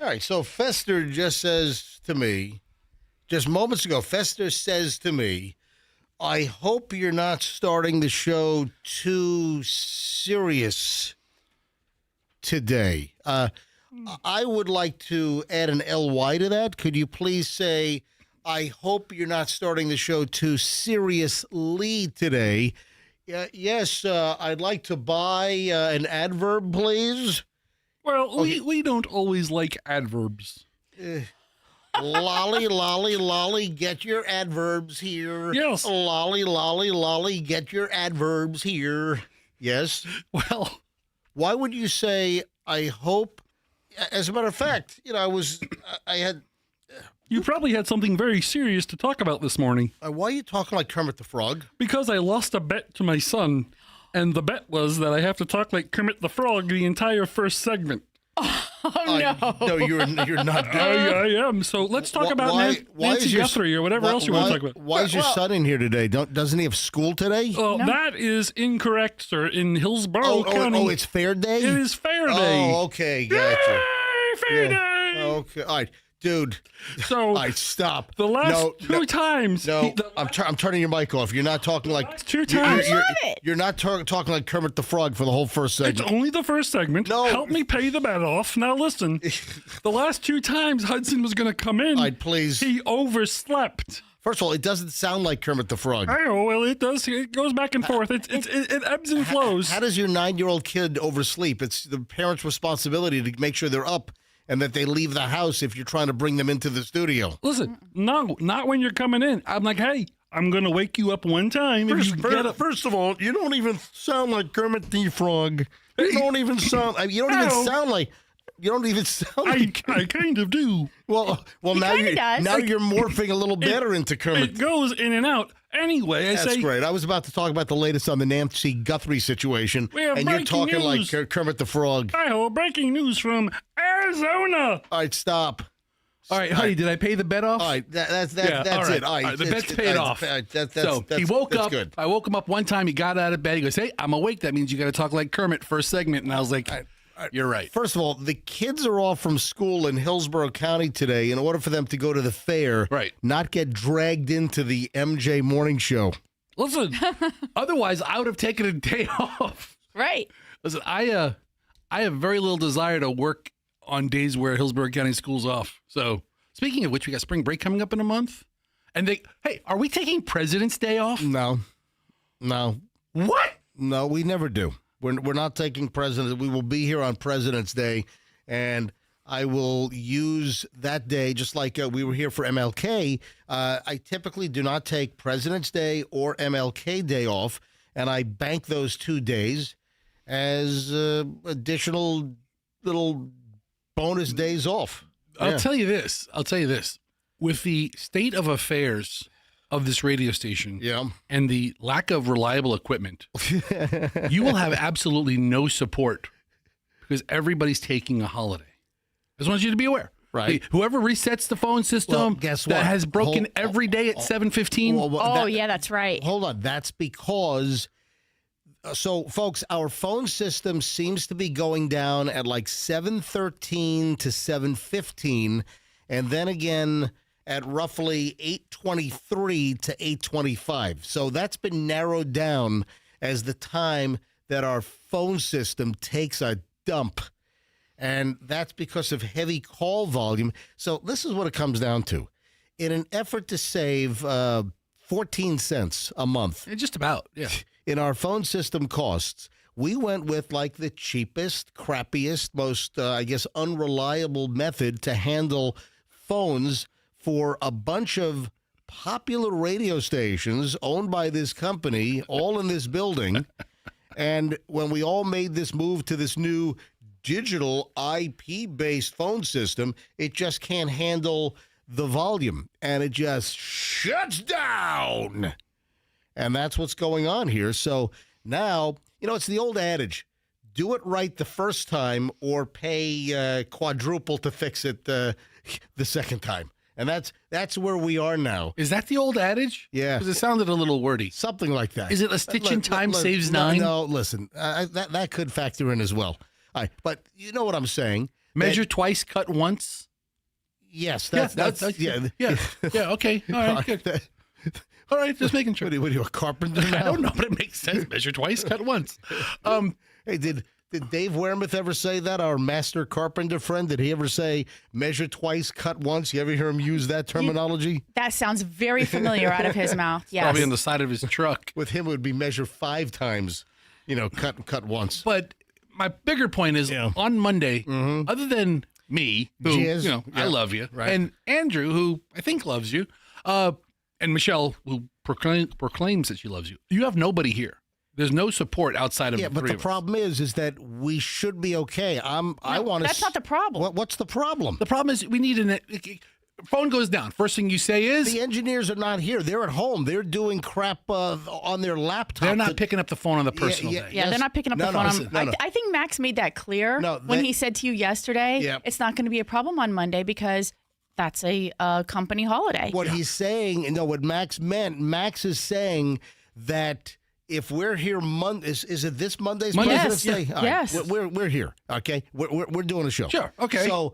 right, so Fester just says to me, just moments ago, Fester says to me, I hope you're not starting the show too serious today. I would like to add an LY to that. Could you please say, I hope you're not starting the show too seriously today? Yes, I'd like to buy an adverb, please. Well, we don't always like adverbs. Lolly, lolly, lolly, get your adverbs here. Yes. Lolly, lolly, lolly, get your adverbs here. Yes. Well, Why would you say, I hope? As a matter of fact, I had. you probably had something very serious to talk about this morning. Why are you talking like Kermit the Frog? Because I lost a bet to my son, and the bet was that I have to talk like Kermit the Frog the entire first segment. Oh, no. No, you're not doing I am. So let's talk about Nancy Guthrie or whatever else you want to talk about. Why is your son in here today? Doesn't he have school today? Well, that is incorrect, sir. In Hillsborough County. It's Fair Day? It is Fair Day. Oh, okay, gotcha. Yay, Fair Day! Okay, all right. Dude, So, all right, stop. the last two times. No, I'm turning your mic off. You're not talking like... Two times. You're not talking like Kermit the Frog for the whole first segment. It's only the first segment. No. Help me pay the bet off. Now listen. The last two times Hudson was going to come in, I'd please... he overslept. First of all, it doesn't sound like Kermit the Frog. I know. Well, it does. It goes back and forth. It ebbs and flows. How does your 9-year-old kid oversleep? It's the parent's responsibility to make sure they're up and that they leave the house if you're trying to bring them into the studio. Listen, no, not when you're coming in. I'm like, hey, I'm going to wake you up one time. First of all, you don't even sound like Kermit the Frog. You don't even sound like... I kind of do. Well, now you're morphing a little better into Kermit. It goes in and out. Anyway, That's great. I was about to talk about the latest on the Nancy Guthrie situation, We have and you're breaking talking news. like Kermit the Frog. Hi-ho, breaking news from Arizona. All right, stop. All right, honey, did I pay the bet off? All right, that's all it. right. All right, The bet's paid off. So He woke up. Good. I woke him up one time. He got out of bed. He goes, hey, I'm awake. That means you got to talk like Kermit first segment. And I was like, you're right. First of all, the kids are off from school in Hillsborough County today in order for them to go to the fair, Right. not get dragged into the MJ morning show. Listen, Otherwise, I would have taken a day off. Right. Listen, I have very little desire to work on days where Hillsborough County school's off. So, speaking of which, we got spring break coming up in a month. And hey, are we taking President's Day off? No. What? No, we never do. We're not taking President's. We will be here on President's Day, and I will use that day just like we were here for MLK. I typically do not take President's Day or MLK Day off, and I bank those 2 days as additional little bonus days off. I'll tell you this. With the state of affairs of this radio station and the lack of reliable equipment, you will have absolutely no support because everybody's taking a holiday. I just want you to be aware. Right. Whoever resets the phone system guess that what? has broken every day at 7:15. Yeah, that's right. Hold on. That's because... So, folks, our phone system seems to be going down at like 7:13 to 7:15, and then again at roughly 8:23 to 8:25. So that's been narrowed down as the time that our phone system takes a dump, and that's because of heavy call volume. So this is what it comes down to. In an effort to save 14 cents a month, Just about, yeah. in our phone system costs, we went with like the cheapest, crappiest, most, unreliable method to handle phones for a bunch of popular radio stations owned by this company, all in this building. And when we all made this move to this new digital IP-based phone system, it just can't handle the volume, and it just shuts down. And that's what's going on here. So now, it's the old adage, do it right the first time or pay quadruple to fix it the second time. And that's where we are now. Is that the old adage? Yeah. Because it sounded a little wordy. Something like that. Is it a stitch in time saves nine? No, listen, that could factor in as well. All right, but you know what I'm saying. Measure twice, cut once. Yes, Yeah, yeah. Okay, all right, good. All right, just making sure. What are you, a carpenter now? I don't know, but it makes sense. Measure twice, cut once. Hey, did Dave Wehrmuth ever say that? Our master carpenter friend, did he ever say measure twice, cut once? You ever hear him use that terminology? That sounds very familiar out of his mouth. Yes. Probably on the side of his truck. With him, it would be measure 5 times. Cut once. But my bigger point is on Monday, other than me, who Jizz. I love you, Right. and Andrew, who I think loves you, and Michelle, who proclaims that she loves you, you have nobody here. There's no support outside of the but three the of us. problem is that we should be okay. I want to. That's not the problem. What's the problem? The problem is we need phone goes down. First thing you say is The engineers are not here. They're at home. They're doing crap on their laptop. they're not picking up the phone on the personal day. Yeah, they're not picking up the phone. listen, I think Max made that clear when he said to you yesterday, it's not going to be a problem on Monday because that's a company holiday. What he's saying, what Max meant, Max is saying that if we're here Monday, is it this Monday's President's Day? All right, Yes. We're here, okay? We're doing a show. Sure, okay. So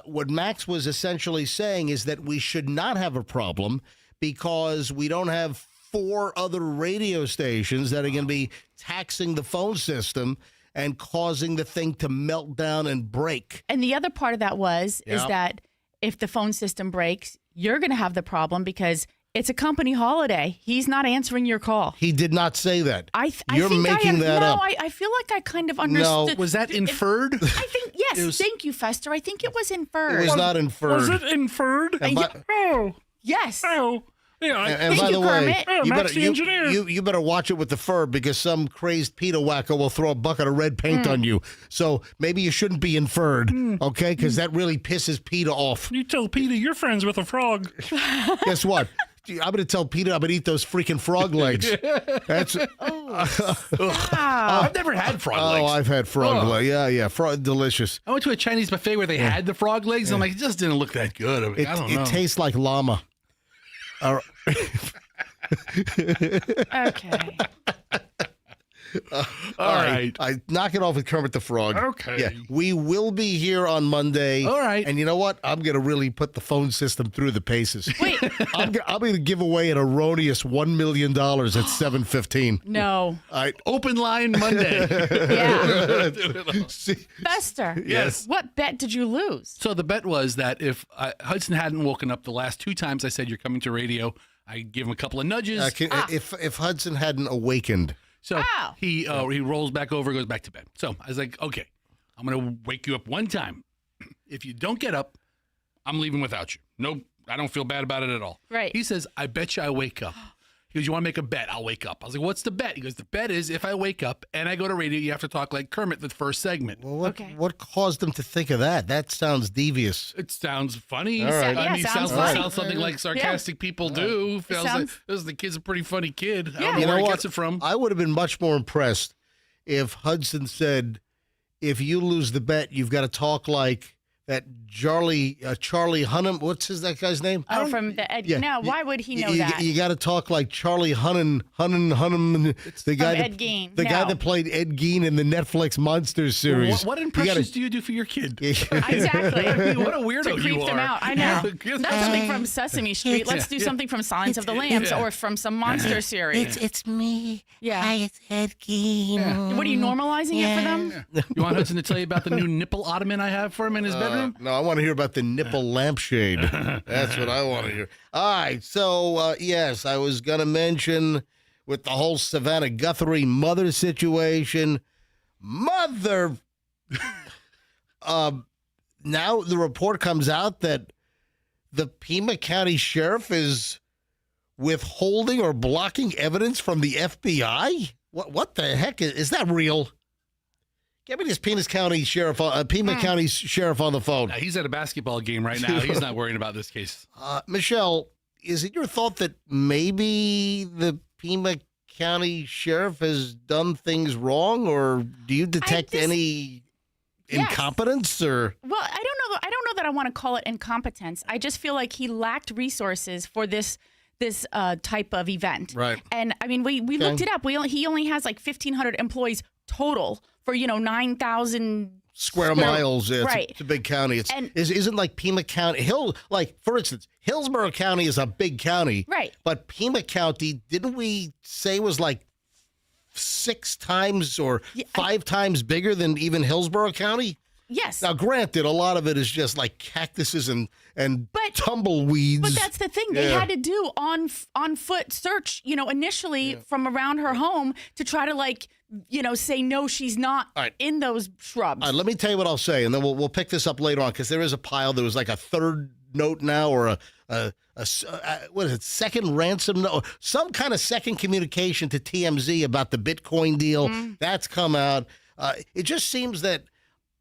what Max was essentially saying is that we should not have a problem because we don't have 4 other radio stations that are going to be taxing the phone system and causing the thing to melt down and break. And the other part of that is that if the phone system breaks, you're going to have the problem because it's a company holiday. He's not answering your call. He did not say that. You're making that up. I feel like I kind of understood. Was that inferred? I think, yes. Thank you, Fester. I think it was inferred. It was not inferred. Was it inferred? Oh. Yes. Oh. Yeah, And Thank by you, the way, Kermit. Max the engineer. you better watch it with the fur because some crazed PETA wacko will throw a bucket of red paint on you. So maybe you shouldn't be inferred, okay? Because that really pisses PETA off. You tell Peter you're friends with a frog. Guess what? I'm going to tell PETA I'm going to eat those freaking frog legs. That's. I've never had frog legs. Oh, I've had frog legs. Yeah, frog delicious. I went to a Chinese buffet where they had the frog legs, and I'm like, it just didn't look that good. I don't know. It tastes like llama. Okay. All right. I knock it off with Kermit the Frog. Okay. Yeah, we will be here on Monday. All right. And you know what? I'm going to really put the phone system through the paces. Wait. I'm going to give away an erroneous $1 million at 7:15. No. Open line Monday. Yeah. See, Fester. Yes. What bet did you lose? So the bet was that if Hudson hadn't woken up the last 2 times I said you're coming to radio, I'd give him a couple of nudges. if Hudson hadn't awakened. So he rolls back over, goes back to bed. So I was like, okay, I'm going to wake you up one time. If you don't get up, I'm leaving without you. No, I don't feel bad about it at all. Right. He says, I bet you I wake up. He goes, you want to make a bet? I'll wake up. I was like, what's the bet? He goes, the bet is if I wake up and I go to radio, you have to talk like Kermit the first segment. Well, what caused him to think of that? That sounds devious. It sounds funny. All right. I mean, sounds sounds funny. something like sarcastic people do. Feels like the kid's a pretty funny kid. I don't know You know where he what? gets it from. I would have been much more impressed if Hudson said, if you lose the bet, you've got to talk like that Charlie Hunnam. What's that guy's name? Oh, from the Ed. Yeah. No, why would he know that? You got to talk like Charlie Hunnam, the guy Ed Gein. the guy that played Ed Gein in the Netflix Monsters series. What impressions do you do for your kid? Exactly. I mean, what a weirdo To creep you them are. out. I know. Not something from Sesame Street. Let's do something from Silence of the Lambs or from some monster series. It's me. Yeah. Hi, it's Ed Gein. What are you normalizing it for them? You want Hudson to tell you about the new nipple ottoman I have for him in his bedroom? No, I want to hear about the nipple lampshade. That's what I want to hear. All right, so yes, I was going to mention with the whole Savannah Guthrie mother situation. Mother! Now the report comes out that the Pima County Sheriff is withholding or blocking evidence from the FBI? What the heck? Is that real? Get me this Pima County Sheriff on the phone. He's at a basketball game right now. He's not worrying about this case. Michelle, is it your thought that maybe the Pima County Sheriff has done things wrong, or do you detect any incompetence? Or Well, I don't know that I want to call it incompetence. I just feel like he lacked resources for this type of event. Right. And I mean, we looked it up. He only has like 1,500 employees total for 9,000 square miles. Yeah, right. It's a big county. Isn't like Pima County. For instance, Hillsborough County is a big county. Right. But Pima County, didn't we say was like 6 times or 5 times bigger than even Hillsborough County? Yes. Now, granted, a lot of it is just like cactuses and tumbleweeds. But that's the thing. They had to do on foot search, initially from around her home to try to say, no, she's not in those shrubs. All right, let me tell you what I'll say, and then we'll pick this up later on because there is a pile. There was like a third note now or what is it, second ransom note, some kind of second communication to TMZ about the Bitcoin deal. That's come out. It just seems that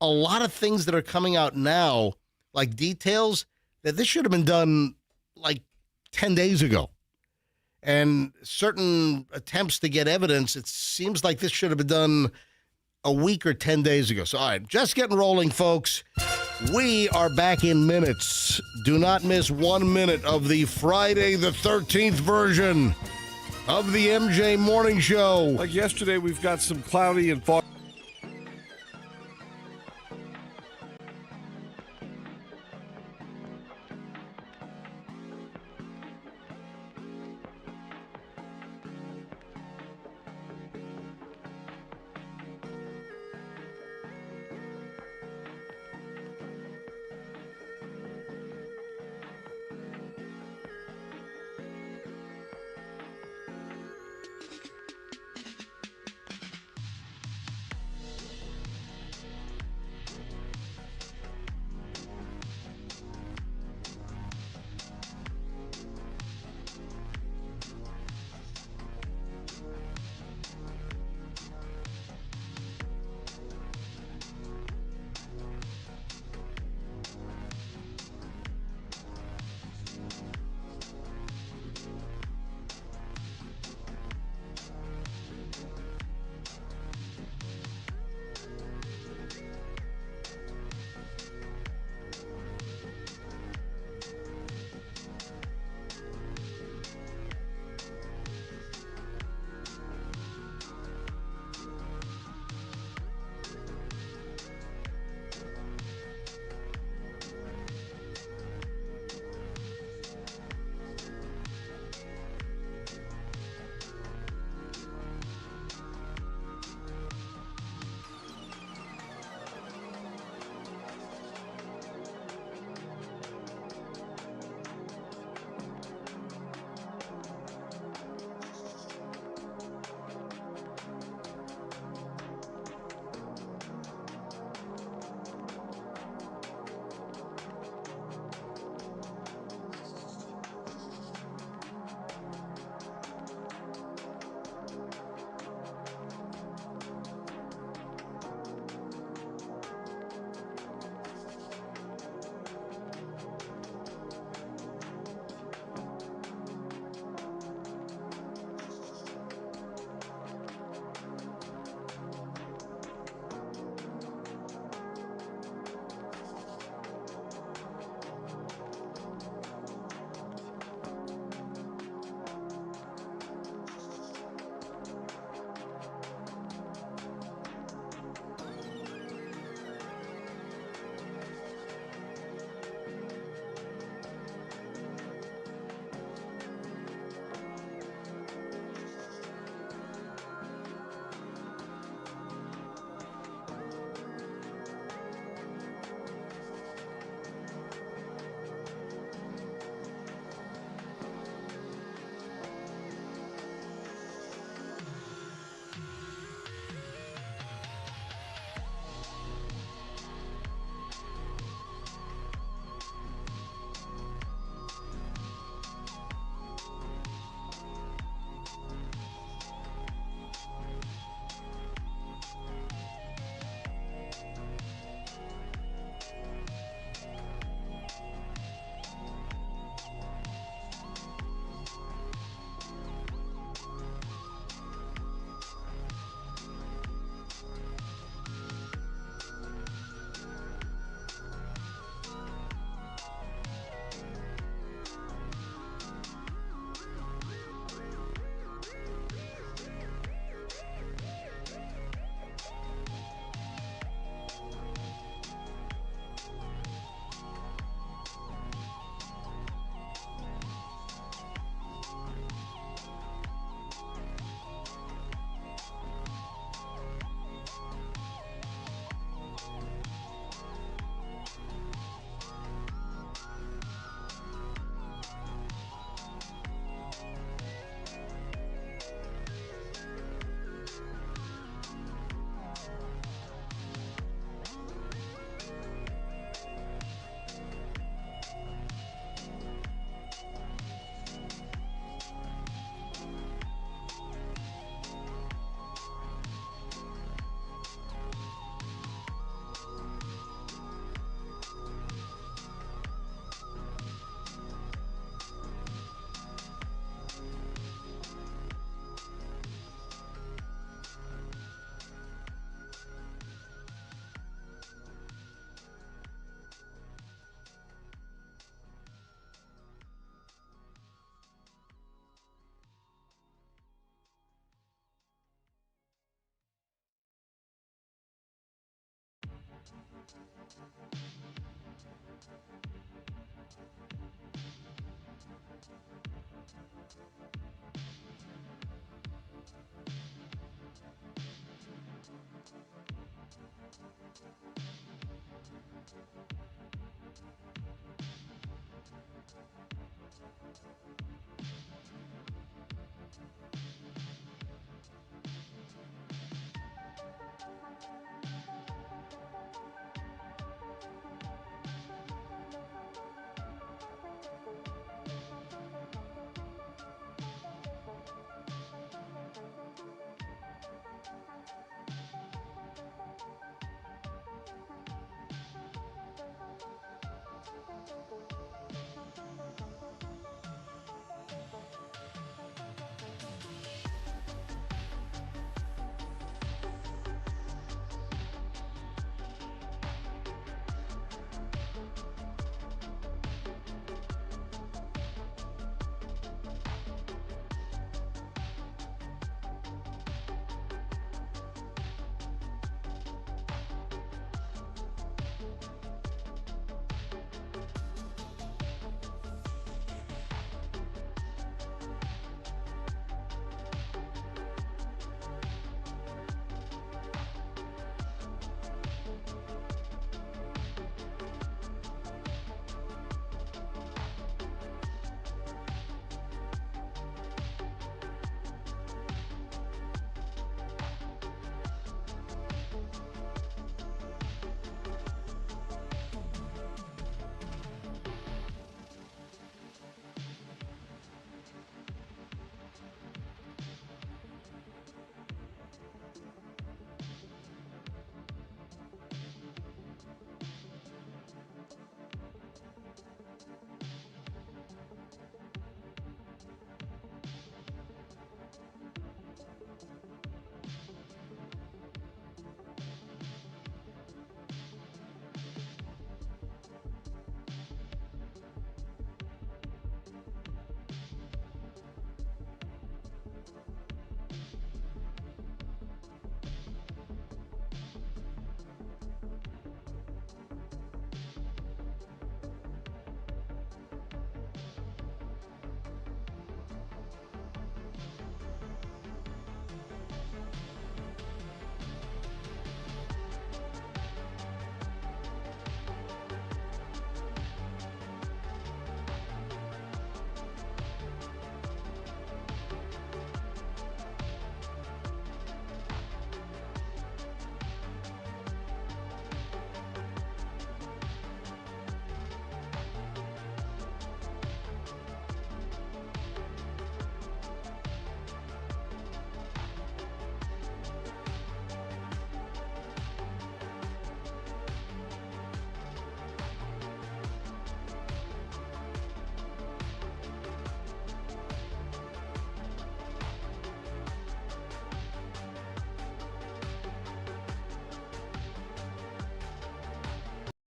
a lot of things that are coming out now, like details, that this should have been done like 10 days ago. And certain attempts to get evidence, it seems like this should have been done a week or 10 days ago. So, all right, just getting rolling, folks. We are back in minutes. Do not miss 1 minute of the Friday the 13th version of the MJ Morning Show. Like yesterday, we've got some cloudy and fog.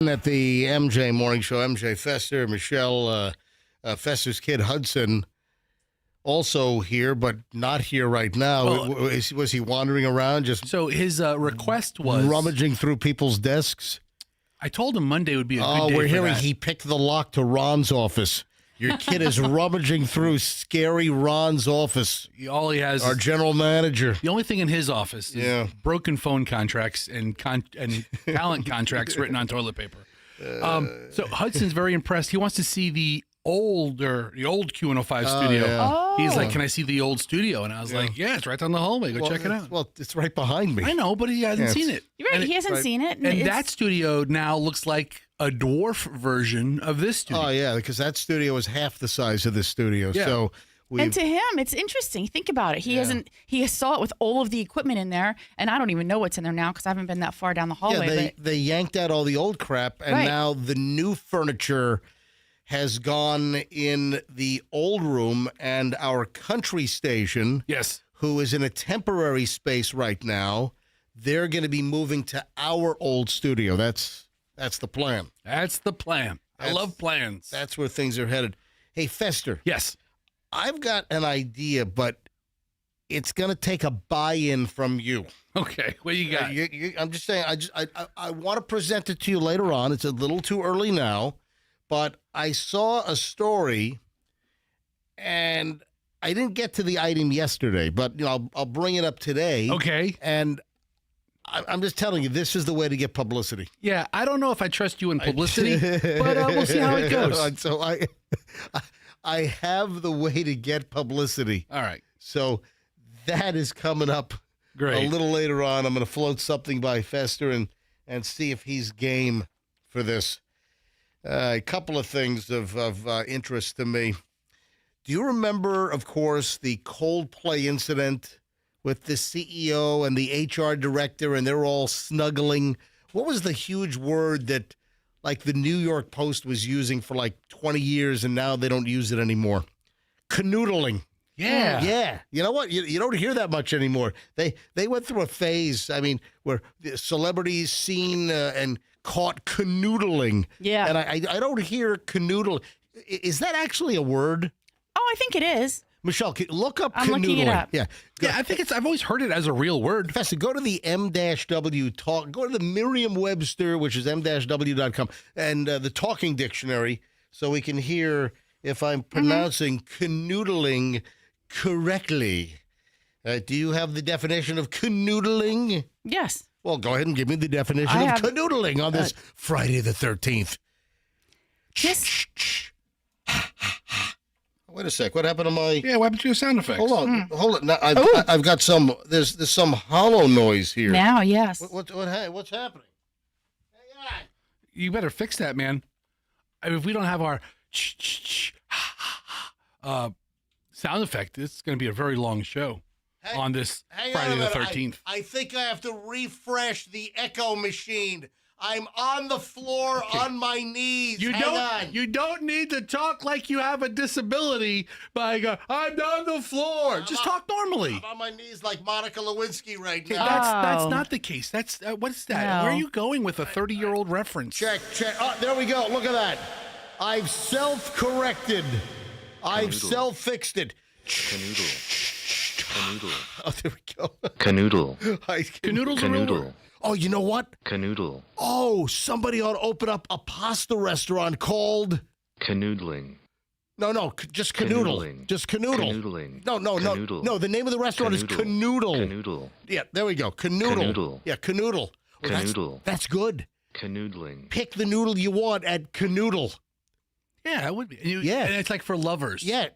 At the MJ Morning Show, MJ Fester, Michelle, Fester's kid Hudson, also here, but not here right now. Well, was he wandering around just So his request was rummaging through people's desks? I told him Monday would be a good day. Oh, we're for hearing that. he picked the lock to Ron's office. Your kid is rummaging through scary Ron's office. All he has Our general manager. The only thing in his office is Yeah. broken phone contracts and talent contracts written on toilet paper. So Hudson's very impressed. He wants to see the old Q105 studio. Yeah. Oh. He's like, "Can I see the old studio?" And I was like, "Yeah, it's right down the hallway. Go check it out." Well, it's right behind me. I know, but he hasn't seen it. You're right. And He hasn't seen it. And it's- that studio now looks like a dwarf version of this studio. Oh, yeah, because that studio is half the size of this studio. Yeah. So and to him, it's interesting. Think about it. He saw it with all of the equipment in there, and I don't even know what's in there now because I haven't been that far down the hallway. they yanked out all the old crap, and Right. now the new furniture has gone in the old room, and our country station, Yes. who is in a temporary space right now, they're going to be moving to our old studio. That's the plan. That's the plan. I love plans. That's where things are headed. Hey, Fester, Yes. I've got an idea, but it's going to take a buy-in from you. Okay, what you got? I'm just saying. I want to present it to you later on. It's a little too early now, but I saw a story, and I didn't get to the item yesterday, but I'll bring it up today. Okay. And I'm just telling you, this is the way to get publicity. Yeah, I don't know if I trust you in publicity, but we'll see how it goes. So I have the way to get publicity. All right. So that is coming up. Great. A little later on. I'm going to float something by Fester and see if he's game for this. A couple of things of interest to me. Do you remember, of course, the Coldplay incident with the CEO and the HR director, and they're all snuggling? What was the huge word that, like, the New York Post was using for, 20 years, and now they don't use it anymore? Canoodling. Yeah. Yeah. You know what? You don't hear that much anymore. They went through a phase, where the celebrities seen and caught canoodling. Yeah. And I don't hear canoodle. Is that actually a word? Oh, I think it is. Michelle, look up I'm canoodling. looking it up. Yeah. Yeah, I think I've always heard it as a real word. Professor, go to the M-W talk. Go to the Merriam-Webster, which is m-w.com, and the Talking Dictionary, so we can hear if I'm pronouncing canoodling correctly. Do you have the definition of canoodling? Yes. Well, go ahead and give me the definition of canoodling on this Friday the 13th. Kiss. Wait a sec. What happened to my... Yeah, what happened to your sound effects? Hold on. Hold it. Now, I've got some... There's some hollow noise here. Now, yes. What's happening? Hang on. You better fix that, man. If we don't have our sound effect, it's going to be a very long show on this Friday the 13th. I think I have to refresh the echo machine. I'm on the floor on my knees. You don't need to talk like you have a disability by going, I'm on the floor. Just talk normally. I'm on my knees like Monica Lewinsky right Okay, now. that's not the case. That's what's that? No. Where are you going with a 30-year-old reference? Check. Oh, there we go. Look at that. I've self-corrected. I've self-fixed it. Canoodle. Oh, there we go. Canoodle. Canoodle's a real word. Oh, you know what? Canoodle. Oh, somebody ought to open up a pasta restaurant called... Canoodling. No, just Canoodle. Canoodling. Just Canoodle. Canoodling. No. Canoodle. No, the name of the restaurant is Canoodle. Canoodle. Yeah, there we go. Canoodle. Canoodle. Yeah, Canoodle. Oh, Canoodle. That's good. Canoodling. Pick the noodle you want at Canoodle. Yeah, it would be. Yeah. And it's like for lovers. Yeah.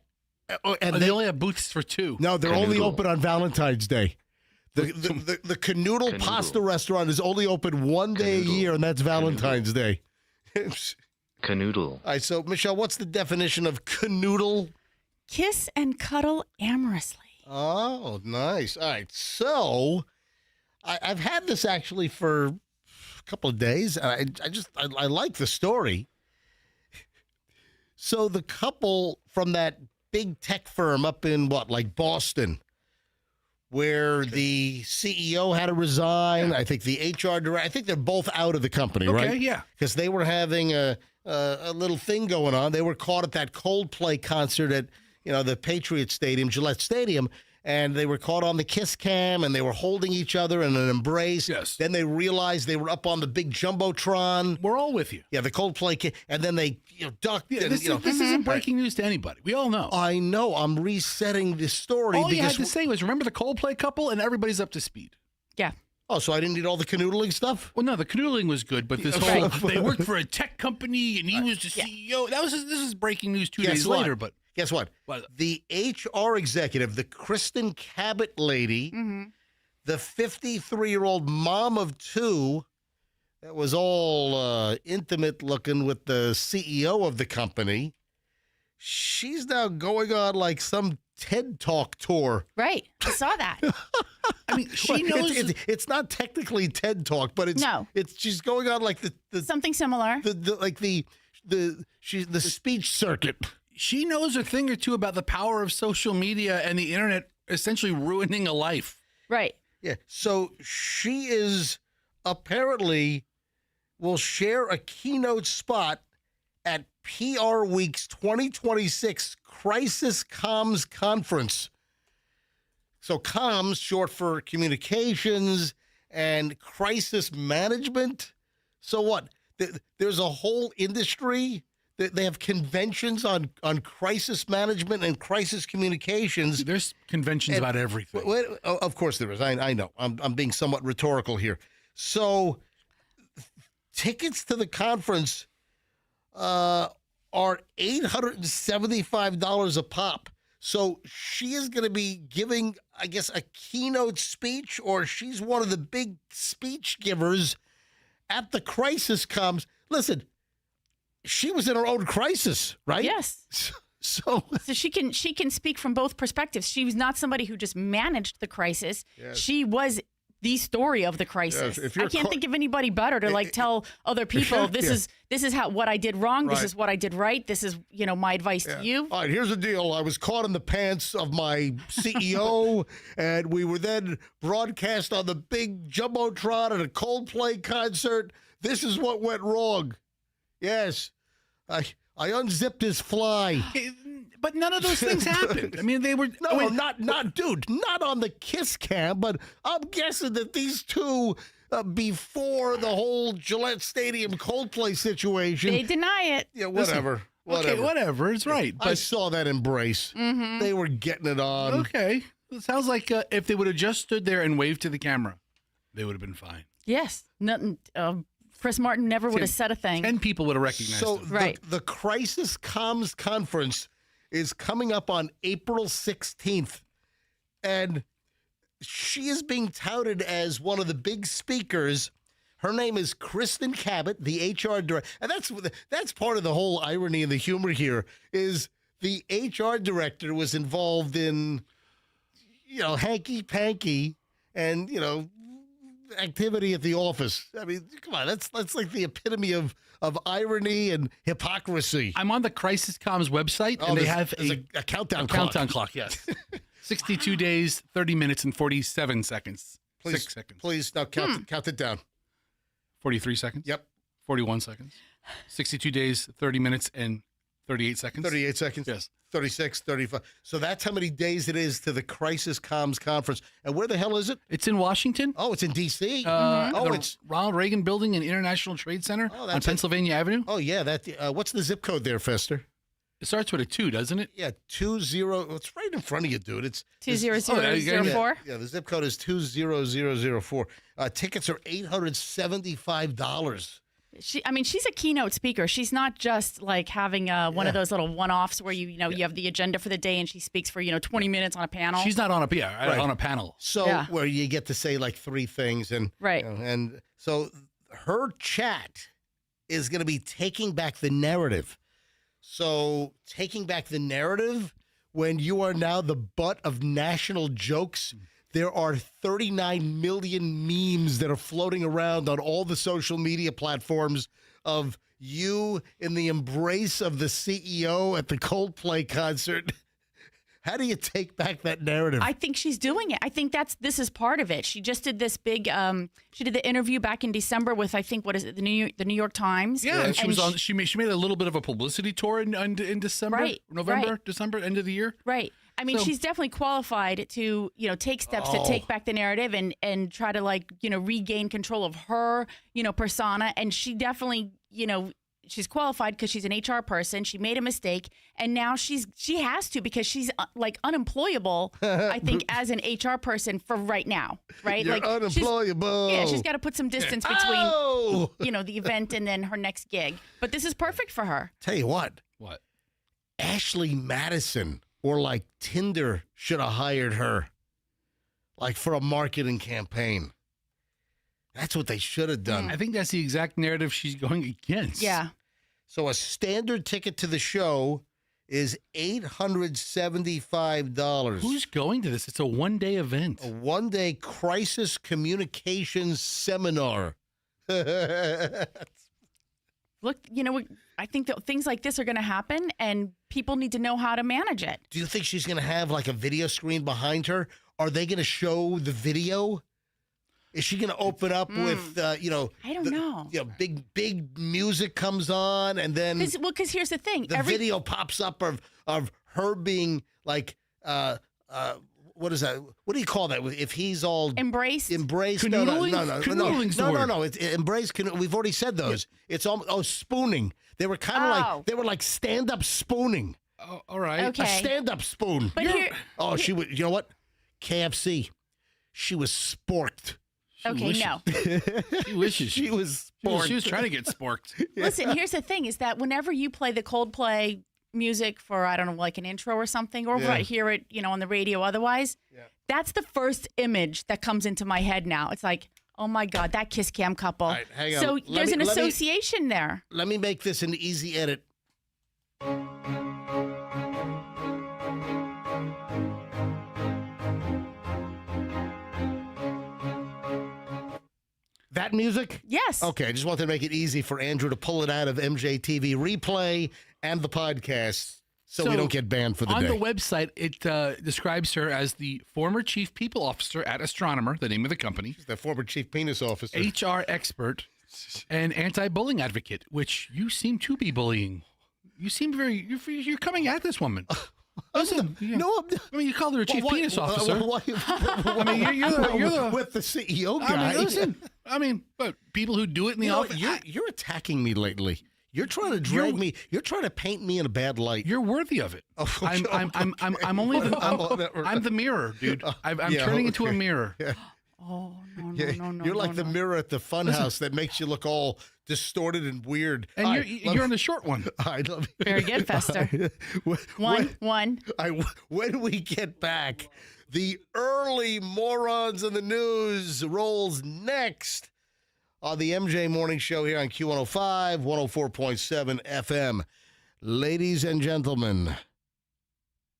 And they only have booths for two. No, they're only Canoodle. open on Valentine's Day. The Canoodle pasta restaurant is only open one day a Canoodle. year, and that's Valentine's Day. Canoodle. All right, so, Michelle, what's the definition of canoodle? Kiss and cuddle amorously. Oh, nice. All right, so I've had this actually for a couple of days, and I like the story. So the couple from that big tech firm up in Boston, where the CEO had to resign. Yeah. I think the HR director, I think they're both out of the company, right? Okay, yeah. Because they were having a little thing going on. They were caught at that Coldplay concert at, the Patriot Stadium, Gillette Stadium, and they were caught on the kiss cam, and they were holding each other in an embrace. Yes. Then they realized they were up on the big Jumbotron. We're all with you. Yeah, the Coldplay, and then they ducked. Yeah, and, this isn't breaking news to anybody. We all know. I know. I'm resetting the story. All you had because to say was, remember the Coldplay couple, and everybody's up to speed. Yeah. Oh, so I didn't need all the canoodling stuff? Well, no, the canoodling was good, but this whole, they worked for a tech company, and he was the CEO. This is breaking news 2 days later, but. Guess what? The HR executive, the Kristen Cabot lady, the 53-year-old mom of two, that was all intimate looking with the CEO of the company, she's now going on like some TED Talk tour. Right. I saw that. I mean, she knows. It's not technically TED Talk, but she's going on like the something similar. The speech circuit. She knows a thing or two about the power of social media and the internet essentially ruining a life. Right. Yeah. So she is apparently will share a keynote spot at PR Week's 2026 Crisis Comms Conference. So comms, short for communications and crisis management. So what? There's a whole industry. They have conventions on crisis management and crisis communications. There's conventions about everything. Of course there is. I know. I'm being somewhat rhetorical here. So tickets to the conference are $875 a pop. So she is going to be giving, I guess, a keynote speech, or she's one of the big speech givers at the crisis comms. Listen, she was in her own crisis, right? Yes. So she can speak from both perspectives. She was not somebody who just managed the crisis. Yes. She was the story of the crisis. Yes, I can't think of anybody better to tell other people this is what I did wrong. This is what I did right. This is my advice to you. All right, here's the deal. I was caught in the pants of my CEO, and we were then broadcast on the big jumbotron at a Coldplay concert. This is what went wrong. Yes, I unzipped his fly. But none of those things happened. I mean, they were not on the Kiss cam, but I'm guessing that these two, before the whole Gillette Stadium Coldplay situation, They deny it. Yeah, whatever. Okay, whatever. It's right. I saw that embrace. Mm-hmm. They were getting it on. Okay, it sounds like if they would have just stood there and waved to the camera, they would have been fine. Yes. Nothing. Chris Martin never would have said a thing. 10 people would have recognized So him. the Crisis Comms Conference is coming up on April 16th, and she is being touted as one of the big speakers. Her name is Kristen Cabot, the HR director, and that's part of the whole irony and the humor here is the HR director was involved in, hanky-panky and, activity at the office. I mean, come on, that's like the epitome of irony and hypocrisy. I'm on the Crisis Comms website, and they have a countdown clock. Countdown clock, yes. 62 days, 30 minutes, and 47 seconds. Please, 6 seconds. Please, now count it down. 43 seconds? Yep. 41 seconds. 62 days, 30 minutes, and 38 seconds? 38 seconds? Yes. 36, 35. So that's how many days it is to the Crisis Comms Conference. And where the hell is it? It's in Washington. Oh, it's in D.C.? It's Ronald Reagan Building and International Trade Center on Pennsylvania Avenue. Oh, yeah. What's the zip code there, Fester? It starts with a 2, doesn't it? Yeah, 20. It's right in front of you, dude. It's 20004. Yeah, the zip code is 20004. Tickets are $875. She's a keynote speaker. She's not just like having one of those little one-offs where you have the agenda for the day and she speaks for 20 minutes on a panel. She's not on a on a panel. So where you get to say like 3 things and right. And so her chat is going to be taking back the narrative. So taking back the narrative when you are now the butt of national jokes. There are 39 million memes that are floating around on all the social media platforms of you in the embrace of the CEO at the Coldplay concert. How do you take back that narrative? I think she's doing it. I think this is part of it. She just did this big. She did the interview back in December with the New York Times. Yeah, and she was on. She made a little bit of a publicity tour in December, right, November, right. December, end of the year. Right. I mean, she's definitely qualified to, take steps to take back the narrative and try to regain control of her, persona. And she definitely, she's qualified because she's an HR person. She made a mistake, and now she has to because she's unemployable. I think as an HR person for right now, right? You're unemployable. She's got to put some distance between, the event and then her next gig. But this is perfect for her. Tell you what. What? Ashley Madison. Or like Tinder should have hired her, like for a marketing campaign. That's what they should have done. I think that's the exact narrative she's going against. Yeah. So a standard ticket to the show is $875. Who's going to this? It's a one-day event. A one-day crisis communications seminar. Look, I think that things like this are going to happen, and people need to know how to manage it. Do you think she's going to have like a video screen behind her? Are they going to show the video? Is she going to open up with, I don't know. Big music comes on, and then because here's the thing: the video pops up of her being like, what is that? What do you call that? If he's all Embraced. embraced, Canoodling? Canoodling's the word. no. It's embrace. We've already said those. It's all spooning. They were kind of like stand-up spooning. Oh, all right. Okay. A stand-up spoon. But She was. You know what? KFC. She was sporked. Okay, no. She wishes. She was sporked. She was trying to get sporked. Listen, here's the thing: is that whenever you play the Coldplay music for, I don't know, like an intro or something, or hear it, on the radio otherwise, that's the first image that comes into my head now. It's like, oh my God, that Kiss Cam couple. All right, hang on. So there's an association there. Let me make this an easy edit. That music? Yes. Okay, I just wanted to make it easy for Andrew to pull it out of MJTV Replay and the podcast so we don't get banned for the day. On the website, it describes her as the former chief people officer at Astronomer, the name of the company. She's the former chief penis officer. HR expert and anti-bullying advocate, which you seem to be bullying. You seem you're coming at this woman. Listen, you called her a chief penis officer. I mean, you're with the CEO guy. But people who do it in the office. You're attacking me lately. You're trying to drag me. You're trying to paint me in a bad light. You're worthy of it. I'm only I'm the mirror, dude. I'm turning into a mirror. Oh, no. You're like the mirror at the funhouse that makes you look all distorted and weird. And you're on the short one. I love you. Very good, Fester. One. When we get back, the early morons in the news rolls next on the MJ Morning Show here on Q105, 104.7 FM. Ladies and gentlemen,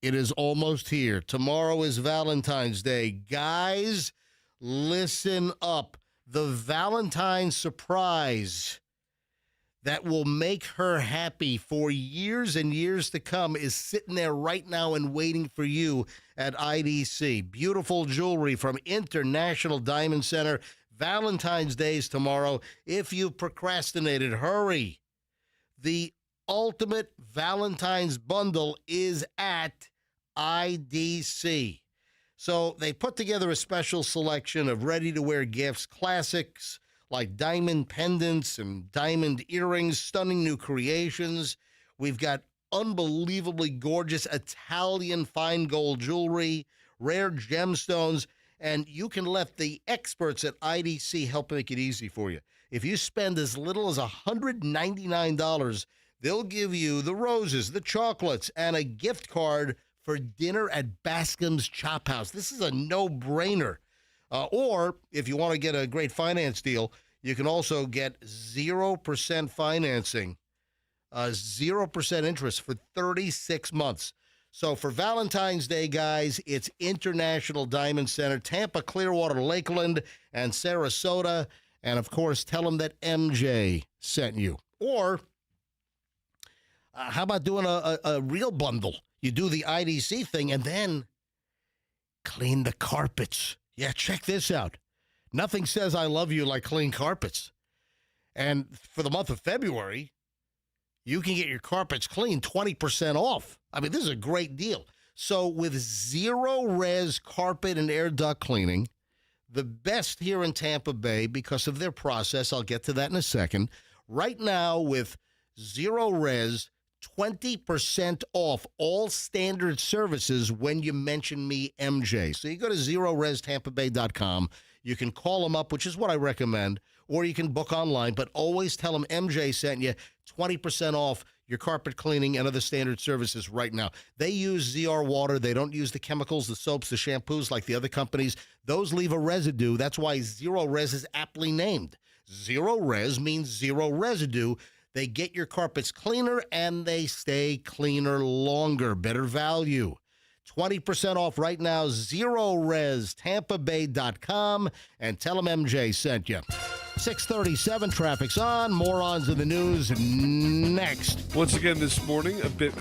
it is almost here. Tomorrow is Valentine's Day. Guys, listen up. The Valentine's surprise that will make her happy for years and years to come is sitting there right now and waiting for you at IDC. Beautiful jewelry from International Diamond Center. Valentine's Day is tomorrow. If you've procrastinated, hurry. The ultimate Valentine's bundle is at IDC. So they put together a special selection of ready-to-wear gifts, classics like diamond pendants and diamond earrings, stunning new creations. We've got unbelievably gorgeous Italian fine gold jewelry, rare gemstones, and you can let the experts at IDC help make it easy for you. If you spend as little as $199, they'll give you the roses, the chocolates, and a gift card for dinner at Bascom's Chop House. This is a no-brainer. Or if you want to get a great finance deal, you can also get 0% financing, 0% interest for 36 months. So for Valentine's Day, guys, it's International Diamond Center, Tampa, Clearwater, Lakeland, and Sarasota. And, of course, tell them that MJ sent you. Or how about doing a real bundle? You do the IDC thing and then clean the carpets. Yeah, check this out. Nothing says I love you like clean carpets. And for the month of February, you can get your carpets clean 20% off. I mean, this is a great deal. So with zero res carpet and air duct cleaning, the best here in Tampa Bay because of their process, I'll get to that in a second. Right now with zero res, 20% off all standard services when you mention me, MJ. So you go to ZeroResTampaBay.com. You can call them up, which is what I recommend, or you can book online, but always tell them MJ sent you 20% off your carpet cleaning and other standard services right now. They use ZR water. They don't use the chemicals, the soaps, the shampoos like the other companies. Those leave a residue. That's why Zero Res is aptly named. Zero Res means zero residue. They get your carpets cleaner and they stay cleaner longer. Better value. 20% off right now, ZeroResTampaBay.com, and tell them MJ sent you. 6:37, traffic's on. Morons in the news next. Once again this morning, a bit.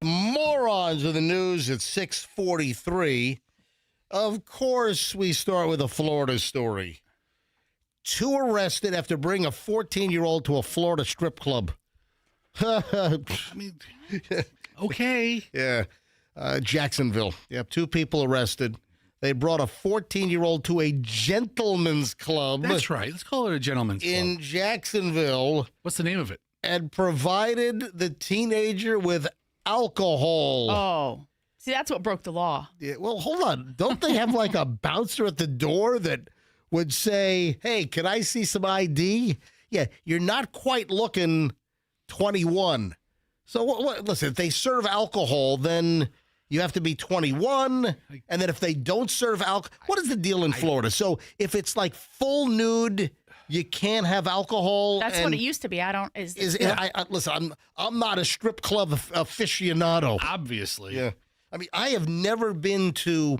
Morons of the news at 6:43. Of course, we start with a Florida story. 2 arrested after bringing a 14-year-old to a Florida strip club. I mean, okay. Yeah. Jacksonville. Yep, 2 people arrested. They brought a 14-year-old to a gentleman's club. That's right. Let's call it a gentleman's club. In Jacksonville. What's the name of it? And provided the teenager with alcohol. Oh. See, that's what broke the law. Yeah, well, hold on. Don't they have like a bouncer at the door that would say, hey, can I see some ID? Yeah, you're not quite looking 21. So, listen, if they serve alcohol, then you have to be 21. And then if they don't serve alcohol, what is the deal in Florida? So if it's like full nude, you can't have alcohol. That's what it used to be. I don't. Listen, I'm not a strip club aficionado. Obviously. Yeah. I mean, I have never been to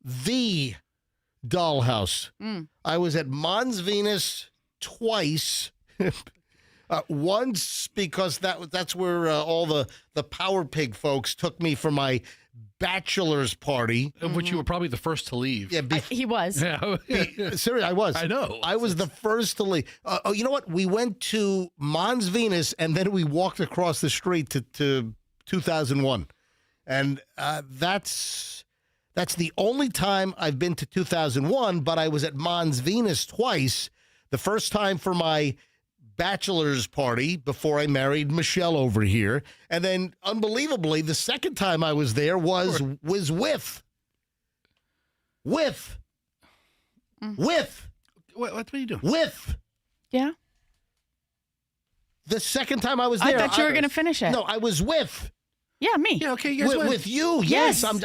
the Dollhouse. I was at Mons Venus twice. Once because that's where all the Power Pig folks took me for my bachelor's party. Of which you were probably the first to leave. Yeah, he was. Yeah. Seriously, I was. I know. I was the first to leave. You know what? We went to Mons Venus, and then we walked across the street to 2001. And that's the only time I've been to 2001, but I was at Mons Venus twice. The first time for my bachelor's party before I married Michelle over here. And then, unbelievably, the second time I was there was with. What are you doing? With. Yeah. The second time I was there. I thought you were going to finish it. No, I was with. Yeah, me. Yeah, okay. With you, yes. I'm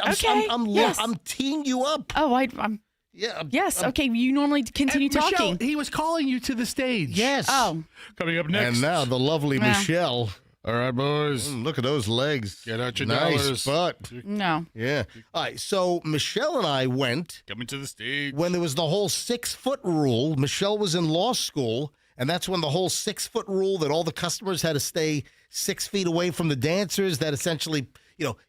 teeing you up. Oh, I'm. Yeah. Yes. Okay. You normally continue Michelle, talking. he was calling you to the stage. Yes. Oh. Coming up next. And now the lovely Michelle. All right, boys. Look at those legs. Get out your nice dollars. butt. No. Yeah. All right. So Michelle and I went Coming to the stage. when there was the whole 6-foot rule. Michelle was in law school, and that's when the whole 6-foot rule that all the customers had to stay 6 feet away from the dancers. That essentially,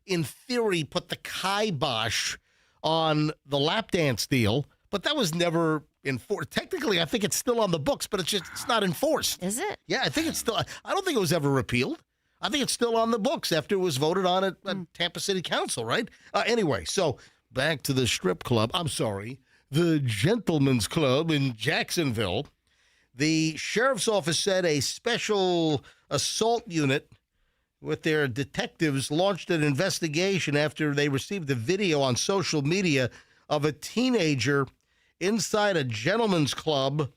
in theory, put the kibosh on the lap dance deal. But that was never enforced. Technically, I think it's still on the books, but it's not enforced. Is it? Yeah, I think it's still. I don't think it was ever repealed. I think it's still on the books after it was voted on at Tampa City Council, right? Anyway, so back to the strip club. I'm sorry, the Gentleman's Club in Jacksonville. The sheriff's office said a special assault unit with their detectives launched an investigation after they received a video on social media of a teenager inside a gentleman's club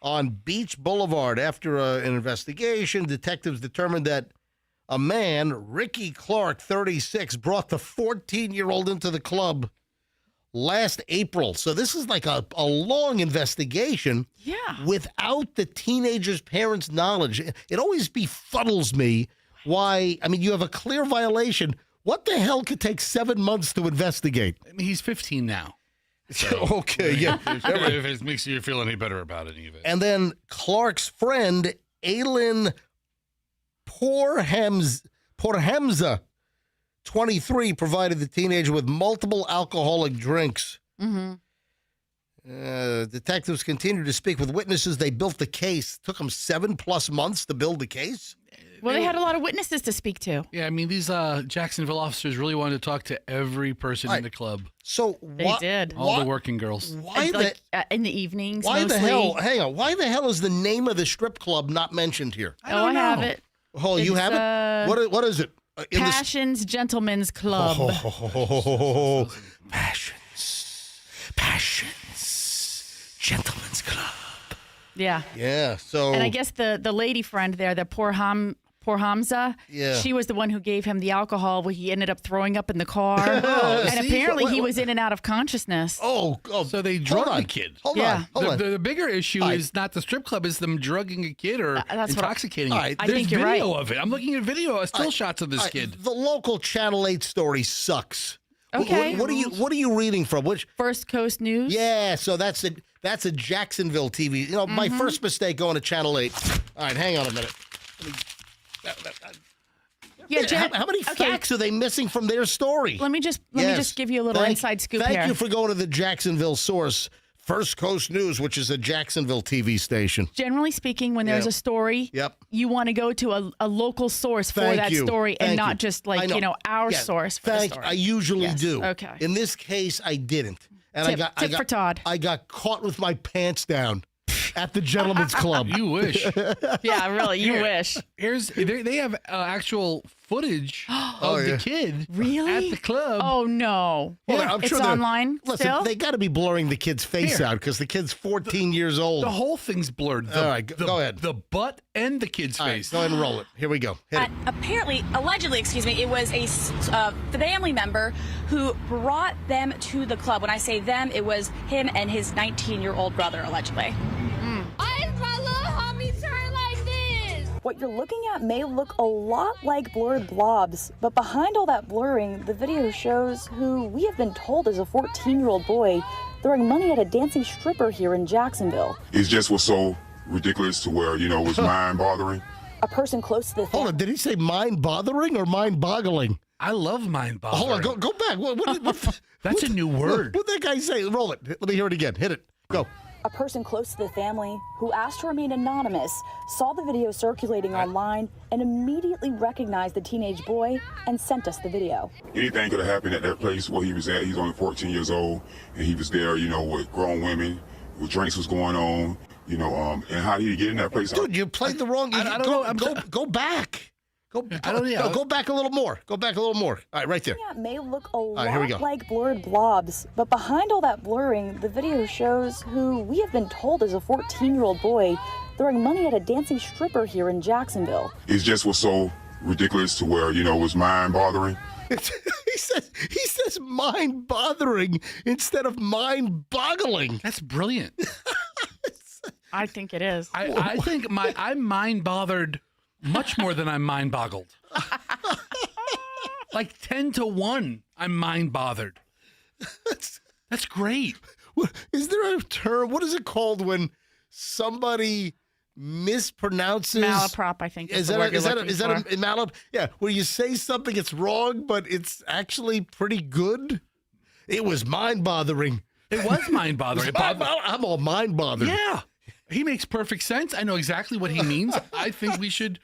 on Beach Boulevard. After an investigation, detectives determined that a man, Ricky Clark, 36, brought the 14-year-old into the club last April. So this is like a long investigation without the teenager's parents' knowledge. It always befuddles me why, you have a clear violation. What the hell could take 7 months to investigate? I mean, he's 15 now. So, okay, yeah. If it makes you feel any better about any of it. And then Clark's friend, Aylin Porhemza, 23, provided the teenager with multiple alcoholic drinks. Detectives continued to speak with witnesses. They built the case. Took them 7+ months to build the case. Well, they had a lot of witnesses to speak to. Yeah, I mean, these Jacksonville officers really wanted to talk to every person in the club. So They did. All the working girls. Why in the evenings, Why mostly. the hell? Hang on. Why the hell is the name of the strip club not mentioned here? I have it. Oh, you have it? What is it? Passions Gentlemen's Club. Passions, Gentlemen's Club. Yeah. Yeah. So. And I guess the lady friend there, the poor Hamza, yeah. she was the one who gave him the alcohol where he ended up throwing up in the car. And apparently he was in and out of consciousness. Oh, so they drugged the kid. Hold on. The bigger issue is not the strip club, is them drugging a kid or intoxicating him. I There's think you're video right. of it. I'm looking at video, still shots of this kid. The local Channel 8 story sucks. Okay. What are you reading from? Which First Coast News? Yeah, so that's a Jacksonville TV. You know, my first mistake going to Channel 8. All right, hang on a minute. Yeah, how many facts are they missing from their story? Let me just give you a little inside scoop here. Thank you for going to the Jacksonville source, First Coast News, which is a Jacksonville TV station. Generally speaking, when there's a story, you want to go to a local source for that story and not just like, our source for the story. I usually do. Okay. In this case, I didn't. And Tip for Todd. I got caught with my pants down at the Gentlemen's Club. You wish. Yeah, really, you wish. They have actual footage of the kid at the club. Oh, no. Well, I'm it's sure online still? They got to be blurring the kid's face out because the kid's 14 years old. The whole thing's blurred. All right, go ahead. The butt and the kid's face. Go ahead and roll it. Here we go. Hit it. Allegedly, it was a family member who brought them to the club. When I say them, it was him and his 19-year-old brother, allegedly. Why is my little homie turn like this? What you're looking at may look a lot like blurred blobs, but behind all that blurring, the video shows who we have been told is a 14-year-old boy throwing money at a dancing stripper here in Jacksonville. It just was so ridiculous to where, it was mind-bothering. A person close to the Hold on, did he say mind-bothering or mind-boggling? I love mind-boggling. Hold on, go back. What, That's a new word. What'd that guy say? Roll it. Let me hear it again. Hit it. Go. A person close to the family, who asked to remain anonymous, saw the video circulating online and immediately recognized the teenage boy and sent us the video. Anything could have happened at that place where he was at. He's only 14 years old, and he was there, with grown women, with drinks was going on, and how did he get in that place? Dude, you played the wrong. I don't know. Go back. Go back a little more. Go back a little more. All right, right there. Yeah, it may look a here we lot go. like blurred blobs, but behind all that blurring, the video shows who we have been told is a 14-year-old boy throwing money at a dancing stripper here in Jacksonville. It just was so ridiculous to where, it was mind-bothering. He says mind-bothering instead of mind-boggling. That's brilliant. I think it is. I think I'm mind-bothered much more than I'm mind-boggled. Like 10-1, I'm mind-bothered. That's great. Is there a term? What is it called when somebody mispronounces? Malaprop, I think. Is that a malap? Yeah, where you say something it's wrong, but it's actually pretty good. It was mind-bothering. It was mind-bothering. I'm all mind-bothered. Yeah. He makes perfect sense. I know exactly what he means. I think we should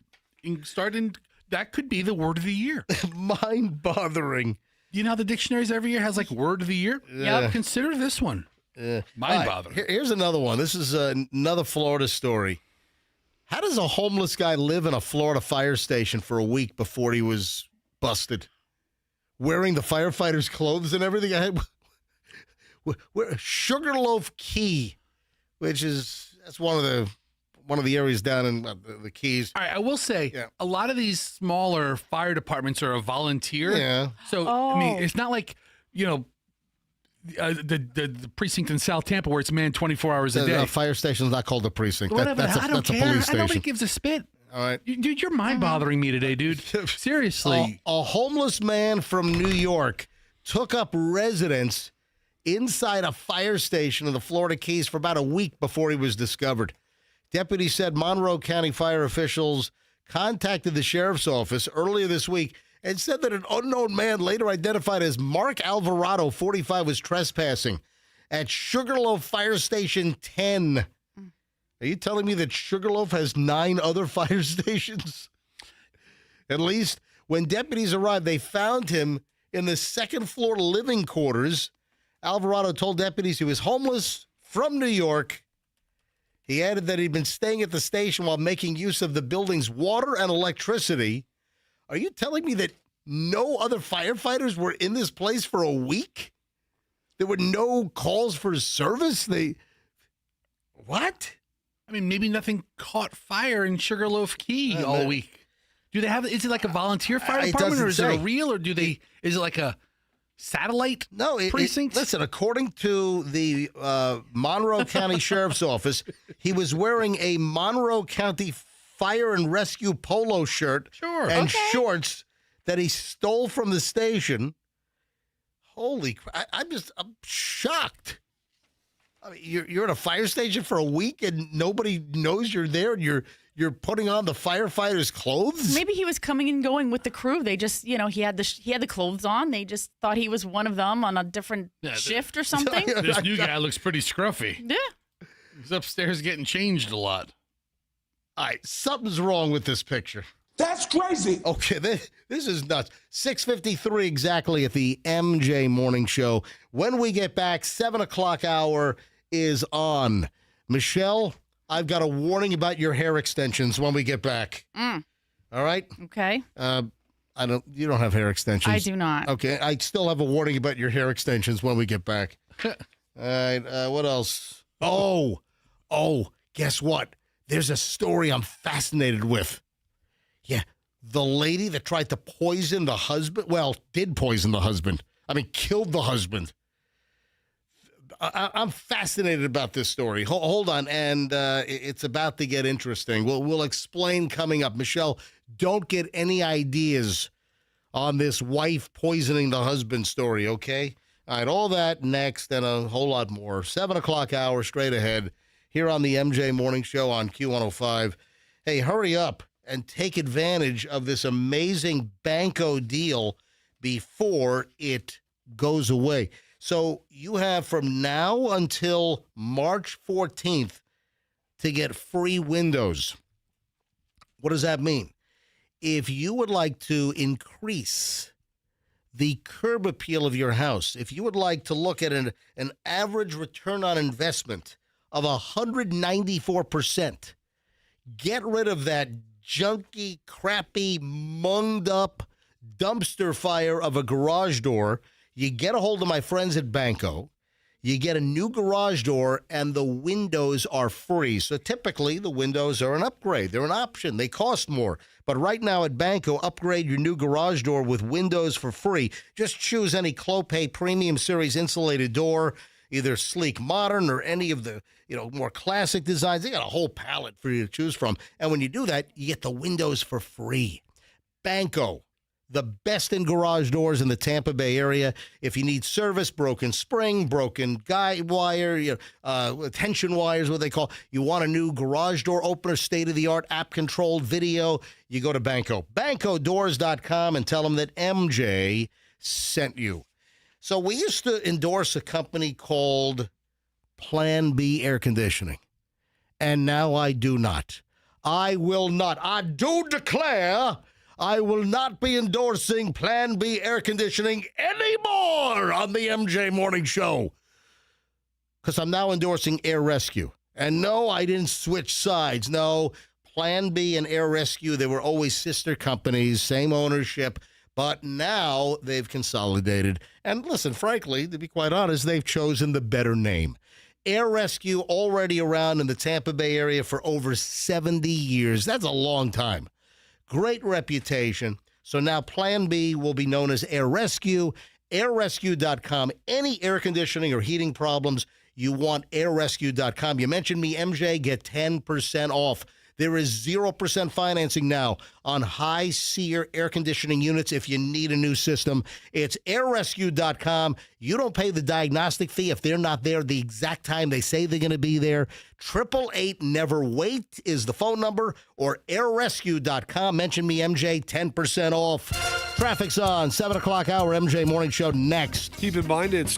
start in. That could be the word of the year. Mind-bothering. You know how the dictionaries every year has like word of the year? Yeah. Consider this one. Mind-bothering. Right, here's another one. This is another Florida story. How does a homeless guy live in a Florida fire station for a week before he was busted? Wearing the firefighters' clothes and everything. Sugarloaf Key, which that's one of the areas down in the Keys. All right, I will say a lot of these smaller fire departments are a volunteer. Yeah. So I mean, it's not like the precinct in South Tampa where it's manned 24 hours a day. The fire station's not called a precinct. Whatever. That's I don't care. a police station. Nobody gives a spit. All right. Dude, you're mind-bothering me today, dude. Seriously. A homeless man from New York took up residence inside a fire station in the Florida Keys for about a week before he was discovered. Deputies said Monroe County fire officials contacted the sheriff's office earlier this week and said that an unknown man later identified as Mark Alvarado, 45, was trespassing at Sugarloaf Fire Station 10. Are you telling me that Sugarloaf has 9 other fire stations? At least when deputies arrived, they found him in the second-floor living quarters. Alvarado told deputies he was homeless from New York. He added that he'd been staying at the station while making use of the building's water and electricity. Are you telling me that no other firefighters were in this place for a week? There were no calls for service? What? I mean, maybe nothing caught fire in Sugarloaf Key all week. Do they have? Is it like a volunteer fire department, or is it a real, or is it like a satellite precinct? Listen, according to the Monroe County Sheriff's Office, he was wearing a Monroe County Fire and Rescue polo shirt and shorts that he stole from the station. Holy crap! I'm shocked. I mean, you're at a fire station for a week and nobody knows you're there, and you're putting on the firefighter's clothes? Maybe he was coming and going with the crew. They just, he had the clothes on. They just thought he was one of them on a different shift or something. This new guy looks pretty scruffy. Yeah. He's upstairs getting changed a lot. All right, something's wrong with this picture. That's crazy. Okay, this is nuts. 6:53 exactly at the MJ Morning Show. When we get back, 7 o'clock hour is on. Michelle, I've got a warning about your hair extensions when we get back. All right? Okay. You don't have hair extensions. I do not. Okay, I still have a warning about your hair extensions when we get back. All right, what else? Oh, guess what? There's a story I'm fascinated with. Yeah, the lady that tried to poison the husband, did poison the husband. I mean, killed the husband. I'm fascinated about this story. Hold on, and it's about to get interesting. We'll explain coming up. Michelle, don't get any ideas on this wife poisoning the husband story, okay? All right, all that next and a whole lot more. 7 o'clock hour straight ahead here on the MJ Morning Show on Q105. Hey, hurry up and take advantage of this amazing Banco deal before it goes away. So you have from now until March 14th to get free windows. What does that mean? If you would like to increase the curb appeal of your house, if you would like to look at an average return on investment of 194%, get rid of that junky, crappy, munged up dumpster fire of a garage door. You get a hold of my friends at Banco. You get a new garage door, and the windows are free. So typically, the windows are an upgrade. They're an option. They cost more. But right now at Banco, upgrade your new garage door with windows for free. Just choose any Clopay Premium Series insulated door, either sleek modern or any of the more classic designs. They got a whole palette for you to choose from. And when you do that, you get the windows for free. Banco, the best in garage doors in the Tampa Bay area. If you need service, broken spring, broken guide wire, tension wires, what they call, you want a new garage door opener, state-of-the-art app-controlled video, you go to Banco. BancoDoors.com and tell them that MJ sent you. So we used to endorse a company called Plan B Air Conditioning, and now I do not. I will not. I do declare I will not be endorsing Plan B Air Conditioning anymore on the MJ Morning Show, because I'm now endorsing Air Rescue. And no, I didn't switch sides. No, Plan B and Air Rescue, they were always sister companies, same ownership. But now they've consolidated. And listen, frankly, to be quite honest, they've chosen the better name. Air Rescue, already around in the Tampa Bay area for over 70 years. That's a long time. Great reputation. So now Plan B will be known as Air Rescue. AirRescue.com. Any air conditioning or heating problems, you want AirRescue.com. You mentioned me, MJ, get 10% off. There is 0% financing now on high SEER air conditioning units if you need a new system. It's airrescue.com. You don't pay the diagnostic fee if they're not there the exact time they say they're going to be there. 888-NEVER-WAIT is the phone number, or airrescue.com. Mention me, MJ, 10% off. Traffic's on. 7 o'clock hour, MJ Morning Show next. Keep in mind, it's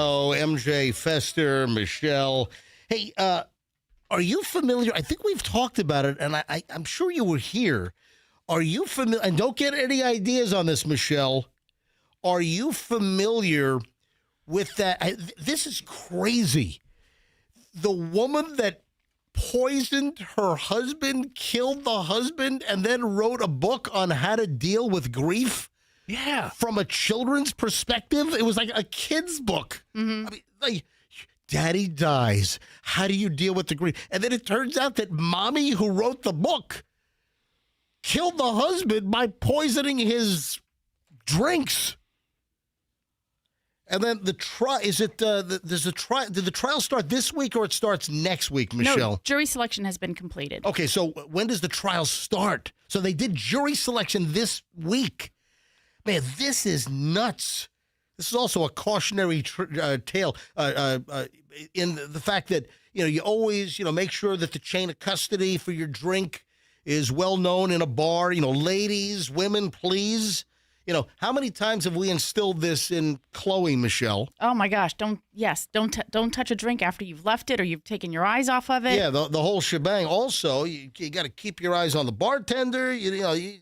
show. MJ, Fester, Michelle. Hey, are you familiar? I think we've talked about it, and I'm sure you were here. Are you familiar? And don't get any ideas on this, Michelle. Are you familiar with that? This is crazy. The woman that poisoned her husband, killed the husband, and then wrote a book on how to deal with grief. Yeah. From a children's perspective. It was like a kid's book. Mm-hmm. I mean, like, Daddy dies. How do you deal with the grief? And then it turns out that Mommy, who wrote the book, killed the husband by poisoning his drinks. And then the trial, is it, there's a trial, did the trial start this week or it starts next week, Michelle? No, jury selection has been completed. Okay, so when does the trial start? So they did jury selection this week. Man, this is nuts. This is also a cautionary tale in the fact that, you always, make sure that the chain of custody for your drink is well known in a bar. Ladies, women, please. How many times have we instilled this in Chloe, Michelle? Oh my gosh! Don't touch a drink after you've left it or you've taken your eyes off of it. Yeah, the whole shebang. Also, you got to keep your eyes on the bartender. You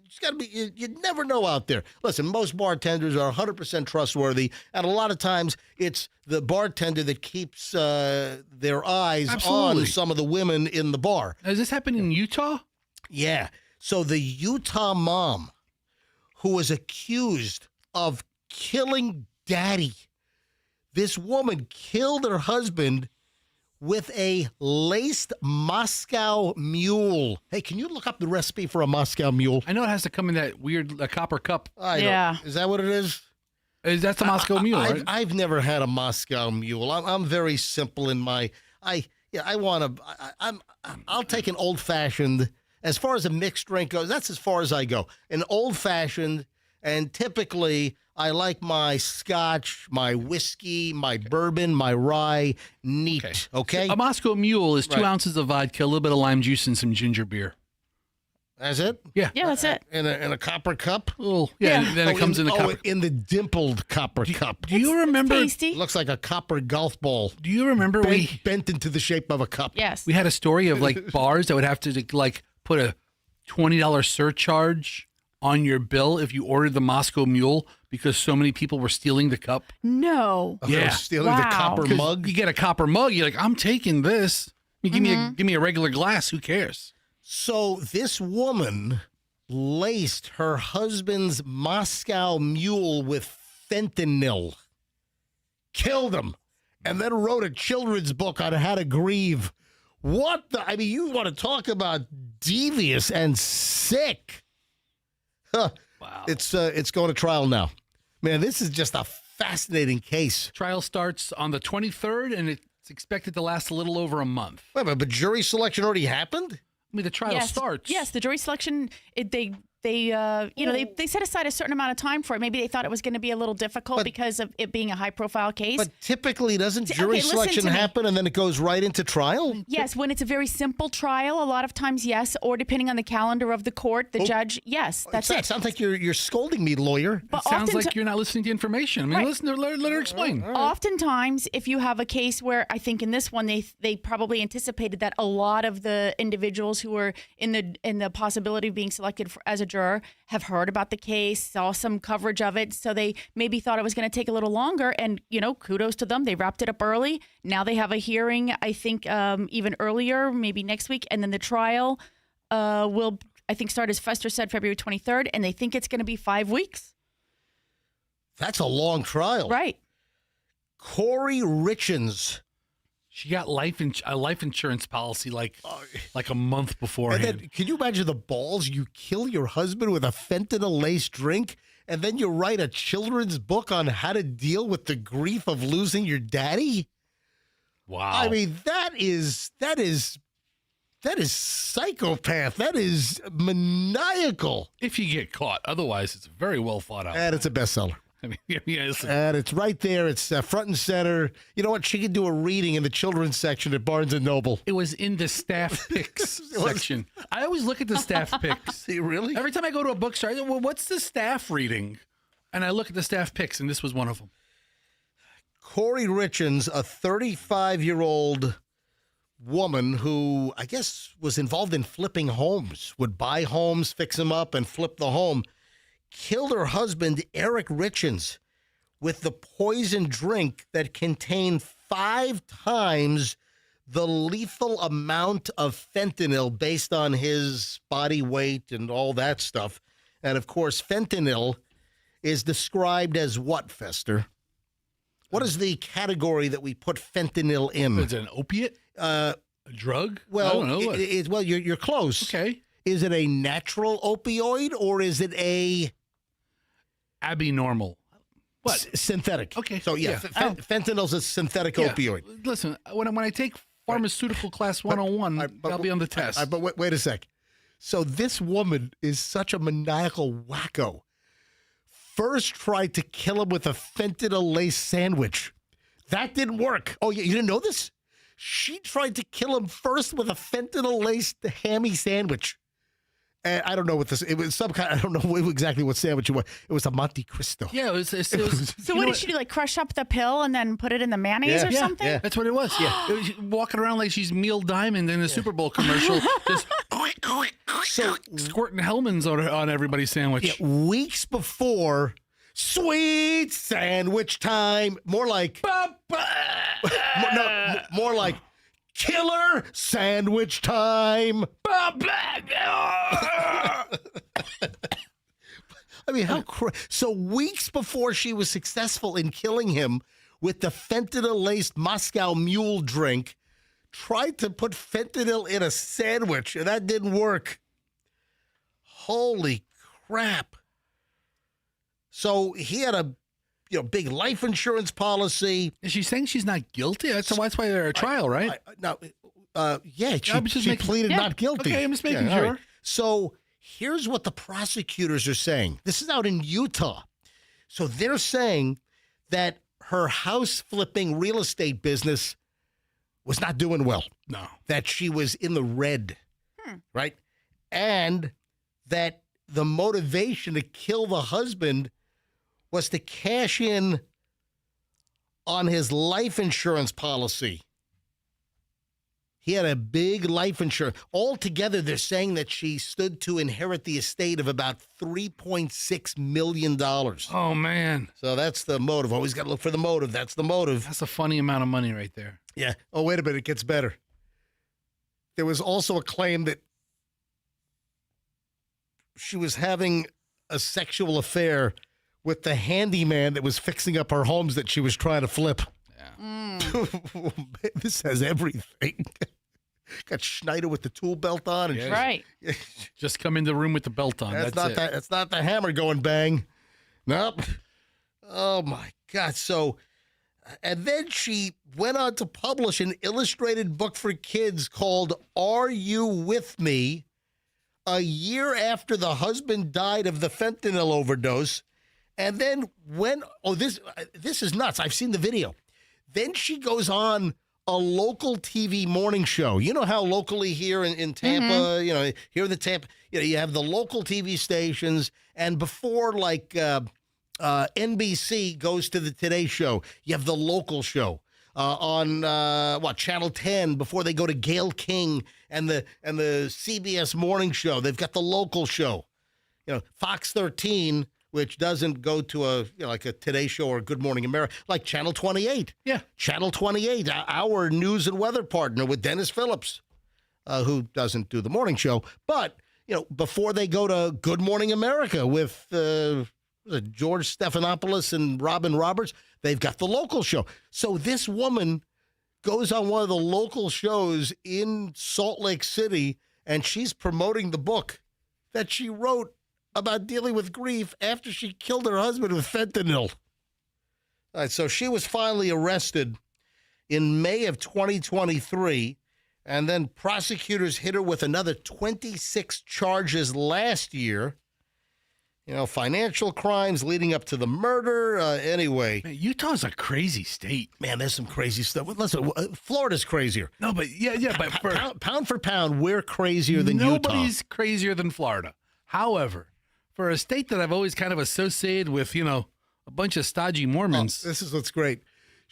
just got to be. You never know out there. Listen, most bartenders are 100% trustworthy, and a lot of times it's the bartender that keeps their eyes on some of the women in the bar. Has this happened in Utah? Yeah. So the Utah mom, who was accused of killing Daddy. This woman killed her husband with a laced Moscow mule. Hey, can you look up the recipe for a Moscow mule? I know it has to come in that weird copper cup. Yeah. Is that what it is? That's the Moscow mule, right? I've never had a Moscow mule. I'm very simple in my. I'll take an old fashioned. As far as a mixed drink goes, that's as far as I go. An old-fashioned, and typically I like my scotch, my whiskey, my bourbon, my rye neat, okay? So a Moscow Mule is 2 ounces of vodka, a little bit of lime juice, and some ginger beer. That's it? Yeah, that's it. In a copper cup? Oh, yeah. And then it comes in the copper. In the dimpled copper cup. Do you remember? Tasty. It looks like a copper golf ball. Do you remember bent into the shape of a cup? Yes. We had a story of bars that would have to put a $20 surcharge on your bill if you ordered the Moscow Mule because so many people were stealing the cup? No. Yeah. Stealing the copper mug? You get a copper mug, you're like, I'm taking this. Give me a regular glass. Who cares? So this woman laced her husband's Moscow Mule with fentanyl, killed him, and then wrote a children's book on how to grieve. What the? I mean, you want to talk about devious and sick. Huh. Wow. It's going to trial now. Man, this is just a fascinating case. Trial starts on the 23rd, and it's expected to last a little over a month. Wait, but jury selection already happened? I mean, the trial starts. Yes, the jury selection, they set aside a certain amount of time for it. Maybe they thought it was going to be a little difficult because of it being a high-profile case. But typically, doesn't jury selection happen and then it goes right into trial? Yes, when it's a very simple trial, a lot of times, yes. Or depending on the calendar of the court, the judge, yes, that's it. It sounds like you're scolding me, lawyer. But it sounds like you're not listening to information. I mean, listen, let her explain. Oftentimes, if you have a case where I think in this one they probably anticipated that a lot of the individuals who were in the possibility of being selected as a juror have heard about the case, saw some coverage of it, so they maybe thought it was going to take a little longer. And kudos to them, they wrapped it up early. Now they have a hearing, I think, even earlier, maybe next week, and then the trial will, I think, start, as Fester said, February 23rd, and they think it's going to be 5 weeks. That's a long trial, right? Corey Richens. She got a life insurance policy like a month beforehand. And then, can you imagine the balls? You kill your husband with a fentanyl-laced drink, and then you write a children's book on how to deal with the grief of losing your daddy? Wow. I mean, that is psychopath. That is maniacal. If you get caught. Otherwise, it's very well thought out. And it's a bestseller. I mean, yes. And it's right there. It's front and center. You know what? She could do a reading in the children's section at Barnes & Noble. It was in the staff picks section. I always look at the staff picks. Really? Every time I go to a bookstore, I go, well, what's the staff reading? And I look at the staff picks, and this was one of them. Corey Richens, a 35-year-old woman who I guess was involved in flipping homes, would buy homes, fix them up, and flip the home, killed her husband, Eric Richens, with the poison drink that contained 5 times the lethal amount of fentanyl based on his body weight and all that stuff. And, of course, fentanyl is described as what, Fester? What is the category that we put fentanyl in? Is it an opiate? A drug? Well, I don't know. Well, you're close. Okay. Is it a natural opioid or is it a abnormal? What? Synthetic. Okay. So, yeah, fentanyl's a synthetic opioid. Listen, when I take pharmaceutical class 101, I'll be on the test. But wait a sec. So this woman is such a maniacal wacko. First tried to kill him with a fentanyl-laced sandwich. That didn't work. Oh, you didn't know this? She tried to kill him first with a fentanyl-laced hammy sandwich. And I don't know what this. It was some kind. I don't know exactly what sandwich it was. It was a Monte Cristo. Yeah, it was. So what did she do? Like crush up the pill and then put it in the mayonnaise or something? Yeah, that's what it was. Yeah, it was walking around like she's Meal Diamond in a Super Bowl commercial, just squirting Hellmann's on everybody's sandwich. Yeah, weeks before sweet sandwich time. More like more like killer sandwich time. I mean, so weeks before she was successful in killing him with the fentanyl-laced Moscow Mule drink, tried to put fentanyl in a sandwich, and that didn't work. Holy crap. So he had a big life insurance policy. Is she saying she's not guilty? That's why they're at trial, right? She pleaded not guilty. Okay, I'm just making sure. Right. So here's what the prosecutors are saying. This is out in Utah. So they're saying that her house flipping real estate business was not doing well. No. That she was in the red, right? And that the motivation to kill the husband was to cash in on his life insurance policy. He had a big life insurance. Altogether, they're saying that she stood to inherit the estate of about $3.6 million. Oh, man. So that's the motive. Always got to look for the motive. That's the motive. That's a funny amount of money right there. Yeah. Oh, wait a minute. It gets better. There was also a claim that she was having a sexual affair with the handyman that was fixing up her homes that she was trying to flip. Yeah. This has everything. Got Schneider with the tool belt on. And right. Just come in the room with the belt on. That's not the hammer going bang. Nope. Oh, my God. So, and then she went on to publish an illustrated book for kids called Are You With Me? A year after the husband died of the fentanyl overdose. And then this is nuts. I've seen the video. Then she goes on a local TV morning show. You know how locally here in Tampa, here in the Tampa, you have the local TV stations. And before NBC goes to the Today Show, you have the local show on Channel 10 before they go to Gayle King and the CBS morning show. They've got the local show. Fox 13, which doesn't go to a Today Show or Good Morning America, like Channel 28. Yeah. Channel 28, our news and weather partner with Dennis Phillips, who doesn't do the morning show. But, before they go to Good Morning America with George Stephanopoulos and Robin Roberts, they've got the local show. So this woman goes on one of the local shows in Salt Lake City, and she's promoting the book that she wrote about dealing with grief after she killed her husband with fentanyl. All right, so she was finally arrested in May of 2023, and then prosecutors hit her with another 26 charges last year. Financial crimes leading up to the murder. Anyway. Man, Utah's a crazy state. Man, there's some crazy stuff. Listen, Florida's crazier. No, but but pound for pound, we're crazier than Utah. Nobody's crazier than Florida. However, for a state that I've always kind of associated with, a bunch of stodgy Mormons. This is what's great.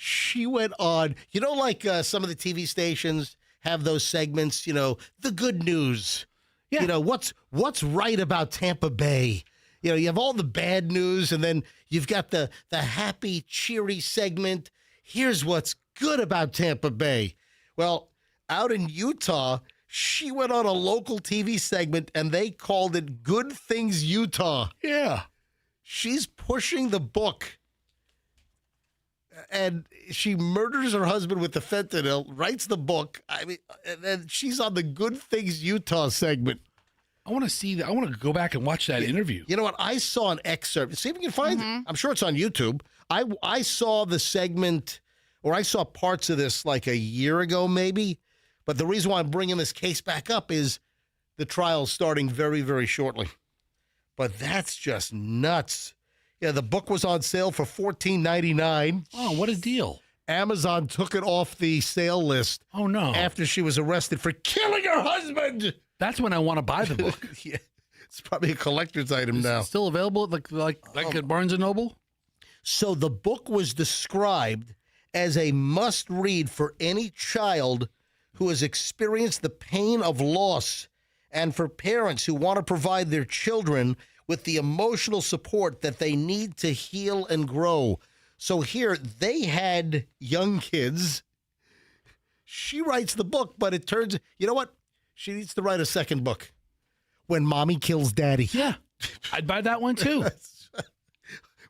she went on, like some of the TV stations have those segments, the good news. Yeah. What's right about Tampa Bay. You have all the bad news, and then you've got the happy, cheery segment. Here's what's good about Tampa Bay. Well, out in Utah, she went on a local TV segment, and they called it Good Things Utah. Yeah. She's pushing the book, and she murders her husband with the fentanyl, writes the book. And then she's on the Good Things Utah segment. I want to see that. I want to go back and watch that interview. You know what? I saw an excerpt. See if you can find it. I'm sure it's on YouTube. I saw the segment, or I saw parts of this like a year ago, maybe. But the reason why I'm bringing this case back up is the trial's starting very, very shortly. But that's just nuts. Yeah, the book was on sale for $14.99. Oh, what a deal. Amazon took it off the sale list. Oh, no. After she was arrested for killing her husband. That's when I want to buy the book. Yeah, it's probably a collector's item now. Still available like at Barnes & Noble? So the book was described as a must-read for any child who has experienced the pain of loss and for parents who want to provide their children with the emotional support that they need to heal and grow. So here, they had young kids. She writes the book, but it turns, you know what? She needs to write a second book. When Mommy Kills Daddy. Yeah. I'd buy that one too.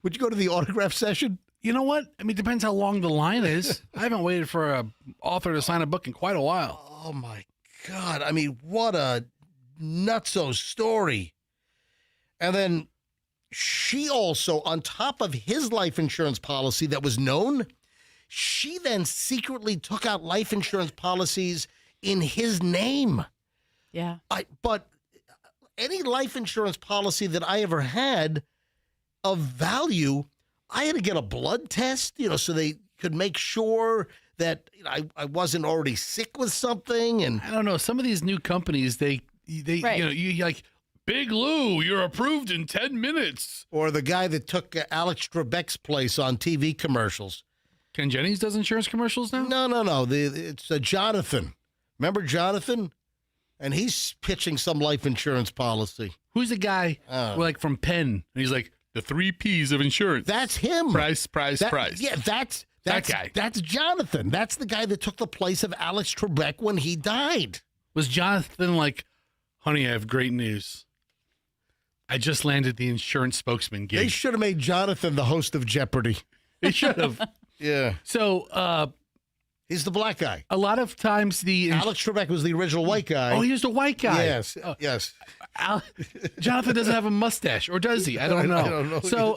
Would you go to the autograph session? You know what? I mean, it depends how long the line is. I haven't waited for an author to sign a book in quite a while. Oh, my God. I mean, what a nutso story. And then she also, on top of his life insurance policy that was known, she then secretly took out life insurance policies in his name. Yeah. But any life insurance policy that I ever had of value, I had to get a blood test, so they could make sure that I wasn't already sick with something. And I don't know. Some of these new companies, they Right. you like, Big Lou, you're approved in 10 minutes. Or the guy that took Alex Trebek's place on TV commercials. Ken Jennings does insurance commercials now? No. It's Jonathan. Remember Jonathan? And he's pitching some life insurance policy. Who's the guy from Penn? And he's like, the 3 Ps of insurance. That's him. Price. Yeah, that's that guy. That's Jonathan. That's the guy that took the place of Alex Trebek when he died. Was Jonathan like, honey, I have great news. I just landed the insurance spokesman gig. They should have made Jonathan the host of Jeopardy. They should have. Yeah. So, he's the black guy. A lot of times Alex Trebek was the original white guy. Oh, he was the white guy. Yes. Yes. Jonathan doesn't have a mustache, or does he? I don't know. I don't know. So,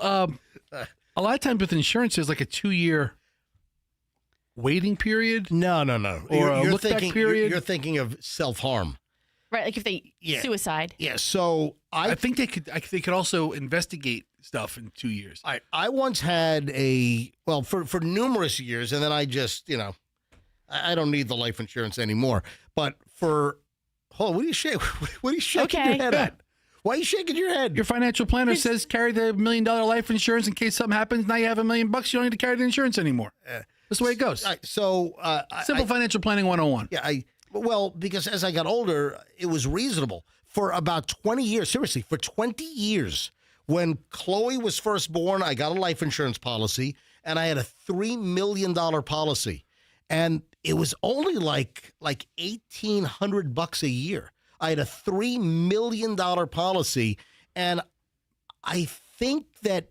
a lot of times with insurance, there's like a 2-year waiting period. No. Or a look-back period. You're thinking of self-harm. Right, like if they suicide. Yeah, so I think they could also investigate stuff in 2 years. I once had for numerous years, and then I just, I don't need the life insurance anymore. But what are you shaking? What are you shaking your head at? Why are you shaking your head? Your financial planner says carry the $1 million life insurance in case something happens. Now you have $1 million. You don't need to carry the insurance anymore. That's the way it goes. So simple financial planning 101. Yeah, because as I got older, it was reasonable. For about 20 years, seriously, for 20 years, when Chloe was first born, I got a life insurance policy, and I had a $3 million policy. And it was only like $1,800 a year. I had a $3 million policy, and I think that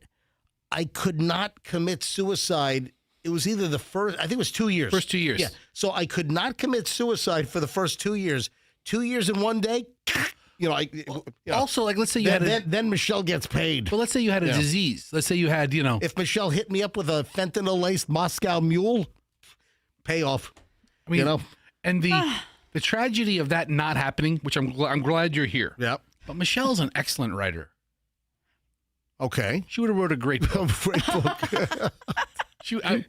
I could not commit suicide. It was either I think it was 2 years. First 2 years. Yeah. So I could not commit suicide for the first 2 years. 2 years in one day. Also, like, let's say you then Michelle gets paid. Well, let's say you had a disease. Let's say you had, If Michelle hit me up with a fentanyl-laced Moscow Mule, payoff. I mean, And the tragedy of that not happening, which I'm glad you're here. Yep. But Michelle's an excellent writer. Okay. She would have wrote a great book. Great book.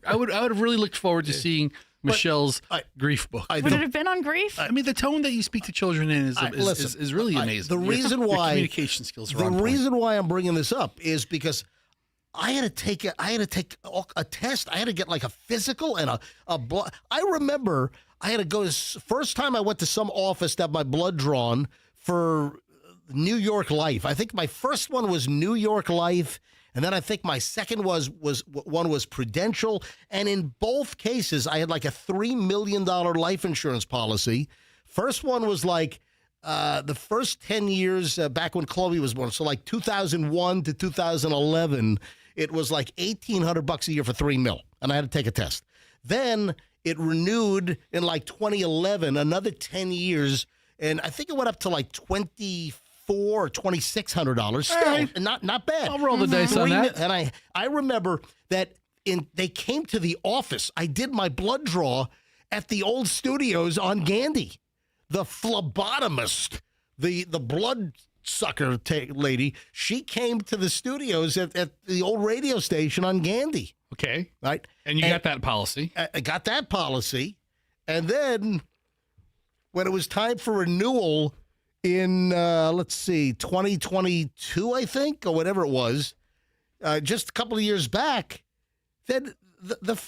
I would have really looked forward to seeing Michelle's grief book. Would it have been on grief? I mean, the tone that you speak to children in is really amazing. The reason why communication skills are the on point. reason why I'm bringing this up is because I had to take a test. I had to get like a physical and a blood. I remember I had to go. First time I went to some office to have my blood drawn for New York Life. I think my first one was New York Life, and then I think my second was Prudential. And in both cases, I had like a $3 million life insurance policy. First one was like the first 10 years back when Chloe was born, so like 2001 to 2011. It was like $1,800 a year for $3 million, and I had to take a test. Then it renewed in like 2011, another 10 years, and I think it went up to like $2,400 or $2,600. Still, not bad. I'll roll the dice on that. And I remember that they came to the office. I did my blood draw at the old studios on Gandy. The phlebotomist, the blood sucker lady, she came to the studios at the old radio station on Gandy. Okay. Right. And you got that policy. I got that policy. And then when it was time for renewal in, 2022, I think, or whatever it was, just a couple of years back, then the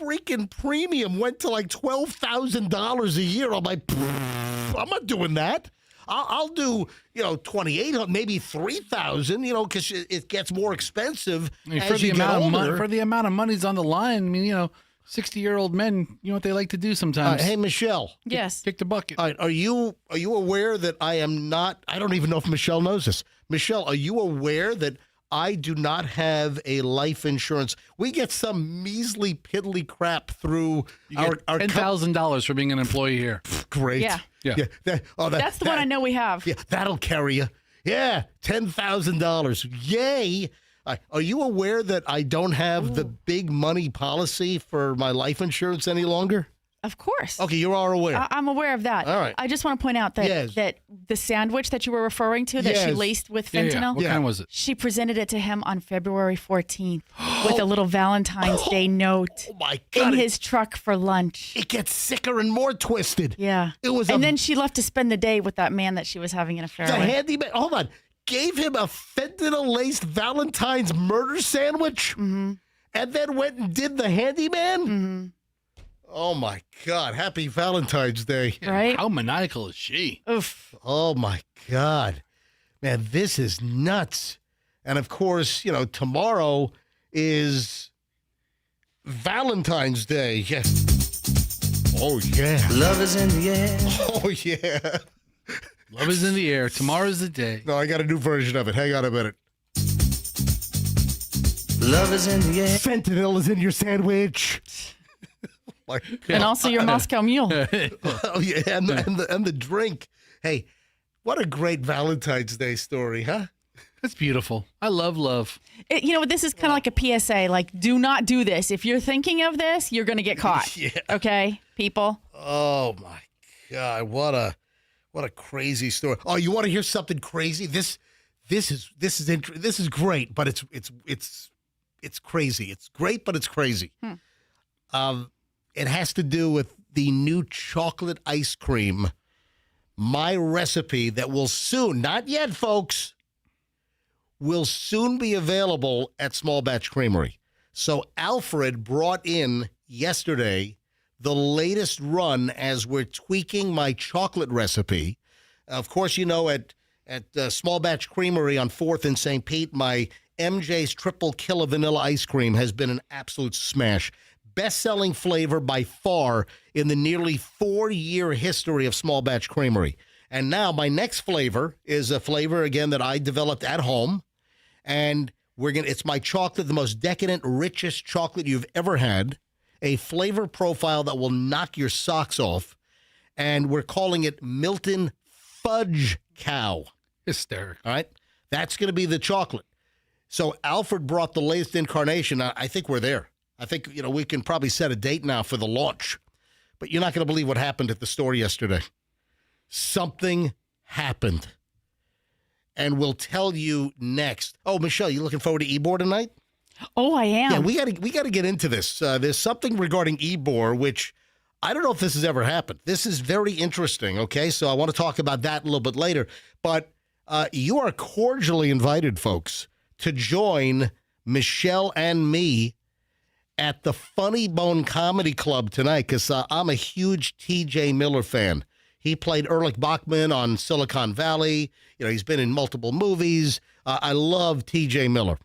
freaking premium went to like $12,000 a year. I'm like, I'm not doing that. I'll do, $2,800, maybe $3,000, because it gets more expensive as you get older. For the amount of money's on the line, I mean, 60-year-old men, you know what they like to do sometimes? Hey, Michelle. Yes. Kick the bucket. All right, are you aware that I am not? I don't even know if Michelle knows this. Michelle, are you aware that I do not have a life insurance? We get some measly, piddly crap through our $10,000 for being an employee here. Great. Yeah. That's the one I know we have. Yeah, that'll carry you. Yeah, $10,000. Yay. Are you aware that I don't have the big money policy for my life insurance any longer? Of course. Okay, you are aware. I'm aware of that. All right. I just want to point out that that the sandwich that you were referring to that she laced with fentanyl. Yeah. What kind was it? She presented it to him on February 14th with a little Valentine's Day note my God, in his truck for lunch. It gets sicker and more twisted. Yeah. It was and then she left to spend the day with that man that she was having an affair the with. handyman. Hold on. Gave him a fentanyl-laced Valentine's murder sandwich and then went and did the handyman? Oh, my God. Happy Valentine's Day. Right? How maniacal is she? Oof. Oh, my God. Man, this is nuts. And, of course, tomorrow is Valentine's Day. Yeah. Oh, yeah. Love is in the air. Oh, yeah. Love is in the air. Tomorrow's the day. No, I got a new version of it. Hang on a minute. Love is in the air. Fentanyl is in your sandwich. And also your Moscow Mule. Oh, yeah, and the drink. Hey, what a great Valentine's Day story, huh? That's beautiful. I love love. This is kind of like a PSA. Like, do not do this. If you're thinking of this, you're going to get caught. Yeah. Okay, people? Oh, my God. What a crazy story. Oh, you want to hear something crazy? This is great, but it's crazy. It's great, but it's crazy. It has to do with the new chocolate ice cream, my recipe that will soon, not yet, folks, will soon be available at Small Batch Creamery. So Alfred brought in yesterday the latest run as we're tweaking my chocolate recipe. Of course, at Small Batch Creamery on 4th and St. Pete, my MJ's Triple Killer Vanilla Ice Cream has been an absolute smash. Best-selling flavor by far in the nearly 4-year history of Small Batch Creamery. And now my next flavor is a flavor, again, that I developed at home. And it's my chocolate, the most decadent, richest chocolate you've ever had. A flavor profile that will knock your socks off. And we're calling it Milton Fudge Cow. Hysterical. All right? That's going to be the chocolate. So Alfred brought the latest incarnation. I think we're there. I think, we can probably set a date now for the launch. But you're not going to believe what happened at the store yesterday. Something happened. And we'll tell you next. Oh, Michelle, you looking forward to Ebor tonight? Oh, I am. Yeah, we got to get into this. There's something regarding Ebor, which I don't know if this has ever happened. This is very interesting, okay? So I want to talk about that a little bit later. But you are cordially invited, folks, to join Michelle and me at the Funny Bone Comedy Club tonight because I'm a huge T.J. Miller fan. He played Erlich Bachman on Silicon Valley. He's been in multiple movies. I love T.J. Miller.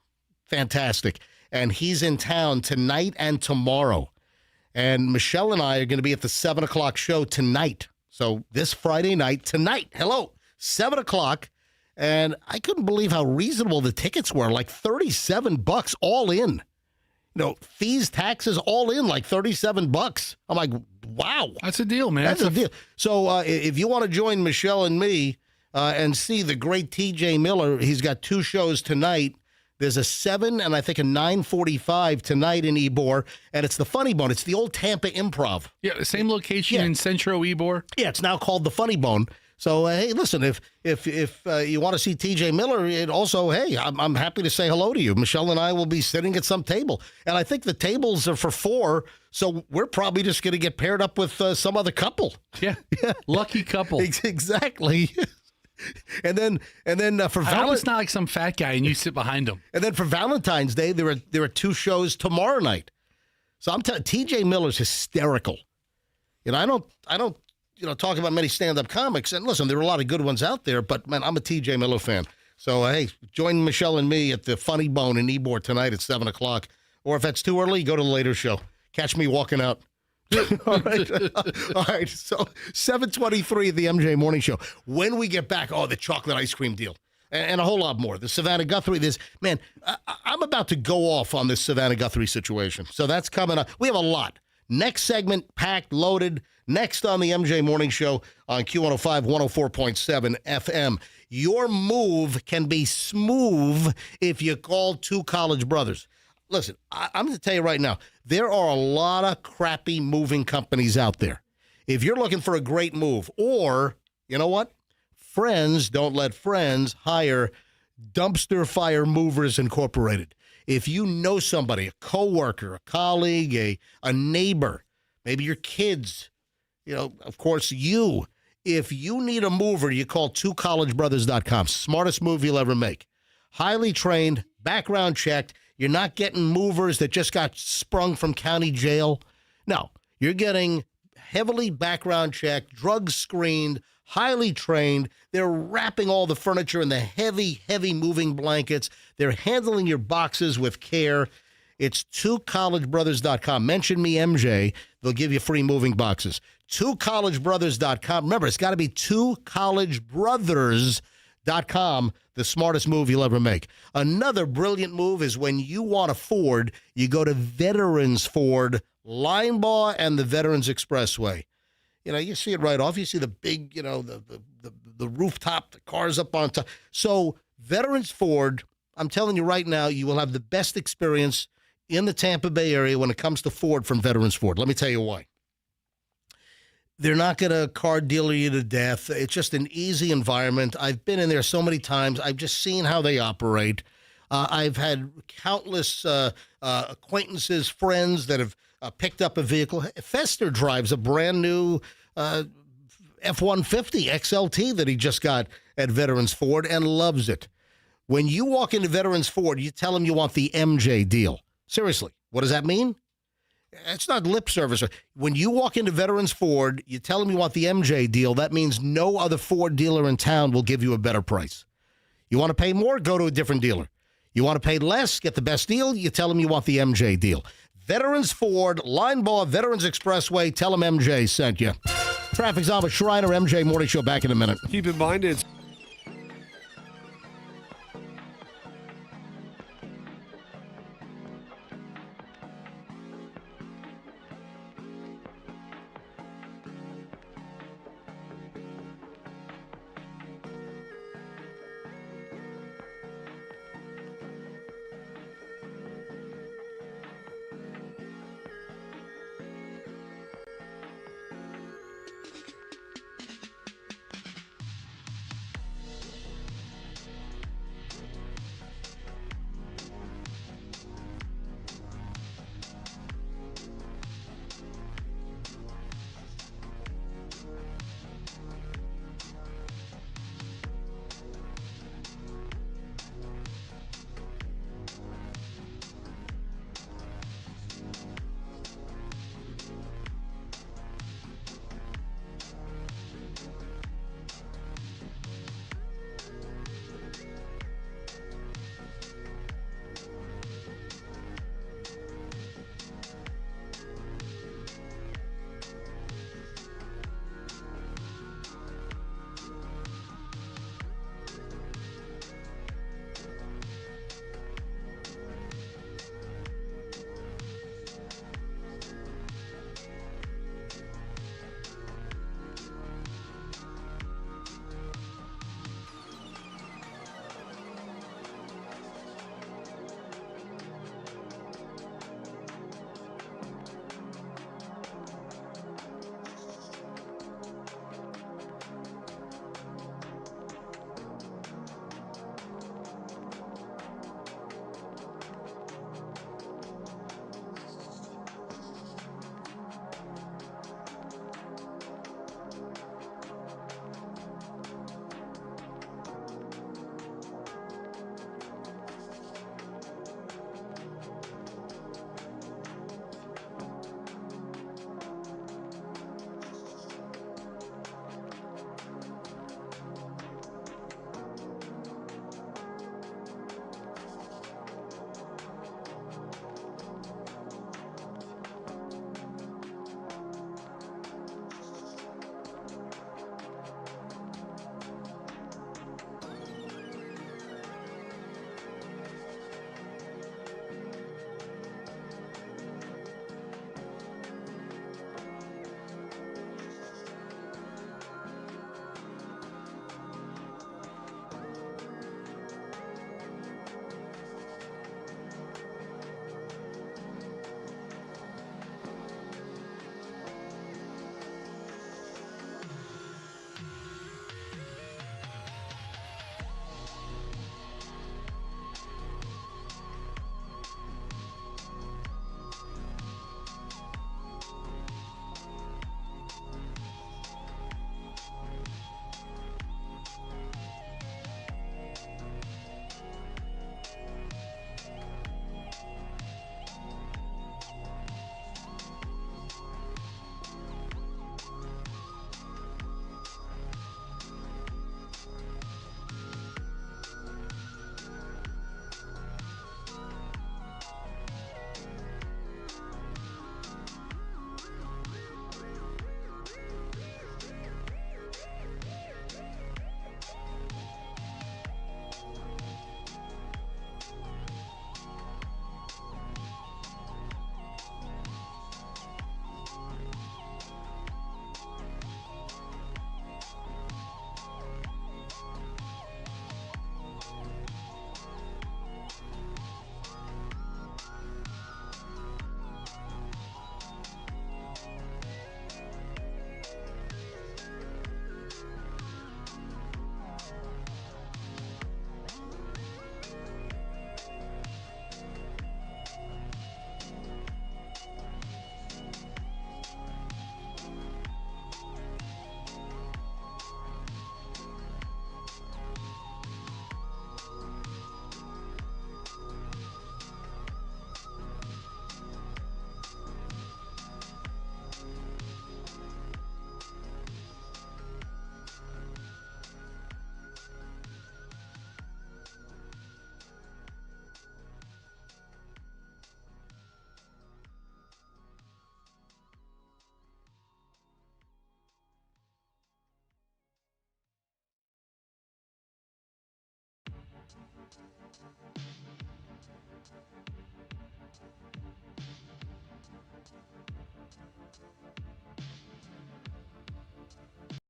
Fantastic. And he's in town tonight and tomorrow. And Michelle and I are going to be at the 7 o'clock show tonight. So this Friday night, tonight, 7 o'clock. And I couldn't believe how reasonable the tickets were, like $37 all in. Fees, taxes, all in, like $37. I'm like, wow. That's a deal, man. That's a deal. So if you want to join Michelle and me and see the great T.J. Miller, he's got 2 shows tonight. There's a 7 and I think a 9:45 tonight in Ybor, and it's the Funny Bone. It's the old Tampa Improv. Yeah, the same location in Centro Ybor. Yeah, it's now called the Funny Bone. So, hey, listen, if you want to see T.J. Miller, it also, hey, I'm happy to say hello to you. Michelle and I will be sitting at some table. And I think the tables are for 4, so we're probably just going to get paired up with some other couple. Yeah, lucky couple. Exactly. And then for I hope it's not like some fat guy and you sit behind him. And then for Valentine's Day, there are 2 shows tomorrow night. So I'm telling T.J. Miller's hysterical. I don't talk about many stand-up comics. And listen, there are a lot of good ones out there, but, man, I'm a T.J. Miller fan. So, hey, join Michelle and me at the Funny Bone in Ybor tonight at 7 o'clock. Or if that's too early, go to the later show. Catch me walking out. All right. All right. So 7:23 at the MJ Morning Show. When we get back, the chocolate ice cream deal. And a whole lot more. The Savannah Guthrie, I'm about to go off on this Savannah Guthrie situation. So that's coming up. We have a lot. Next segment, packed, loaded. Next on the MJ Morning Show on Q105, 104.7 FM. Your move can be smooth if you call 2 college brothers. Listen, I'm going to tell you right now, there are a lot of crappy moving companies out there. If you're looking for a great move, or, you know what? Friends don't let friends hire Dumpster Fire Movers Incorporated. If you know somebody, a coworker, a colleague, a neighbor, maybe your kids, of course, you. If you need a mover, you call 2collegebrothers.com. Smartest move you'll ever make. Highly trained, background checked. You're not getting movers that just got sprung from county jail. No, you're getting heavily background checked, drug screened, highly trained. They're wrapping all the furniture in the heavy, heavy moving blankets. They're handling your boxes with care. It's 2collegebrothers.com. Mention me, MJ. They'll give you free moving boxes. 2collegebrothers.com. Remember, it's got to be 2collegebrothers.com. The smartest move you'll ever make. Another brilliant move is when you want a Ford, you go to Veterans Ford, Linebaugh, and the Veterans Expressway. You see it right off. You see the big, the rooftop, the cars up on top. So Veterans Ford, I'm telling you right now, you will have the best experience in the Tampa Bay area when it comes to Ford from Veterans Ford. Let me tell you why. They're not going to car dealer you to death. It's just an easy environment. I've been in there so many times. I've just seen how they operate. I've had countless acquaintances, friends that have picked up a vehicle. Fester drives a brand new F-150 XLT that he just got at Veterans Ford and loves it. When you walk into Veterans Ford, you tell them you want the MJ deal. Seriously, what does that mean? It's not lip service. When you walk into Veterans Ford, you tell them you want the MJ deal. That means no other Ford dealer in town will give you a better price. You want to pay more? Go to a different dealer. You want to pay less? Get the best deal? You tell them you want the MJ deal. Veterans Ford, Linebaugh, Veterans Expressway. Tell them MJ sent you. Traffic's on with Shriner. MJ Morning Show back in a minute. Keep in mind it's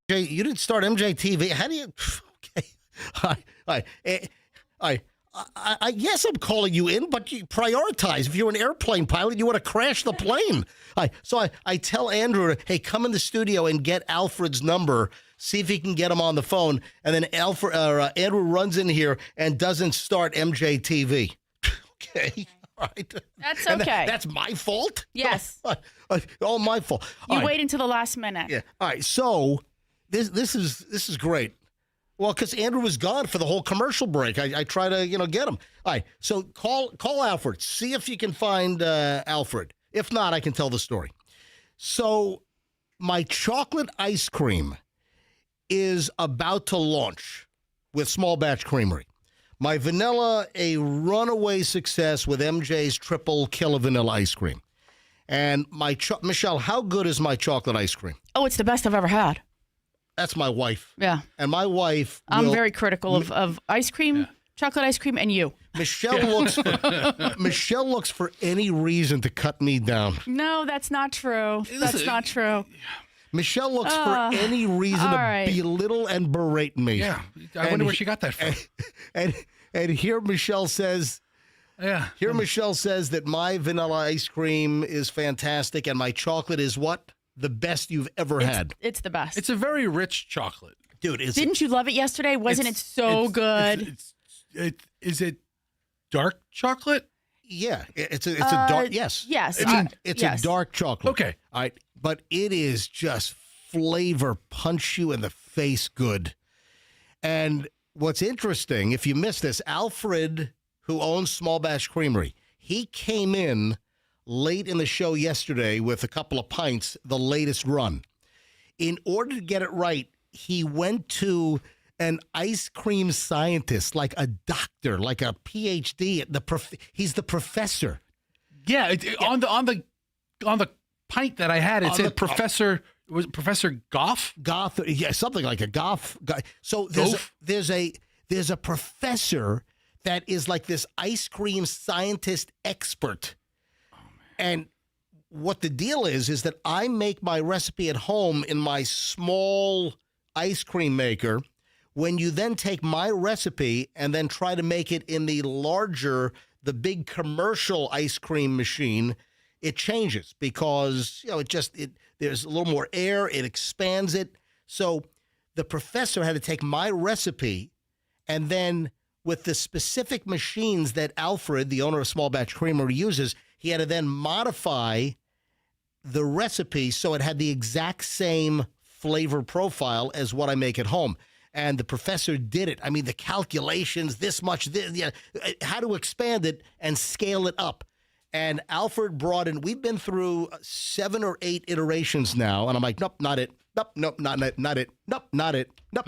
Jay, you didn't start MJTV. How do you? Okay. I guess I'm calling you in, but you prioritize. If you're an airplane pilot, you want to crash the plane. So I tell Andrew, hey, come in the studio and get Alfred's number. See if he can get him on the phone. And then Andrew runs in here and doesn't start MJTV. Okay. All right. That's And okay. that's my fault? Yes. All my fault. You All right. wait until the last minute. Yeah. All right. So this is great. Well, because Andrew was gone for the whole commercial break. I try to get him. All right. So call Alfred. See if you can find Alfred. If not, I can tell the story. So my chocolate ice cream is about to launch with Small Batch Creamery. My vanilla, a runaway success with MJ's triple killer vanilla ice cream. And Michelle, how good is my chocolate ice cream? Oh, it's the best I've ever had. That's my wife. Yeah. And my wife I'm very critical of ice cream, chocolate ice cream, and you. Michelle looks for any reason to cut me down. No, that's not true. That's not true. Michelle looks for any reason to belittle and berate me. Yeah. I wonder where she got that from. And here Michelle says, Michelle says that my vanilla ice cream is fantastic and my chocolate is what? The best you've ever had. It's the best. It's a very rich chocolate. Dude, Didn't you love it yesterday? Wasn't it so good? Is it dark chocolate? Yeah, it's a dark. Yes, yes, it's a dark chocolate. Okay, all right, but it is just flavor punch you in the face good. And what's interesting, if you missed this, Alfred, who owns Small Batch Creamery, he came in late in the show yesterday with a couple of pints, the latest run. In order to get it right, he went to an ice cream scientist, like a doctor, like a PhD. He's the professor. Yeah, on the pint that I had, it said Professor. Was it Professor Goff? Goff, yeah, something like a Goff guy. So there's a professor that is like this ice cream scientist expert. And what the deal is that I make my recipe at home in my small ice cream maker. When you then take my recipe and then try to make it in the big commercial ice cream machine, it changes because, there's a little more air. It expands it. So the professor had to take my recipe and then with the specific machines that Alfred, the owner of Small Batch Creamery, uses, he had to then modify the recipe so it had the exact same flavor profile as what I make at home. And the professor did it. I mean, the calculations, how to expand it and scale it up. And Alfred brought in, we've been through 7 or 8 iterations now. And I'm like, nope, not it. Nope, not it. Nope, not it. Nope,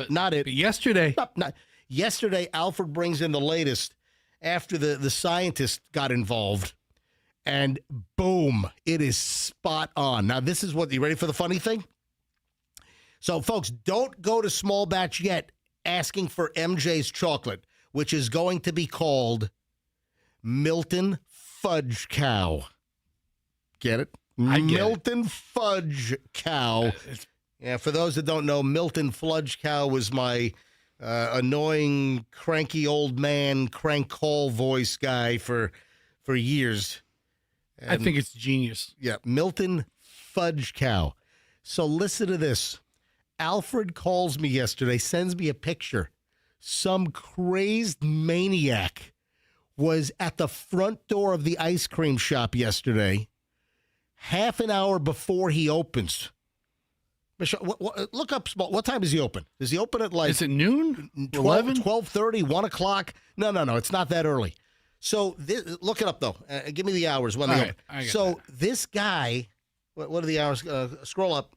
not it. But yesterday. Nope, not. Yesterday, Alfred brings in the latest after the scientist got involved. And boom, it is spot on. Now, this is you ready for the funny thing? So, folks, don't go to Small Batch yet asking for MJ's chocolate, which is going to be called Milton Fudge Cow. Get it? I get Milton Fudge Cow. Yeah, for those that don't know, Milton Fudge Cow was my annoying, cranky old man, crank call voice guy for years. And, I think it's genius. Yeah, Milton Fudge Cow. So listen to this. Alfred calls me yesterday, sends me a picture. Some crazed maniac was at the front door of the ice cream shop yesterday, half an hour before he opens. Michelle, look up, what time does he open? Does he open at Is it noon? 11? 12:30, 1 o'clock? No, it's not that early. So look it up, though. Give me the hours when they open. So this guy, what are the hours? Scroll up.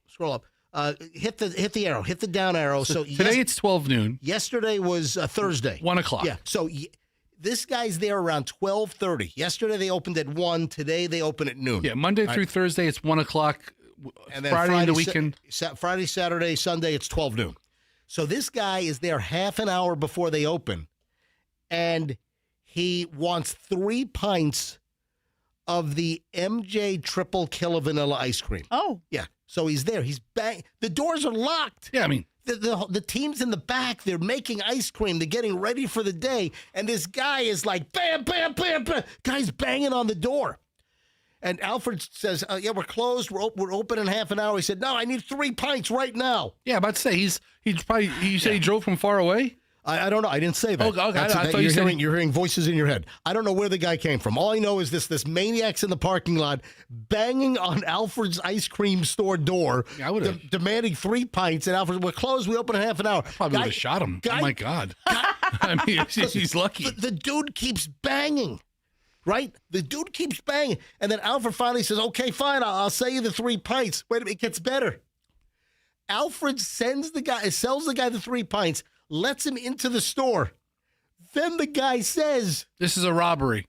Hit the arrow. Hit the down arrow. So today it's 12 noon. Yesterday was Thursday. 1 o'clock. Yeah. So this guy's there around 12:30. Yesterday they opened at 1. Today they open at noon. Yeah, Monday through Thursday it's 1 o'clock. And then Friday and the weekend. Friday, Saturday, Sunday, it's 12 noon. So this guy is there half an hour before they open. And He wants 3 pints of the MJ triple killer vanilla ice cream. Oh. Yeah. So he's there. He's bang. The doors are locked. Yeah, I mean, the team's in the back. They're making ice cream. They're getting ready for the day. And this guy is like, bam, bam, bam, bam. Guy's banging on the door. And Alfred says, yeah, we're closed. We're open in half an hour. He said, no, I need 3 pints right now. yeah, about to say he's probably. You say he drove from far away. I don't know. I didn't say that. Okay, I thought you said you're hearing voices in your head. I don't know where the guy came from. All I know is this maniac's in the parking lot banging on Alfred's ice cream store door, demanding 3 pints. And Alfred, we're closed. We open in half an hour. Probably would have shot him. Oh my God! I mean, he's lucky. The dude keeps banging. Right? The dude keeps banging. And then Alfred finally says, okay, fine, I'll sell you the 3 pints. Wait a minute, it gets better. Alfred sells the guy the 3 pints, lets him into the store. Then the guy says, this is a robbery.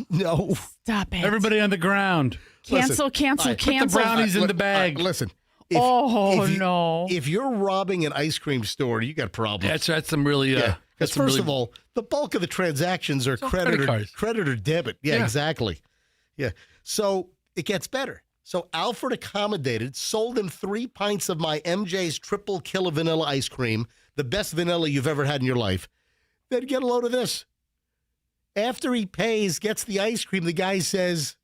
No. Stop it. Everybody on the ground. Cancel. Put the brownies in the bag. Listen. If you're robbing an ice cream store, you got problems. That's some really... Because first of all, the bulk of the transactions are credit or debit. Yeah, exactly. Yeah. So it gets better. So Alfred accommodated, sold him 3 pints of my MJ's triple killer vanilla ice cream, the best vanilla you've ever had in your life. Then get a load of this. After he pays, gets the ice cream, the guy says,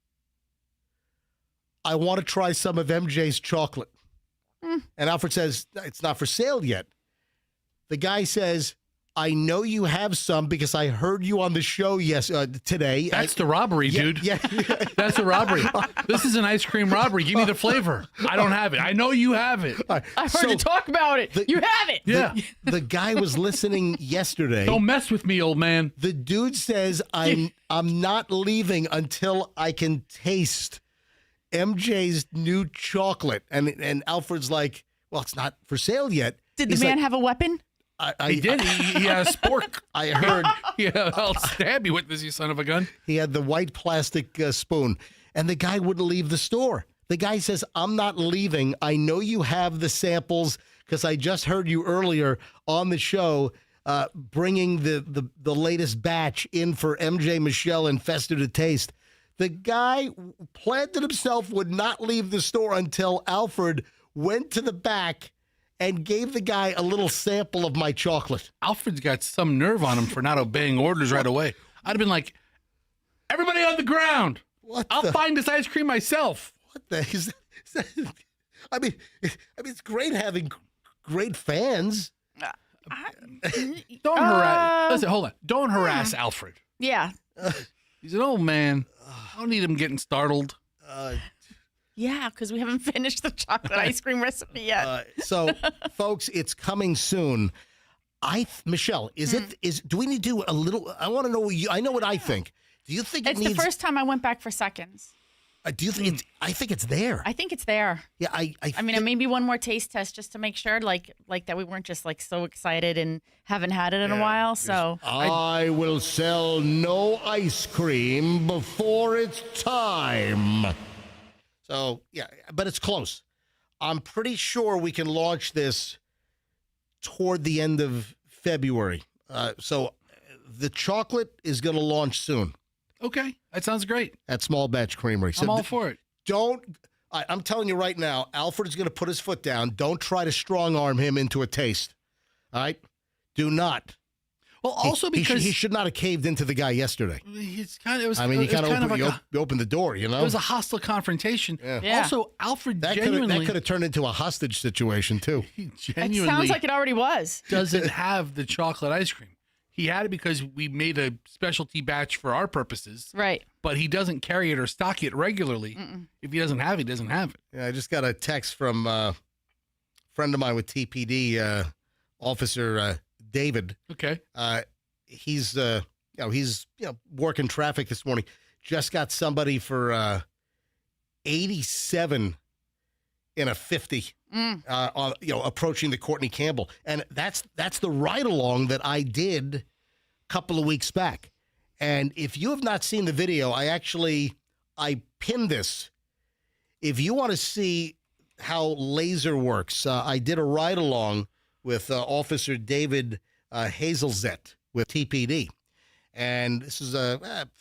I want to try some of MJ's chocolate. And Alfred says, it's not for sale yet. The guy says, I know you have some because I heard you on the show today. That's the robbery, dude. Yeah. That's a robbery. This is an ice cream robbery. Give me the flavor. I don't have it. I know you have it. I heard you talk about it. You have it. Yeah. The guy was listening yesterday. Don't mess with me, old man. The dude says, I'm not leaving until I can taste MJ's new chocolate. And Alfred's like, well, it's not for sale yet. Did the man have a weapon? He did. He had a spork. I heard. Yeah, I'll stab you with this, you son of a gun. He had the white plastic spoon, and the guy wouldn't leave the store. The guy says, I'm not leaving. I know you have the samples because I just heard you earlier on the show bringing the latest batch in for MJ, Michelle, and Fester to taste. The guy planted himself, would not leave the store until Alfred went to the back and gave the guy a little sample of my chocolate. Alfred's got some nerve on him for not obeying orders right away. I'd have been like, everybody on the ground. I'll find this ice cream myself. What the is that? I mean, it's great having great fans. Don't harass. Listen, hold on. Don't harass Alfred. Yeah. He's an old man. I don't need him getting startled. Yeah, because we haven't finished the chocolate ice cream recipe yet. So, folks, it's coming soon. Michelle, do we need to do a little? I want to know. I know what I think. Do you think it's the first time I went back for seconds? Do you think I think it's there. I think it's there. Yeah, I mean, maybe one more taste test just to make sure, like that we weren't just like so excited and haven't had it in a while. So I will sell no ice cream before it's time. So, yeah, but it's close. I'm pretty sure we can launch this toward the end of February. So the chocolate is going to launch soon. Okay, that sounds great. At Small Batch Creamery. So I'm all for it. I'm telling you right now, Alfred is going to put his foot down. Don't try to strong arm him into a taste. All right? Do not. Well, also because he should not have caved into the guy yesterday. You opened the door, you know? It was a hostile confrontation. Yeah. Also, Alfred that could have turned into a hostage situation, too. He genuinely it sounds like it already was. Doesn't have the chocolate ice cream. He had it because we made a specialty batch for our purposes. Right. But he doesn't carry it or stock it regularly. If he doesn't have it, he doesn't have it. Yeah, I just got a text from a friend of mine with TPD, Officer David. Okay. He's working traffic this morning. Just got somebody for 87 in a 50 approaching the Courtney Campbell. And that's the ride along that I did a couple of weeks back. And if you have not seen the video, I pinned this. If you want to see how laser works, I did a ride along with Officer David Hazelzet with TPD. And this is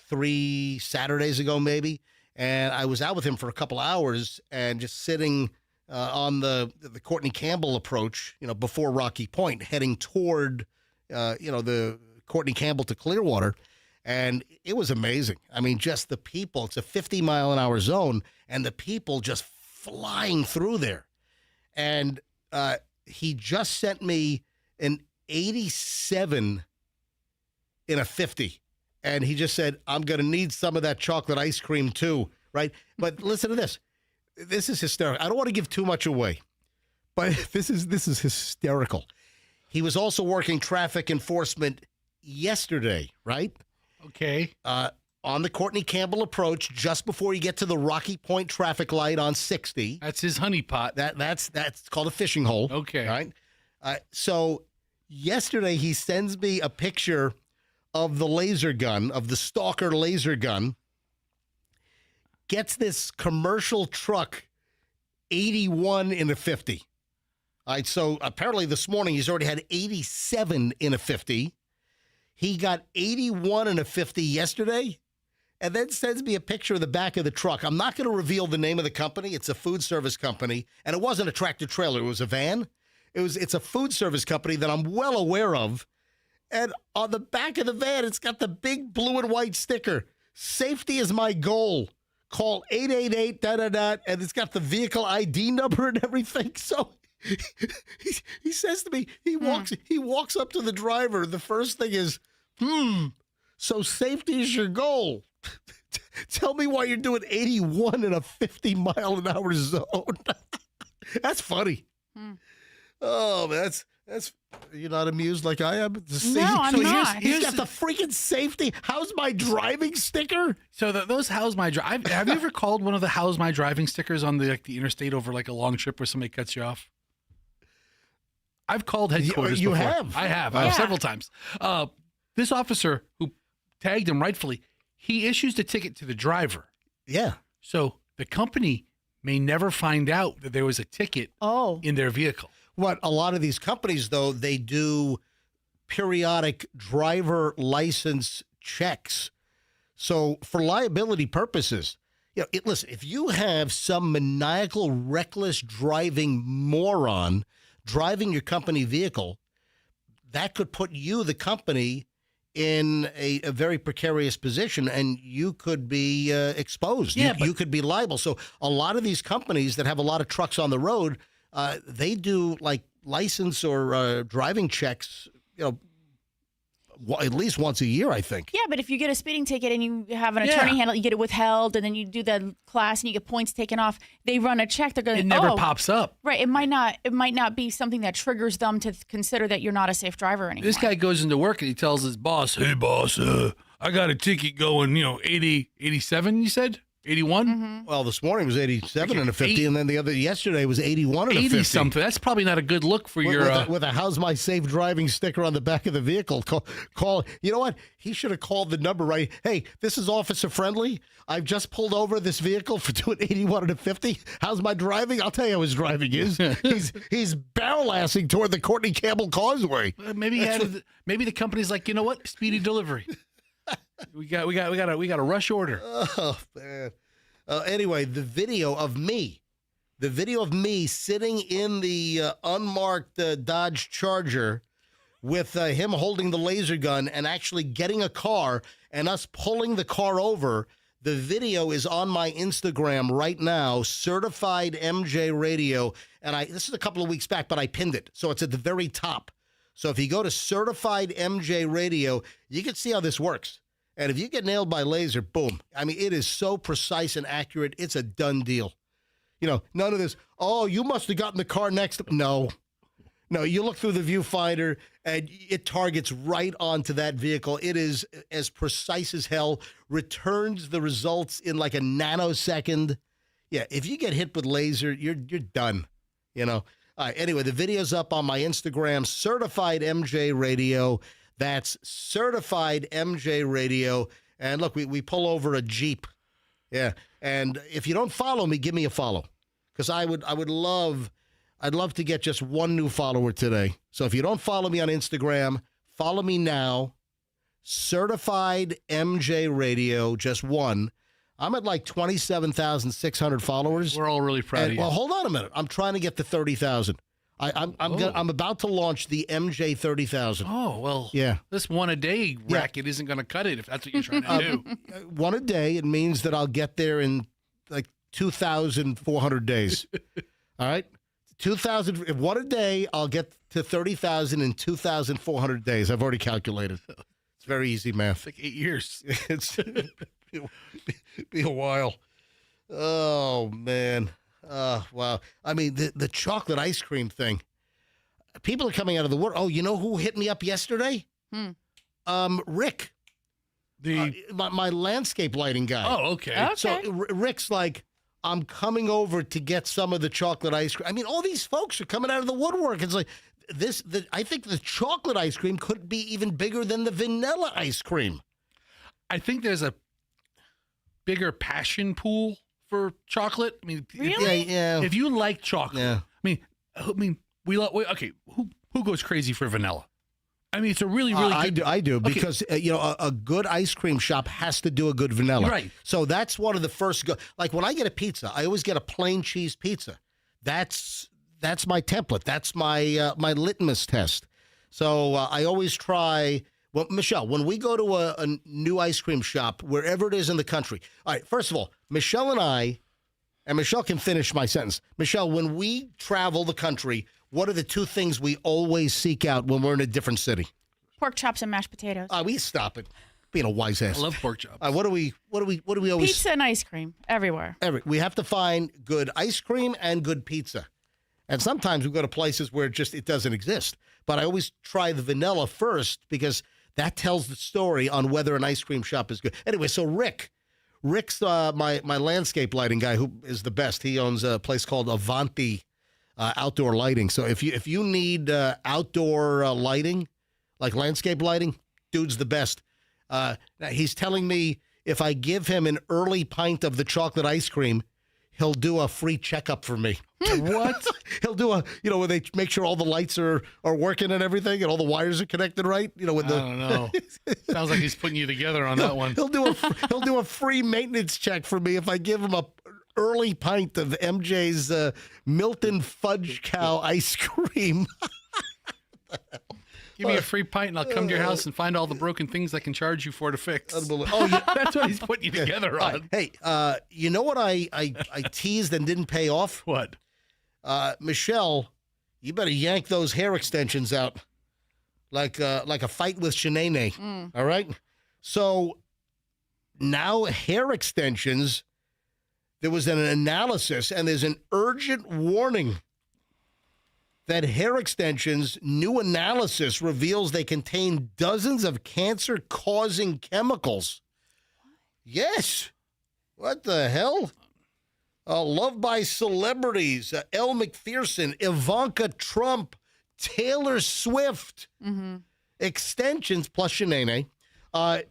3 Saturdays ago, maybe. And I was out with him for a couple hours and just sitting on the Courtney Campbell approach, before Rocky Point, heading toward, the Courtney Campbell to Clearwater. And it was amazing. I mean, just the people. It's a 50-mile-an-hour zone, and the people just flying through there. And he just sent me an 87 in a 50. And he just said, I'm going to need some of that chocolate ice cream too, right? But listen to this. This is hysterical. I don't want to give too much away, but this is hysterical. He was also working traffic enforcement yesterday, right? Okay. On the Courtney Campbell approach, just before you get to the Rocky Point traffic light on 60. That's his honeypot. That's called a fishing hole. Okay. Right. So yesterday he sends me a picture of the laser gun, of the Stalker laser gun. Gets this commercial truck 81 in a 50. All right. So apparently this morning he's already had 87 in a 50. He got 81 in a 50 yesterday. And then sends me a picture of the back of the truck. I'm not going to reveal the name of the company. It's a food service company. And it wasn't a tractor trailer. It was a van. It's a food service company that I'm well aware of. And on the back of the van, it's got the big blue and white sticker. Safety is my goal. Call 888 da-da-da. And it's got the vehicle ID number and everything. So he says to me, he walks up to the driver. The first thing is, so safety is your goal. Tell me why you're doing 81 in a 50-mile-an-hour zone. That's funny. Oh, man, that's you're not amused like I am? No, I'm not. He's got the freaking safety. How's my driving sticker? So those how's my drive? Have you ever called one of the how's my driving stickers on the interstate over like a long trip where somebody cuts you off? I've called headquarters you before. have? I have several times. This officer who tagged him rightfully, he issues the ticket to the driver. Yeah. So the company may never find out that there was a ticket in their vehicle. What a lot of these companies, though, they do periodic driver license checks. So for liability purposes, listen, if you have some maniacal, reckless driving moron driving your company vehicle, that could put you, the company, in a very precarious position, and you could be exposed. Yeah, you could be liable. So a lot of these companies that have a lot of trucks on the road, they do like license or driving checks, at least once a year, I think. Yeah, but if you get a speeding ticket and you have an attorney handle, you get it withheld, and then you do the class and you get points taken off, they run a check. They're going, it never pops up. Right. It might not be something that triggers them to consider that you're not a safe driver anymore. This guy goes into work and he tells his boss, "Hey, boss, I got a ticket going, 80, 87, you said? 81? Mm-hmm. Well, this morning was 87 and a 50, and then yesterday was 81 and a 50. 80 something. That's probably not a good look for with a how's my safe driving sticker on the back of the vehicle. Call. You know what? He should have called the number right. Hey, this is officer friendly. I've just pulled over this vehicle for doing 81 and a 50. How's my driving? I'll tell you how his driving is. He's barrel-assing toward the Courtney Campbell Causeway. Maybe the company's like, you know what? Speedy delivery. We got a rush order. Oh man. Anyway, the video of me sitting in the unmarked Dodge Charger with him holding the laser gun and actually getting a car and us pulling the car over. The video is on my Instagram right now, Certified MJ Radio, and this is a couple of weeks back, but I pinned it, so it's at the very top. So if you go to Certified MJ Radio, you can see how this works. And if you get nailed by laser, boom. I mean, it is so precise and accurate. It's a done deal. None of this, you must have gotten the car next. No, you look through the viewfinder and it targets right onto that vehicle. It is as precise as hell, returns the results in like a nanosecond. Yeah, if you get hit with laser, you're done, All right, anyway, the video's up on my Instagram, Certified MJ Radio. That's Certified MJ Radio. And look, we pull over a Jeep. Yeah. And if you don't follow me, give me a follow. Because I'd love to get just one new follower today. So if you don't follow me on Instagram, follow me now. certified MJ Radio, just one. I'm at like 27,600 followers. We're all really proud of you. Well, hold on a minute. I'm trying to get to 30,000. I'm about to launch the MJ 30,000. Oh, well, yeah. This one a day racket isn't going to cut it if that's what you're trying to do. One a day, it means that I'll get there in like 2,400 days. All right? 2,000, if one a day, I'll get to 30,000 in 2,400 days. I've already calculated. It's very easy math. Like 8 years. It's be a while. Oh, man. Wow. I mean, the chocolate ice cream thing. People are coming out of the wood. Oh, you know who hit me up yesterday? Rick. My landscape lighting guy. Oh, okay. So Rick's like, I'm coming over to get some of the chocolate ice cream. I mean, all these folks are coming out of the woodwork. It's like I think the chocolate ice cream could be even bigger than the vanilla ice cream. I think there's a bigger passion pool for chocolate. I mean, really? Yeah. If you like chocolate, I mean, okay. Who goes crazy for vanilla? I mean, it's a really good. I do because a good ice cream shop has to do a good vanilla. Right. So that's one of the first. Like when I get a pizza, I always get a plain cheese pizza. That's my template. That's my my litmus test. So I always try. Well, Michelle, when we go to a new ice cream shop, wherever it is in the country. All right. First of all, Michelle and I, and Michelle can finish my sentence. Michelle, when we travel the country, what are the two things we always seek out when we're in a different city? Pork chops and mashed potatoes. We stop it. Being a wise ass. I love pork chops. What do we always? Pizza and ice cream everywhere. We have to find good ice cream and good pizza, and sometimes we go to places where it doesn't exist. But I always try the vanilla first because that tells the story on whether an ice cream shop is good. Anyway, so Rick's my landscape lighting guy who is the best. He owns a place called Avanti. Outdoor lighting. So if you need outdoor lighting, like landscape lighting, dude's the best. He's telling me if I give him an early pint of the chocolate ice cream, he'll do a free checkup for me. What? He'll do where they make sure all the lights are working and everything and all the wires are connected right. I don't know. Sounds like he's putting you together on that one. He'll do a free maintenance check for me if I give him a early pint of MJ's Milton Fudge Cow ice cream. Give me a free pint and I'll come to your house and find all the broken things I can charge you for to fix. Oh, yeah. That's what he's putting you together on. Hey, you know what I teased and didn't pay off? What? Michelle, you better yank those hair extensions out like a fight with Shanae. All right? So now hair extensions, there was an analysis and there's an urgent warning that hair extensions, new analysis reveals they contain dozens of cancer-causing chemicals. Yes. What the hell? Loved by celebrities, Elle McPherson, Ivanka Trump, Taylor Swift. Extensions, plus Shanae,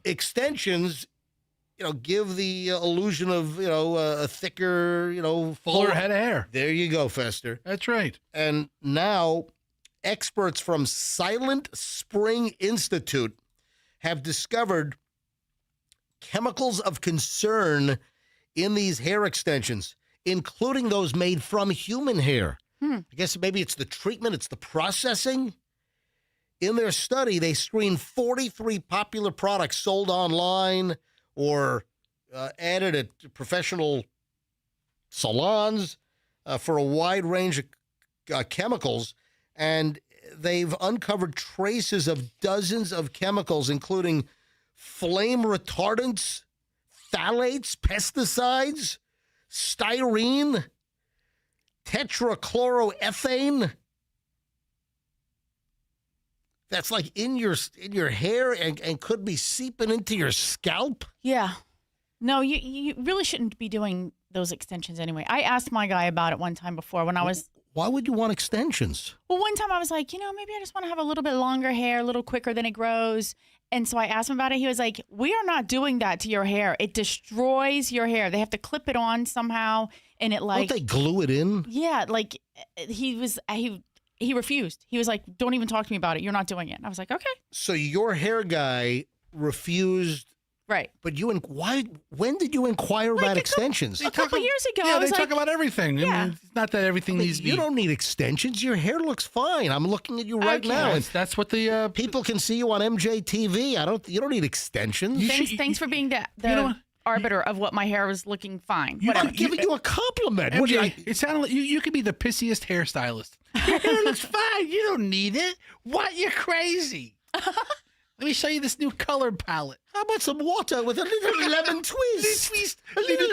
extensions, give the illusion of, a thicker, fuller head of hair. There you go, Fester. That's right. And now experts from Silent Spring Institute have discovered chemicals of concern in these hair extensions, including those made from human hair. I guess maybe it's the treatment, it's the processing. In their study, they screened 43 popular products sold online or added at professional salons for a wide range of chemicals, and they've uncovered traces of dozens of chemicals, including flame retardants, phthalates, pesticides, styrene, tetrachloroethane. That's like in your hair and could be seeping into your scalp. Yeah. No, you really shouldn't be doing those extensions anyway. I asked my guy about it one time before when I was... Why would you want extensions? Well, one time I was like, maybe I just want to have a little bit longer hair, a little quicker than it grows. And so I asked him about it. He was like, we are not doing that to your hair. It destroys your hair. They have to clip it on somehow. And it Don't they glue it in? Yeah, like he refused. He was like, don't even talk to me about it. You're not doing it. And I was like, okay. So your hair guy refused. Right. But when did you inquire about extensions? A couple years ago. Yeah, I they was talk like, about everything. Yeah. I mean, it's not that everything needs to be. You don't need extensions. Your hair looks fine. I'm looking at you right now. That's what the people can see you on MJTV. You don't need extensions. Thanks for being the arbiter of what my hair was looking fine. I'm giving you a compliment. MJ, it sounded like you could be the pissiest hairstylist. Your hair looks fine. You don't need it. What? You're crazy. Let me show you this new color palette. How about some water with a little lemon twist? A little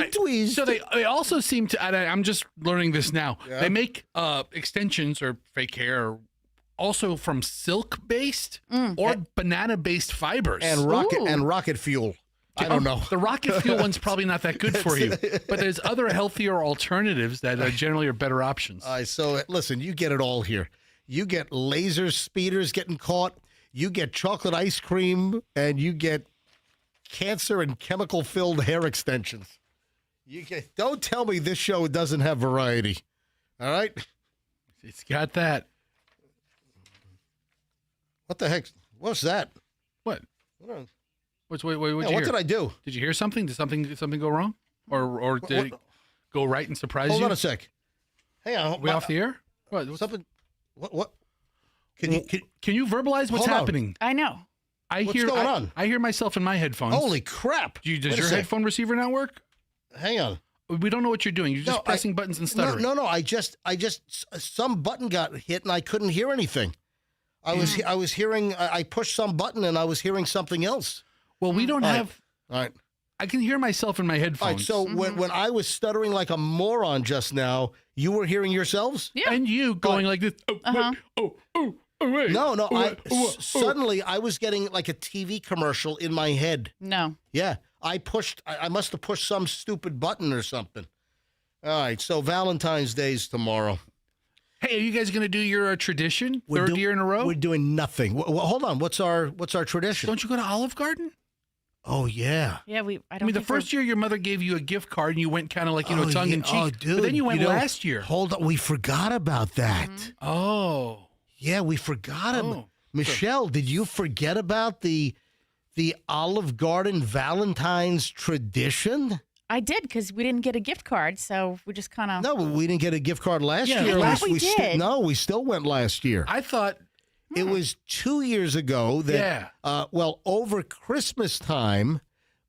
twist. So they also seem to, and I'm just learning this now, Yeah. they make extensions or fake hair also from silk-based or banana-based fibers. And rocket fuel. I don't know. The rocket fuel one's probably not that good for you, but there's other healthier alternatives that generally are better options. All right, so listen, you get it all here. You get laser speeders getting caught. You get chocolate ice cream, and you get cancer and chemical-filled hair extensions. Don't tell me this show doesn't have variety. All right? It's got that. What the heck? What's that? What? What did I do? Did you hear something? Did something go wrong? Or did it go right and surprise you? Hold on a sec. Hey, Are we off the air? What? Something? What? Can you verbalize what's happening? I know. What's going on? I hear myself in my headphones. Holy crap! Does your headphone receiver not work? Hang on. We don't know what you're doing. You're just pressing buttons and stuttering. No. I just some button got hit and I couldn't hear anything. I was hearing. I pushed some button and I was hearing something else. Well, we don't have. All right. I can hear myself in my headphones. All right, so when I was stuttering like a moron just now, you were hearing yourselves? Yeah. And you going like this. Wait. No. Suddenly I was getting like a TV commercial in my head. No. Yeah. I must have pushed some stupid button or something. All right. So Valentine's Day's tomorrow. Hey, are you guys going to do your tradition? Third year in a row? We're doing nothing. Well, hold on. What's our tradition? Don't you go to Olive Garden? Oh, yeah. Yeah, I mean, the first year your mother gave you a gift card and you went kind of like, tongue in cheek. Oh, dude. But then you went last year. Hold on. We forgot about that. Oh. Yeah, we forgot about Michelle, did you forget about the Olive Garden Valentine's tradition? I did, because we didn't get a gift card, so we just kind of... No, we didn't get a gift card last year. I thought we did. We still went last year. I thought... It was 2 years ago that, over Christmas time,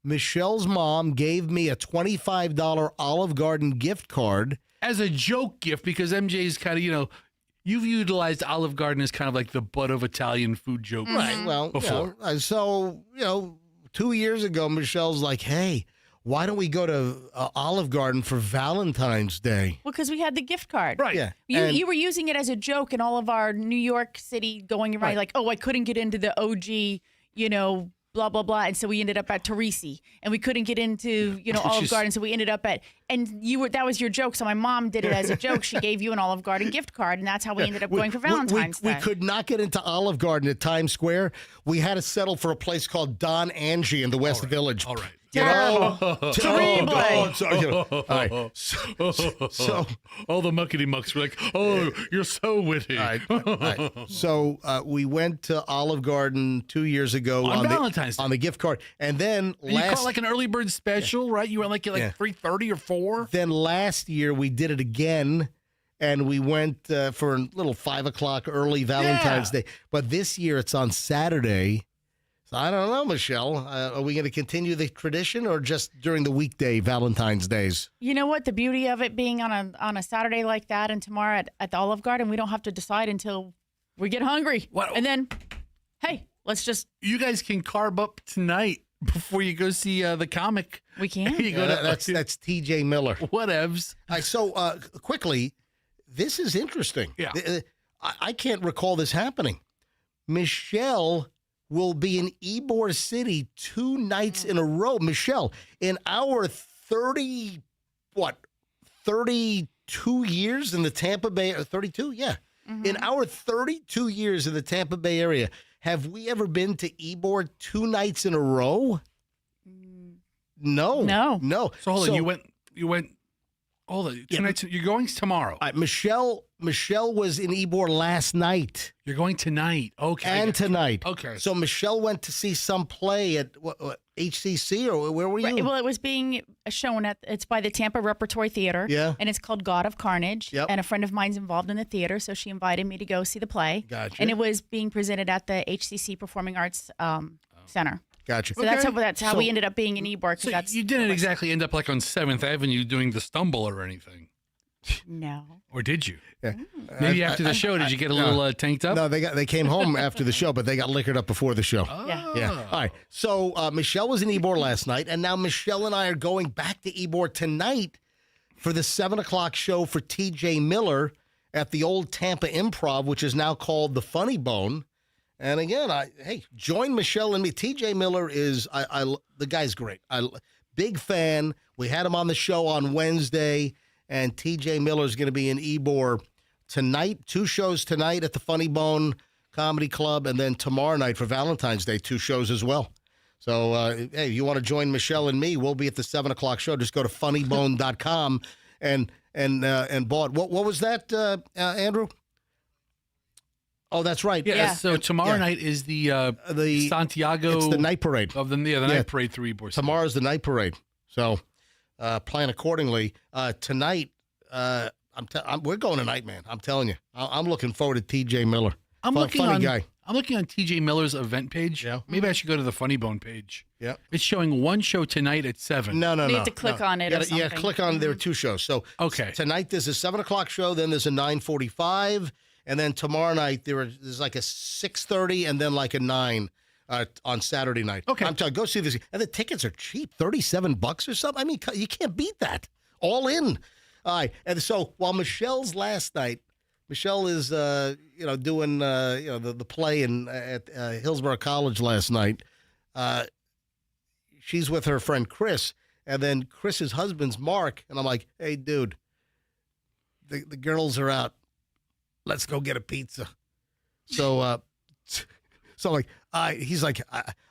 Michelle's mom gave me a $25 Olive Garden gift card. As a joke gift, because MJ's kind of, you've utilized Olive Garden as kind of like the butt of Italian food joke. Right. Well, before. 2 years ago, Michelle's like, hey, why don't we go to Olive Garden for Valentine's Day? Well, because we had the gift card. Right. Yeah. You were using it as a joke in all of our New York City going around, like, I couldn't get into the OG, blah, blah, blah. And so we ended up at Teresi. And we couldn't get into, Olive Garden. So we ended up at, that was your joke. So my mom did it as a joke. She gave you an Olive Garden gift card. And that's how we ended up going for Valentine's Day. We could not get into Olive Garden at Times Square. We had to settle for a place called Don Angie in the West Village. All right. Terrible. Terrible. All right. So all the muckety mucks were like, "Oh, you're so witty." All right. So we went to Olive Garden 2 years ago on Valentine's Day. On the gift card, and then you caught like an early bird special, right? You went like 3:30 or 4. Then last year we did it again. And we went for a little 5 o'clock early Valentine's Day. But this year it's on Saturday. So I don't know, Michelle. Are we going to continue the tradition or just during the weekday Valentine's Days? You know what? The beauty of it being on a Saturday like that and tomorrow at the Olive Garden, we don't have to decide until we get hungry. What? And then, hey, let's just... You guys can carb up tonight before you go see the comic. We can. That's T.J. Miller. Whatevs. So quickly, this is interesting. Yeah. I can't recall this happening. Michelle will be in Ybor City 2 nights in a row. Michelle, in our 32 years in the Tampa Bay, 32? Yeah. Mm-hmm. In our 32 years in the Tampa Bay area, have we ever been to Ybor 2 nights in a row? No. No. No. So hold on, you went Tonight, you're going tomorrow. Michelle was in Ybor last night. You're going tonight. Okay. And tonight. Okay. So Michelle went to see some play at HCC, or where were you? Right, well, it was being shown it's by the Tampa Repertory Theater. Yeah. And it's called God of Carnage. Yep. And a friend of mine's involved in the theater, so she invited me to go see the play. Gotcha. And it was being presented at the HCC Performing Arts Center. Gotcha. So that's how we ended up being in Ybor. So you didn't exactly end up like on 7th Avenue doing the stumble or anything. No. Or did you? Yeah. Maybe after the show, did you get a little tanked up? No, they came home after the show, but they got liquored up before the show. Yeah. Yeah. All right. So Michelle was in Ybor last night, and now Michelle and I are going back to Ybor tonight for the 7 o'clock show for TJ Miller at the old Tampa Improv, which is now called the Funny Bone. And again, join Michelle and me. TJ Miller is the guy's great. Big fan. We had him on the show on Wednesday, and TJ Miller is going to be in Ybor tonight. 2 shows tonight at the Funny Bone Comedy Club, and then tomorrow night for Valentine's Day, 2 shows as well. So, hey, if you want to join Michelle and me, we'll be at the 7 o'clock show. Just go to funnybone.com and bought. What was that, Andrew? Oh, that's right. Yeah. So tomorrow night is the Santiago. It's the night parade. Night parade through Ybor. Tomorrow's the night parade. So plan accordingly. Tonight, we're going tonight, man. I'm telling you. I'm looking forward to TJ Miller. Funny guy. I'm looking on TJ Miller's event page. Yeah. Maybe I should go to the Funny Bone page. Yeah. It's showing 1 show tonight at 7. No. You have to click on it or something. Yeah, click on. There are 2 shows. So okay. Tonight there's a 7 o'clock show. Then there's a 9:45. And then tomorrow night, there's like a 6:30 and then like a 9 on Saturday night. Okay. I'm telling you, go see this. And the tickets are cheap, $37 or something. I mean, you can't beat that. All in. All right. And so while Michelle's last night, Michelle is, doing, the play at Hillsborough College last night. She's with her friend Chris. And then Chris's husband's Mark. And I'm like, hey, dude, the girls are out. Let's go get a pizza. So, he's like,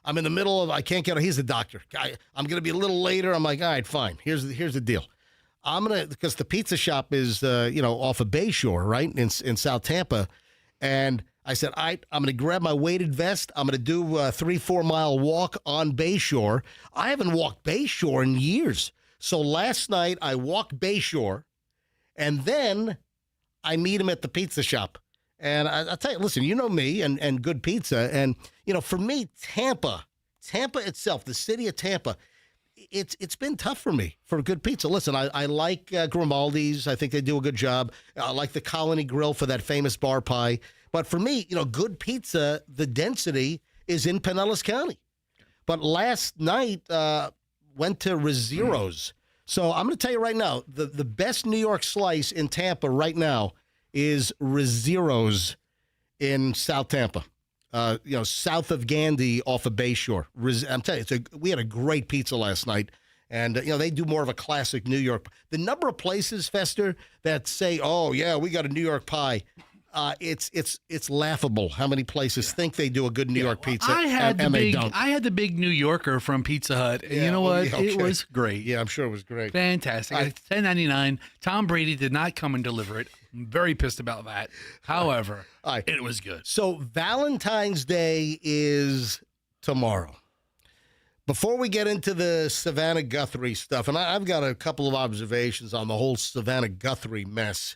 I'm in the middle of, I can't get, he's the doctor. I'm going to be a little later. I'm like, all right, fine. Here's the deal. Because the pizza shop is, off of Bayshore, right? In South Tampa. And I said, all right, I'm going to grab my weighted vest. I'm going to do a 3-4 mile walk on Bayshore. I haven't walked Bayshore in years. So last night I walked Bayshore, and then I meet him at the pizza shop. And I'll tell you, listen, you know me and good pizza. And, for me, Tampa itself, the city of Tampa, it's been tough for me for good pizza. Listen, I like Grimaldi's. I think they do a good job. I like the Colony Grill for that famous bar pie. But for me, good pizza, the density is in Pinellas County. But last night, went to Rizzero's. So I'm going to tell you right now, the best New York slice in Tampa right now is Rizzero's in South Tampa. South of Gandy off of Bayshore. I'm telling you, we had a great pizza last night. And, they do more of a classic New York. The number of places, Fester, that say, oh, yeah, we got a New York pie. It's laughable how many places think they do a good New York pizza and they don't. I had the big New Yorker from Pizza Hut, and you know what? Okay. It was great. Yeah, I'm sure it was great. Fantastic. It's $10.99. Tom Brady did not come and deliver it. I'm very pissed about that. However, it was good. So Valentine's Day is tomorrow. Before we get into the Savannah Guthrie stuff, and I've got a couple of observations on the whole Savannah Guthrie mess.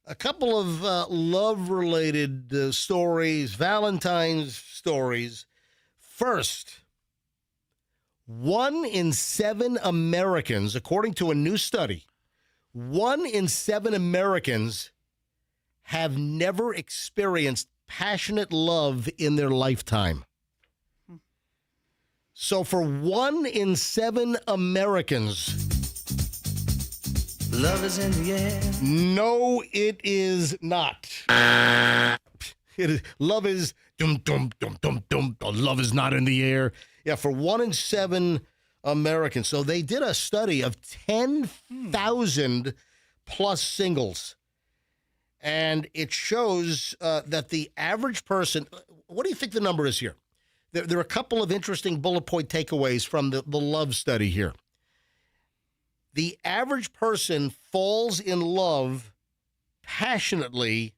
A couple of love-related stories, Valentine's stories. First, 1 in 7 Americans, according to a new study, 1 in 7 Americans have never experienced passionate love in their lifetime. So for 1 in 7 Americans, love is in the air. No, it is not. Love is dum dum dum dum dum. Love is not in the air. Yeah, for 1 in 7 Americans. So they did a study of 10,000 plus singles, and it shows that the average person. What do you think the number is here? There are a couple of interesting bullet point takeaways from the love study here. the average person falls in love passionately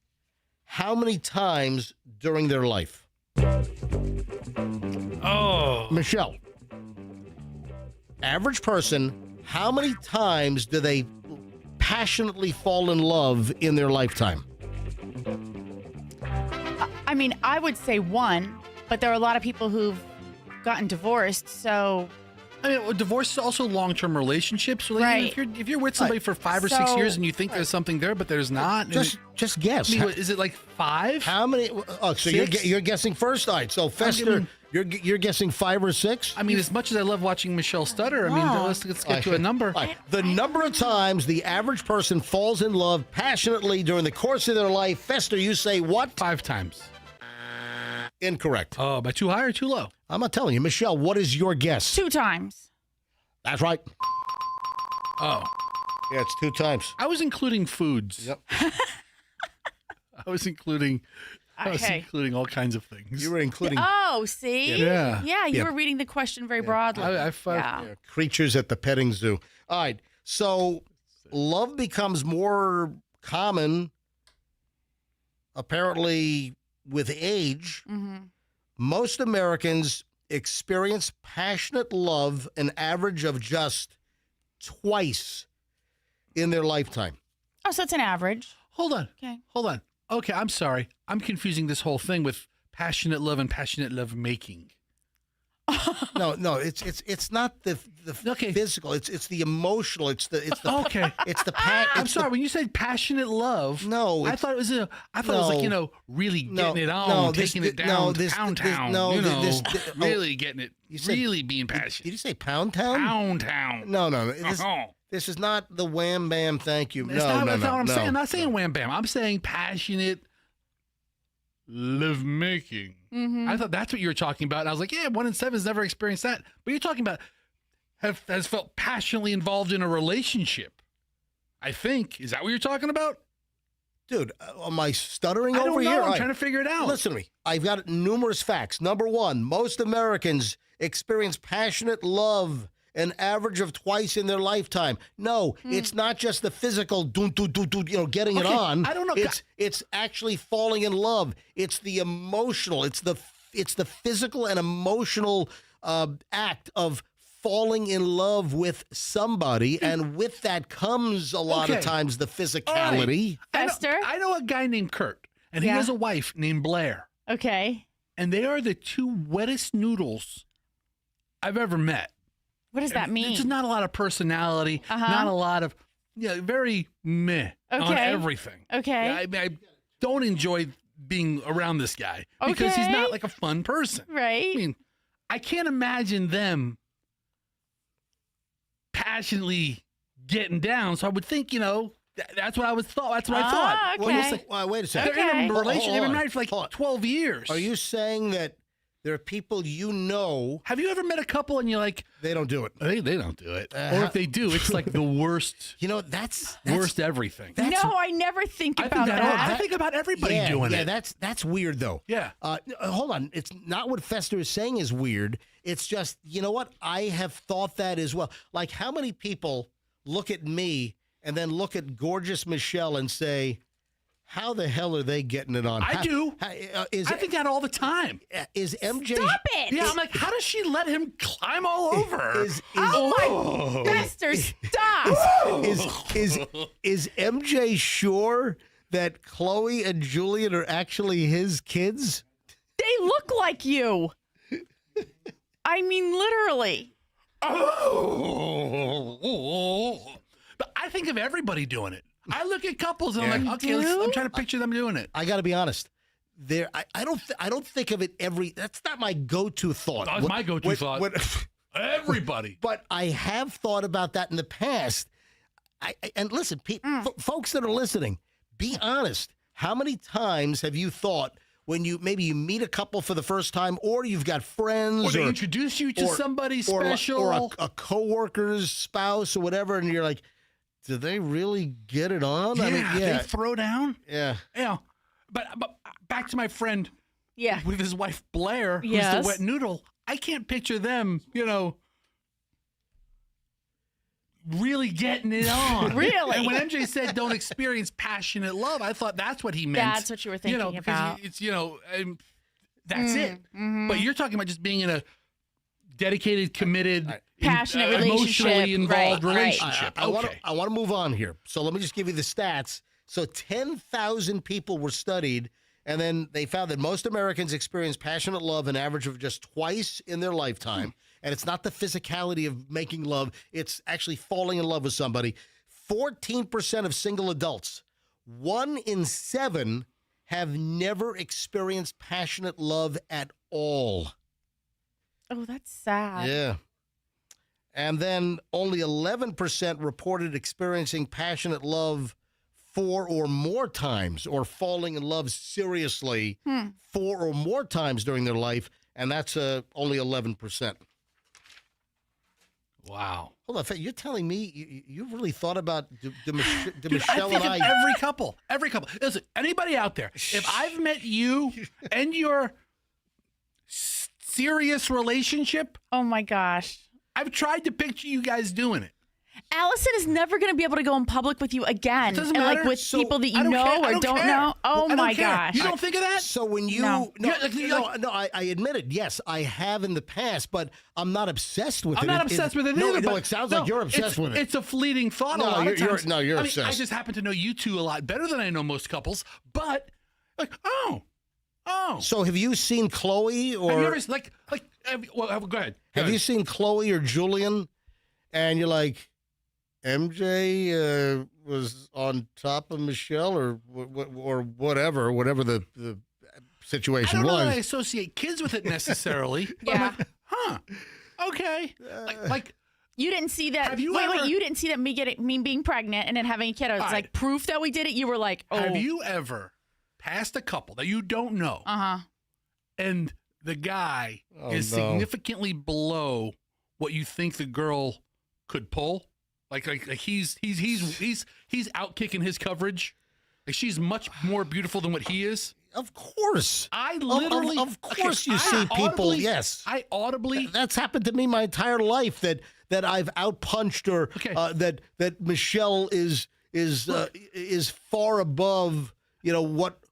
how many times during their life? Oh. Michelle. Average person, how many times do they passionately fall in love in their lifetime? I mean, I would say one, but there are a lot of people who've gotten divorced, so... I mean, divorce is also long-term relationships. Like, Right. If you're with somebody for 5 or 6 So- years and you think there's something there, but there's not, Just guess. I mean, is it like 5? How many? Oh, so Six? you're guessing first. All right. So Fester, you're guessing 5 or 6. I mean, as much as I love watching Michelle stutter, I mean, Wow. let's get to a number. All right. The number of times the average person falls in love passionately during the course of their life. Fester, you say what? 5 times. Incorrect. Oh, am I too high or too low? I'm not telling you. Michelle, what is your guess? 2 times. That's right. Oh. Yeah, it's 2 times. I was including foods. Yep. I was including Okay. all kinds of things. You were including Oh, see? Yeah. Yeah, you Yeah. were reading the question very broadly. Yeah. creatures at the petting zoo. All right. So love becomes more common, apparently, with age. Mm-hmm. Most Americans experience passionate love an average of just twice in their lifetime. Oh, so it's an average. Hold on. Okay. Hold on. Okay, I'm sorry. I'm confusing this whole thing with passionate love and passionate love making. No, it's not the physical. It's the emotional. It's the Okay. It's the I'm sorry. When you said passionate love, No, I thought it was like really getting it on, taking it down to Pound Town. Really getting it, really being passionate. Did you say Pound Town? Pound Town. No. This is not the wham bam. Thank you. That's not what I'm saying. I'm not saying wham bam. I'm saying passionate love making. Mm-hmm. I thought that's what you were talking about. And I was like, yeah, 1 in 7 has never experienced that. But you're talking about has felt passionately involved in a relationship. I think. Is that what you're talking about? Dude, am I stuttering I over don't know. here? I'm trying to figure it out. Listen to me. I've got numerous facts. Number one, most Americans experience passionate love an average of twice in their lifetime. No, it's not just the physical, getting it on. I don't know. It's actually falling in love. It's the emotional. It's the physical and emotional act of falling in love with somebody, and with that comes a lot of times the physicality. Fester? I know a guy named Kurt, and he has a wife named Blair. Okay. And they are the 2 wettest noodles I've ever met. What does that mean? It's just not a lot of personality, not a lot of, very meh on everything. Okay. I don't enjoy being around this guy because he's not like a fun person. Right. I mean, I can't imagine them passionately getting down. So I would think, that's what I was thought. That's what I thought. Okay. Wait a second. They're in a Hold relationship. They've been on. married for like 12 years. Are you saying that there are people Have you ever met a couple and you're like, they don't do it? They don't do it. Or if they do, it's like the worst. That's worst everything. No, I never think about that. I think about everybody doing it. Yeah, that's weird though. Yeah. Hold on. It's not what Fester is saying is weird. It's just, you know what? I have thought that as well. Like, how many people look at me and then look at gorgeous Michelle and say, how the hell are they getting it on? I do. I think that all the time. Is MJ? Stop it! Yeah, I'm like, how does she let him climb all over her? Oh my Fester, stop! Is MJ sure that Chloe and Julian are actually his kids? They look like you. I mean, literally. But I think of everybody doing it. I look at couples and I'm like, okay, I'm trying to picture them doing it. I got to be honest. I don't think of it that's not my go-to thought. That's my go-to thought. Everybody. But I have thought about that in the past. And listen, folks that are listening, be honest. How many times have you thought when you meet a couple for the first time, or you've got friends, or they introduce you to somebody special, or a coworker's spouse or whatever, and you're like, do they really get it on? Yeah, they throw down. Yeah. Yeah. But back to my friend with his wife Blair, who's the wet noodle. I can't picture them, really getting it on. Really? And when MJ said don't experience passionate love, I thought that's what he meant. That's what you were thinking because about. it's, that's it. But you're talking about just being in a dedicated, committed, passionate relationship. emotionally involved Right. relationship. I want to move on here. So let me just give you the stats. So 10,000 people were studied, and then they found that most Americans experience passionate love an average of just twice in their lifetime. And it's not the physicality of making love. It's actually falling in love with somebody. 14% of single adults, 1 in 7, have never experienced passionate love at all. Oh, that's sad. Yeah. And then only 11% reported experiencing passionate love 4 or more times, or falling in love seriously 4 or more times during their life, and that's only 11%. Wow. Hold on, you're telling me you really thought about Dude, Michelle I think and of I? every couple. Listen, anybody out there, if I've met you and your serious relationship, Oh my gosh. I've tried to picture you guys doing it. Allison is never going to be able to go in public with you again. It doesn't and like matter. with So, people that I you don't know care. I or don't don't care. know. Oh I don't my care. gosh. You don't think of that? So when you No. I admit it. Yes, I have in the past, but I'm not obsessed with it. I'm not obsessed with it no, either. No, but it sounds like you're obsessed with it. It's a fleeting thought. No, a lot of you're times. you're I obsessed. I just happen to know you two a lot better than I know most couples. But like, oh. So have you seen Chloe or? Have you ever go ahead. Have you seen Chloe or Julian? And you're like, MJ was on top of Michelle or whatever the situation I don't know was. that I associate kids with it necessarily. But I'm like, huh? Okay. Like you didn't see that. Have you wait, ever- you didn't see that me being pregnant and then having a kid. It's All like right. proof that we did it. You were like, oh. Have you ever passed a couple that you don't know, and the guy is significantly below what you think the girl could pull? Like he's out kicking his coverage. Like she's much more beautiful than what he is. Of course. I literally, of course, you see people. Yes, I audibly. That's happened to me my entire life. That I've outpunched or that Michelle is far above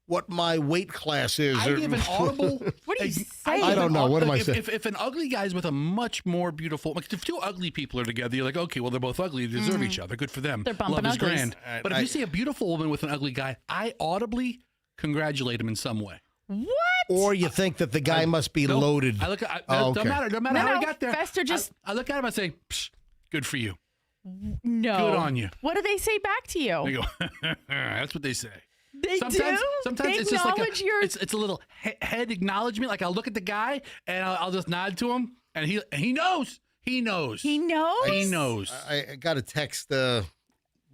what my weight class is. I give an audible. What are you saying? I don't know. What am I saying? If an ugly guy's with a much more beautiful, like if two ugly people are together, you're like, okay, well they're both ugly, they deserve each other. Good for them. They're bumping Love is uglies. grand. But if you see a beautiful woman with an ugly guy, I audibly congratulate him in some way. What? Or you think that the guy must be loaded. I look at. Oh, Don't matter how he got there. Fester just. I look at him and say, Psh, good for you. No. Good on you. What do they say back to you? They go, that's what they say. They do? Sometimes They it's just like acknowledge your- it's a little head acknowledgement. Like I'll look at the guy and I'll just nod to him, and he knows. He knows. He knows? He knows. I got a text. Little.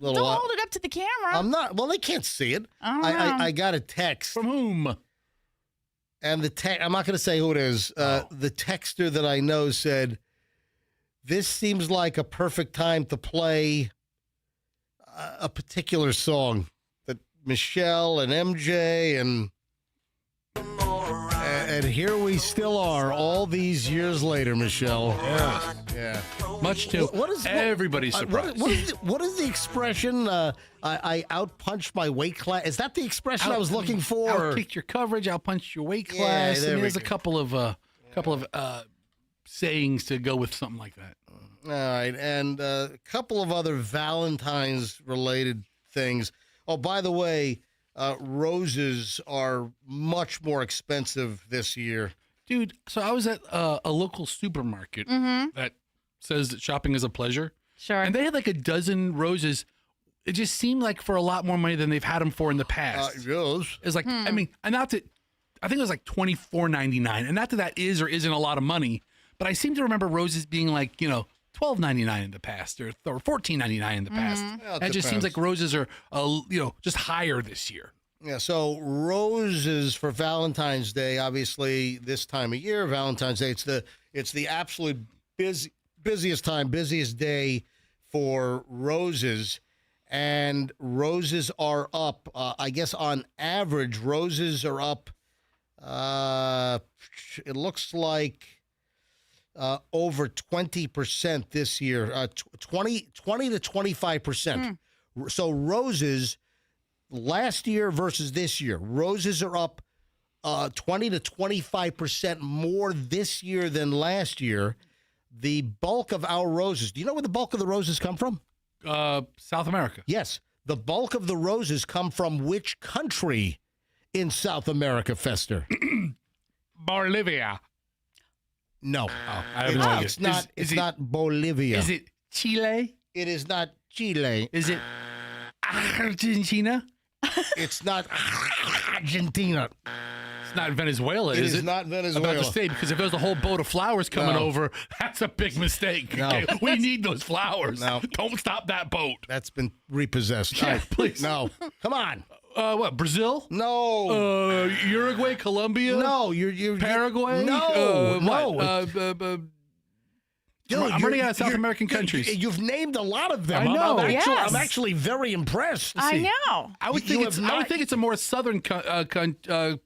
Don't hold it up to the camera. I'm not. Well, they can't see it. I got a text From whom? And I'm not going to say who it is. The texter that I know said, "This seems like a perfect time to play a particular song that Michelle and MJ and here we still are all these years later, Michelle." Yeah. Much too. Everybody's surprised. What is the expression? I outpunched my weight class. Is that the expression I was looking for? Outkicked your coverage. Outpunched your weight class. there we there's a go. couple of sayings to go with something like that. All right, and a couple of other Valentine's related things. Oh, by the way, roses are much more expensive this year. Dude, so I was at a local supermarket that says that shopping is a pleasure. Sure. And they had like a dozen roses. It just seemed like for a lot more money than they've had them for in the past. Yes. It's like, I mean, and not that, I think it was like $24.99. And not that is or isn't a lot of money, but I seem to remember roses being like, $12.99 in the past or $14.99 in the past. Well, it just seems like roses are, just higher this year. Yeah, so roses for Valentine's Day, obviously this time of year, Valentine's Day, it's the absolute busiest day for roses, and roses are up. I guess on average, roses are up. It looks like over 20% this year, 20 to 25%. So roses last year versus this year, roses are up 20 to 25% more this year than last year. The bulk of our roses, do you know where the bulk of the roses come from? South America. Yes. The bulk of the roses come from which country in South America, Fester? Bolivia. No. I have no idea. It's not. It's not Bolivia. Is it Chile? It is not Chile. Is it Argentina? It's not Argentina. It's not Venezuela, It is is it? not Venezuela. I'm about to say, because if there's a whole boat of flowers coming over, that's a big mistake. No. Okay? We need those flowers. No. Don't stop that boat. That's been repossessed. Yeah, please. No. Come on. What, Brazil? No. Uruguay, Colombia? No. You're Paraguay? No. No. What? Dude, I'm running out of South American countries. You've named a lot of them. I know. I'm actually very impressed. I know. I would think it's a more southern country,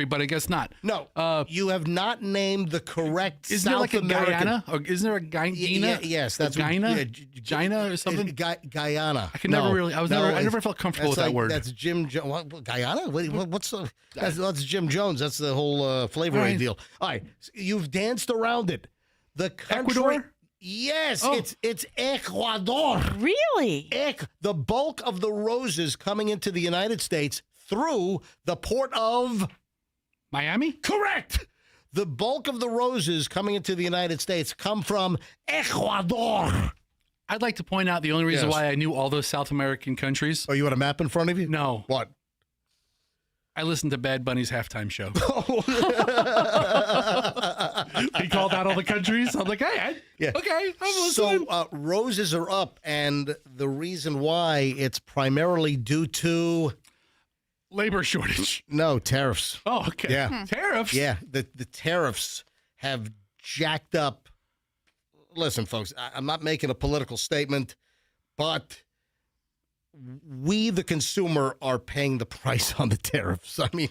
but I guess not. No, you have not named the correct Isn't South there like a American. Guyana? Or isn't there a Guyana? Yes, that's Guyana. Guyana or something. Guyana. I never felt comfortable with that word. That's Jim Jones. Guyana? What's that's Jim Jones? That's the whole Flavor Aid deal. All right, you've danced around it. The country. Ecuador? Yes, it's Ecuador. Really? The bulk of the roses coming into the United States through the port of Miami? Correct. The bulk of the roses coming into the United States come from Ecuador. I'd like to point out the only reason why I knew all those South American countries. Oh, you want a map in front of you? No. What? I listened to Bad Bunny's halftime show. He called out all the countries. I'm like, hey, okay, I'm listening. So roses are up, and the reason why it's primarily due to labor shortage. No, tariffs. Oh, okay. Yeah. Tariffs? Yeah, the tariffs have jacked up. Listen, folks, I'm not making a political statement, but we, the consumer, are paying the price on the tariffs. I mean,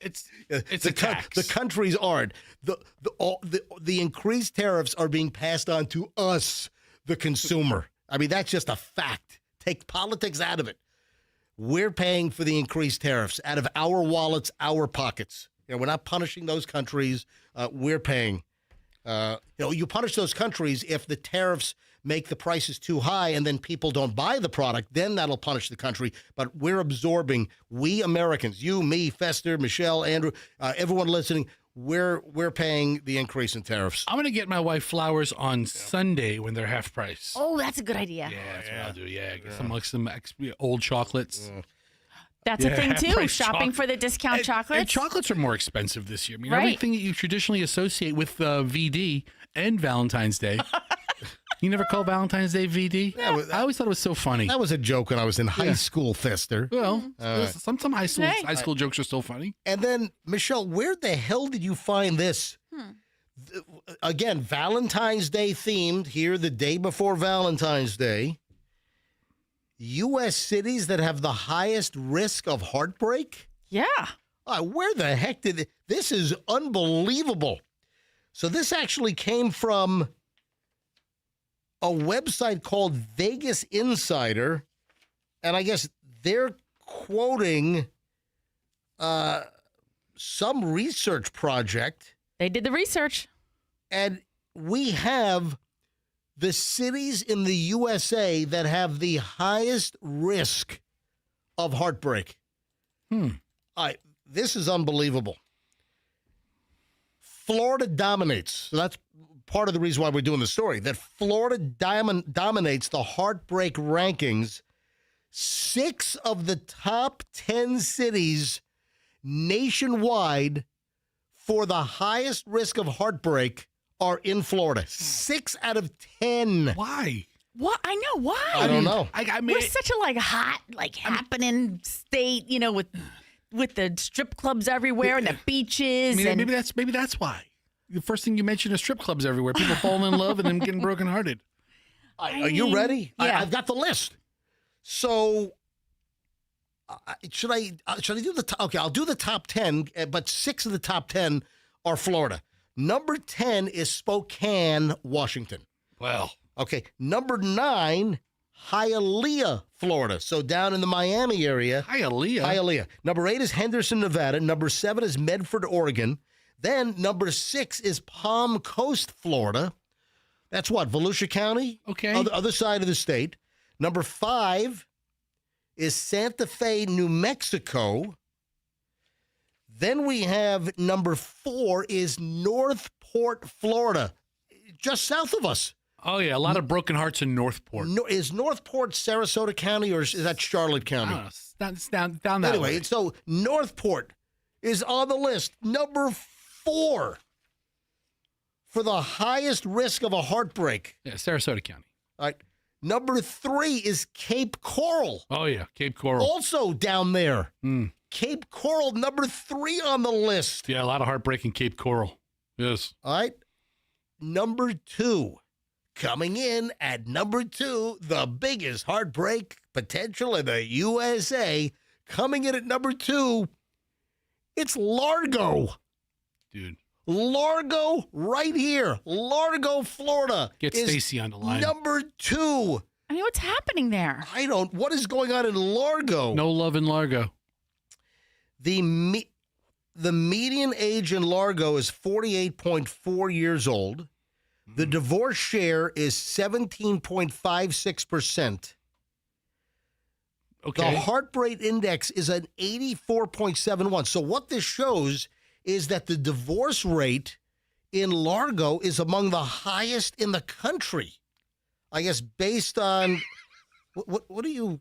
it's a tax. The countries aren't. The increased tariffs are being passed on to us, the consumer. I mean, that's just a fact. Take politics out of it. We're paying for the increased tariffs out of our wallets, our pockets. You know, we're not punishing those countries. We're paying. You punish those countries if the tariffs make the prices too high and then people don't buy the product, then that'll punish the country. But we're absorbing, we Americans, you, me, Fester, Michelle, Andrew, everyone listening, we're paying the increase in tariffs. I'm going to get my wife flowers on Sunday when they're half price. Oh, that's a good idea. Yeah, that's what I'll do. Yeah, get some old chocolates. That's a thing, too. half-price Shopping for the discount chocolates. And chocolates are more expensive this year. I mean, Right. everything that you traditionally associate with VD and Valentine's Day. You never call Valentine's Day VD? Yeah, I always thought it was so funny. That was a joke when I was in high school, Fester. Well, some high school jokes are still funny. And then, Michelle, where the hell did you find this? Again, Valentine's Day themed here the day before Valentine's Day. U.S. cities that have the highest risk of heartbreak? Yeah. Where the heck did this is unbelievable. So this actually came from a website called Vegas Insider, and I guess they're quoting some research project. They did the research. And we have the cities in the USA that have the highest risk of heartbreak. This is unbelievable. Florida dominates. So that's part of the reason why we're doing the story, that Florida dominates the heartbreak rankings. 6 of the top 10 cities nationwide for the highest risk of heartbreak are in Florida. 6 out of 10. Why? What? I know. Why? I don't know. I mean, We're such a hot, happening state, with the strip clubs everywhere and the beaches. I mean, maybe that's why. The first thing you mentioned is strip clubs everywhere. People falling in love and then getting brokenhearted. Are you ready? Yeah. I've got the list. So should I do the top? Okay, I'll do the top 10, but 6 of the top 10 are Florida. Number 10 is Spokane, Washington. Well. Okay. Number 9, Hialeah, Florida. So down in the Miami area. Hialeah. Number 8 is Henderson, Nevada. Number 7 is Medford, Oregon. Then number 6 is Palm Coast, Florida. That's what? Volusia County? Okay. Other side of the state. Number 5 is Santa Fe, New Mexico. Then we have number 4 is Northport, Florida, just south of us. Oh, yeah. A lot of broken hearts in Northport. Is Northport Sarasota County or is that Charlotte County? I don't know. It's down that Anyway, way. so Northport is on the list. Number 4 for the highest risk of a heartbreak. Yeah, Sarasota County. All right. Number 3 is Cape Coral. Oh, yeah. Cape Coral. Also down there. Mm. Cape Coral, number 3 on the list. Yeah, a lot of heartbreak in Cape Coral. Yes. All right. Number 2. Coming in at number 2, the biggest heartbreak potential in the USA. Coming in at number 2, it's Largo. Dude. Largo right here. Largo, Florida. Get Stacy on the line. Number 2. I mean, what's happening there? What is going on in Largo? No love in Largo. The median age in Largo is 48.4 years old. The divorce share is 17.56%. Okay. The heart rate index is an 84.71. So what this shows is that the divorce rate in Largo is among the highest in the country. I guess based on what are you?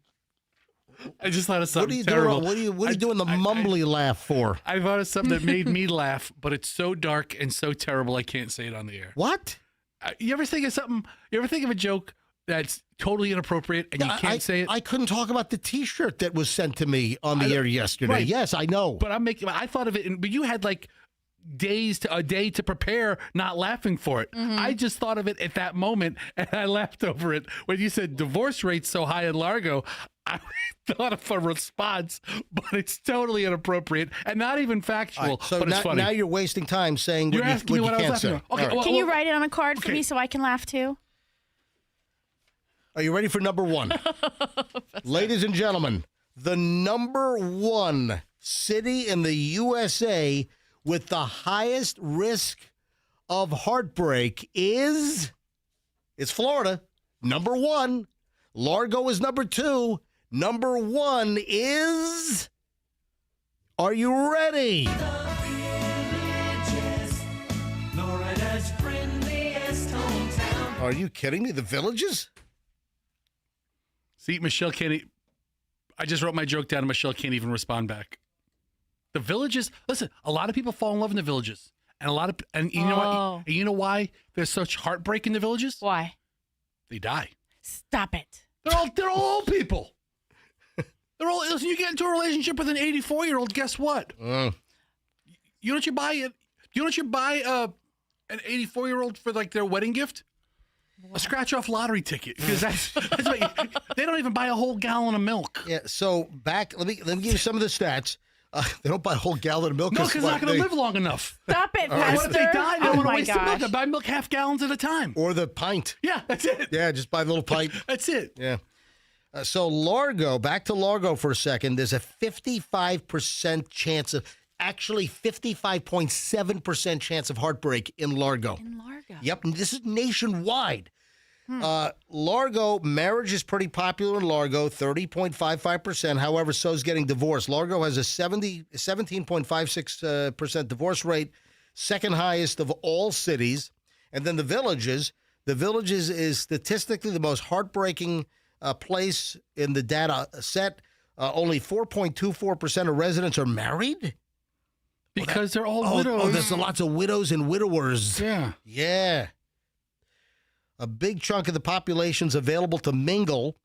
I just thought of something What are you terrible. doing? What are you doing the mumbly laugh for? I thought of something that made me laugh, but it's so dark and so terrible I can't say it on the air. What? You ever think of something? You ever think of a joke that's totally inappropriate and you can't say it? I couldn't talk about the T-shirt that was sent to me on the air yesterday. Right. Yes, I know. But I thought of it, but you had like a day to prepare, not laughing for it. Mm-hmm. I just thought of it at that moment and I laughed over it. When you said divorce rate's so high in Largo, I thought of a response, but it's totally inappropriate and not even factual. Right, so but it's funny. now you're wasting time saying You're what asking me you what I was can't laughing say. about. Okay, All right. well, Can you write it on a card for okay. me so I can laugh too? Are you ready for number 1? Ladies and gentlemen, the number 1 city in the USA with the highest risk of heartbreak it's Florida. Number 1. Largo is number 2. Number 1 is... Are you ready? Are you kidding me? The Villages? See, Michelle can't. I just wrote my joke down and Michelle can't even respond back. The Villages. Listen, a lot of people fall in love in the Villages, and you know what? You know why there's such heartbreak in the Villages? Why? They die. Stop it. They're all old people. They're all. Listen, you get into a relationship with an 84-year-old. Guess what? You know what you buy? You know what you buy? An 84-year-old for like their wedding gift? A scratch-off lottery ticket, because that's what they don't even buy a whole gallon of milk. Yeah. So let me give you some of the stats. They don't buy a whole gallon of milk. No, because they're not going to live long enough. Stop it, right. Pastor. What if they die? They don't want to waste the milk. gosh. They buy milk half gallons at a time. Or the pint. Yeah, that's it. Yeah, just buy the little pint. That's it. Yeah. So Largo, back to Largo for a second. There's a 55% chance of, actually 55.7% chance of heartbreak in Largo. In Largo. Yep, and this is nationwide. Largo, marriage is pretty popular in Largo, 30.55%. However, so is getting divorced. Largo has a 17.56% divorce rate, second highest of all cities. And then the Villages is statistically the most heartbreaking place in the data set. Only 4.24% of residents are married. Because they're all widows. Oh, there's lots of widows and widowers. Yeah. Yeah. A big chunk of the population's available to mingle,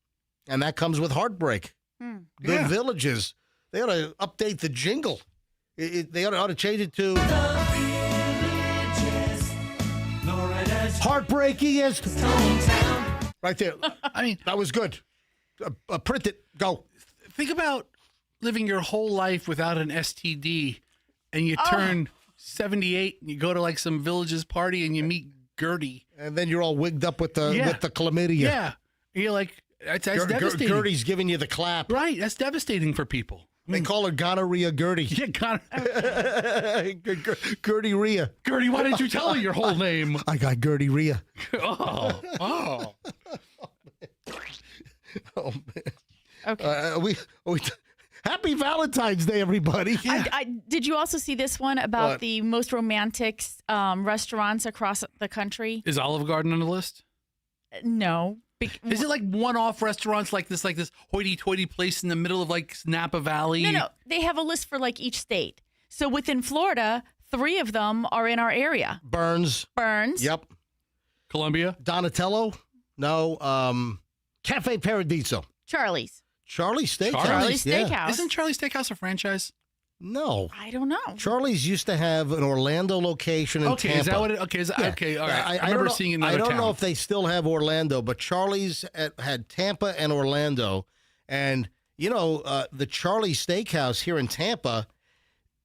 and that comes with heartbreak. The Villages, they ought to update the jingle. They ought to change it to heartbreakiest. Right there. I mean, that was good. Print it. Go. Think about living your whole life without an STD, and you turn 78 and you go to like some village's party and you meet Gertie. And then you're all wigged up with the chlamydia. Yeah. And you're like, that's devastating. Gertie's giving you the clap. Right. That's devastating for people. They call her gonorrhea Gertie. Yeah, Gertie Rhea. Gertie, why didn't you tell me your whole name? I got Gertie Rhea. Oh. Oh, man. Okay. Happy Valentine's Day, everybody. Did you also see this one about What? the most romantic restaurants across the country? Is Olive Garden on the list? No. Is it like one-off restaurants like this hoity-toity place in the middle of like Napa Valley? No. They have a list for like each state. So within Florida, 3 of them are in our area. Burns. Yep. Columbia. Donatello. No. Cafe Paradiso. Charlie's Steakhouse. Charlie's Yeah. Steakhouse. Isn't Charlie's Steakhouse a franchise? No. I don't know. Charlie's used to have an Orlando location in Okay, Tampa. is that what it? Okay, okay, all right. I remember seeing another I don't town. know if they still have Orlando, but Charlie's had Tampa and Orlando, and the Charlie's Steakhouse here in Tampa,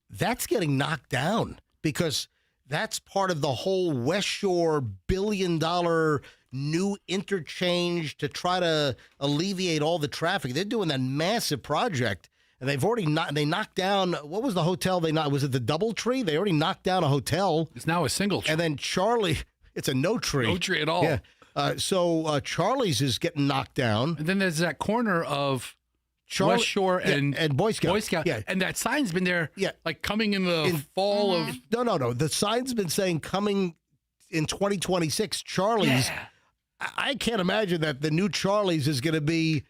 that's getting knocked down because that's part of the whole West Shore $1 billion new interchange to try to alleviate all the traffic. They're doing that massive project. And they've already knocked down, what was the hotel they knocked? Was it the DoubleTree? They already knocked down a hotel. It's now a single tree. And then Charlie, it's a no tree. No tree at all. Yeah. So Charlie's is getting knocked down. And then there's that corner of West Shore and Boy Scout. Yeah. And that sign's been there like coming in the fall of... No. The sign's been saying coming in 2026, Charlie's. Yeah. I can't imagine that the new Charlie's is going to be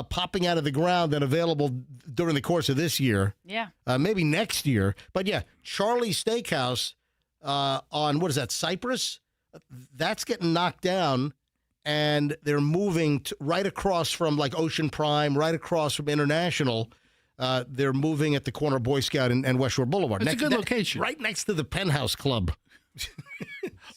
popping out of the ground and available during the course of this year. Yeah. Maybe next year. But yeah, Charlie's Steakhouse on, what is that, Cypress? That's getting knocked down, and they're moving right across from like Ocean Prime, right across from International. They're moving at the corner of Boy Scout and West Shore Boulevard. It's a good location. Right next to the Penthouse Club.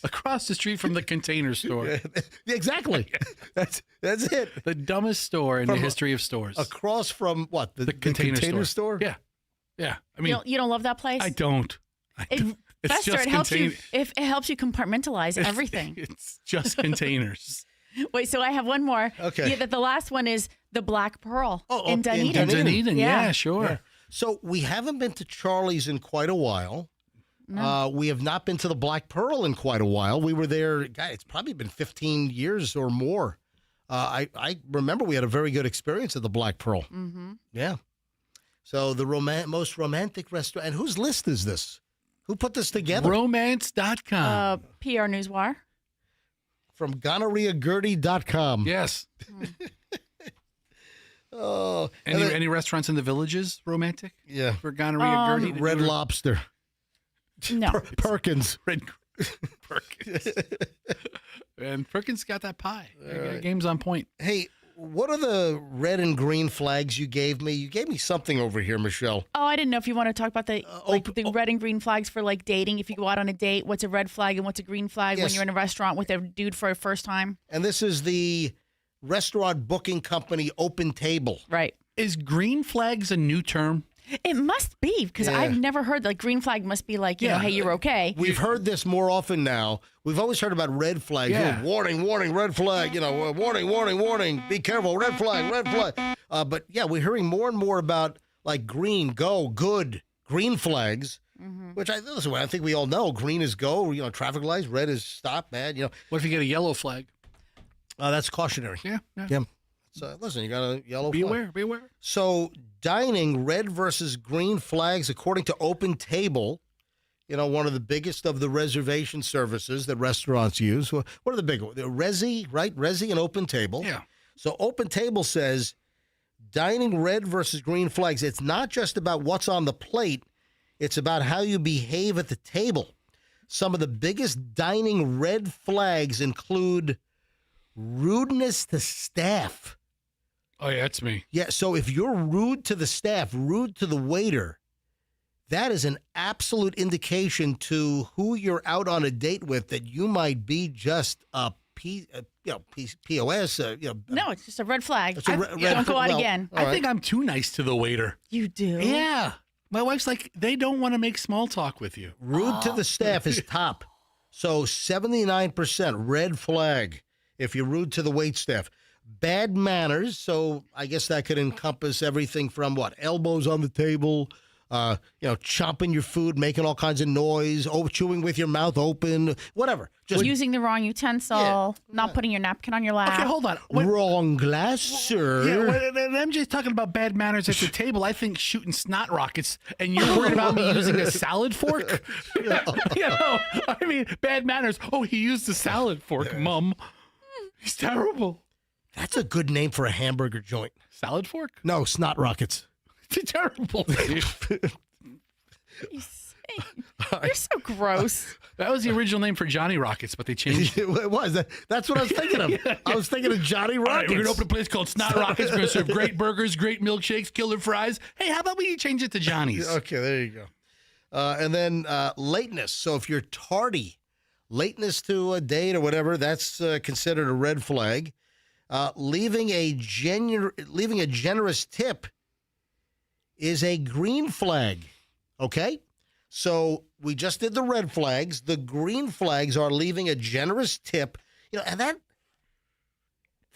Across the street from the Container Store. Yeah, exactly. That's it. The dumbest store in the history of stores. Across from what? The Container Store? Yeah. Yeah. I mean, You don't love that place? I don't. Fester, it helps you. It helps you compartmentalize everything. It's just containers. Wait, so I have one more. Okay. Yeah, the last one is the Black Pearl in Dunedin. Dunedin, yeah, sure. Yeah. So we haven't been to Charlie's in quite a while. No. We have not been to the Black Pearl in quite a while. We were there, it's probably been 15 years or more. I remember we had a very good experience at the Black Pearl. Mm-hmm. Yeah. So the most romantic restaurant. And whose list is this? Who put this together? Romance.com. PR Newswire. From gonorrheagertie.com. Yes. Oh. Any restaurants in the villages romantic? Yeah. For gonorrhea Gertie? Red Lobster. No. Perkins. Perkins. And Perkins got that pie. Game's on point. Hey, what are the red and green flags you gave me? You gave me something over here, Michelle. Oh, I didn't know if you want to talk about the red and green flags for like dating. If you go out on a date, what's a red flag and what's a green flag when Yes. you're in a restaurant with a dude for a first time? And this is the restaurant booking company Open Table. Right. Is green flags a new term? It must be because Yeah. I've never heard like green flag must be like, you know, hey, you're okay. We've heard this more often now. We've always heard about red flags. Yeah. You know, warning, red flag. You know, warning. Be careful, red flag. But yeah, we're hearing more and more about like green, go, good, green flags. Mm-hmm. Which I think we all know. Green is go. You know, traffic lights. Red is stop, man. You know, What if you get a yellow flag? that's cautionary. Yeah. So listen, you got a yellow Be flag. aware. So dining, red versus green flags, according to Open Table, you know, one of the biggest of the reservation services that restaurants use. What are the big ones? Resi, right? Resi and Open Table. Yeah. So Open Table says dining red versus green flags. It's not just about what's on the plate. It's about how you behave at the table. Some of the biggest dining red flags include rudeness to staff. Oh, yeah, that's me. Yeah, so if you're rude to the staff, rude to the waiter, that is an absolute indication to who you're out on a date with that you might be just a POS. No, it's just a red flag. It's a Don't go out again. I think I'm too nice to the waiter. You do? Yeah. My wife's like, they don't want to make small talk with you. Rude to the staff is top. So 79% red flag if you're rude to the wait staff. Bad manners, so I guess that could encompass everything from what? Elbows on the table, chomping your food, making all kinds of noise, chewing with your mouth open, whatever. Just using the wrong utensil, not putting your napkin on your lap. Okay, hold on. Wrong glass, sir. Yeah, I'm just talking about bad manners at the table. I think shooting snot rockets, and you're worried about me using a salad fork? I mean, bad manners. Oh, he used a salad fork, Mom. He's terrible. That's a good name for a hamburger joint. Salad fork? No, snot rockets. It's terrible. You're so gross. That was the original name for Johnny Rockets, but they changed it. It was. That's what I was thinking of. Yeah. I was thinking of Johnny Rockets. All right, we're going to open a place called Snot Rockets. We're going to serve great burgers, great milkshakes, killer fries. Hey, how about we change it to Johnny's? Okay, there you go. And then lateness. So if you're tardy, lateness to a date or whatever, that's considered a red flag. Leaving a generous tip is a green flag. Okay? So we just did the red flags. The green flags are leaving a generous tip. And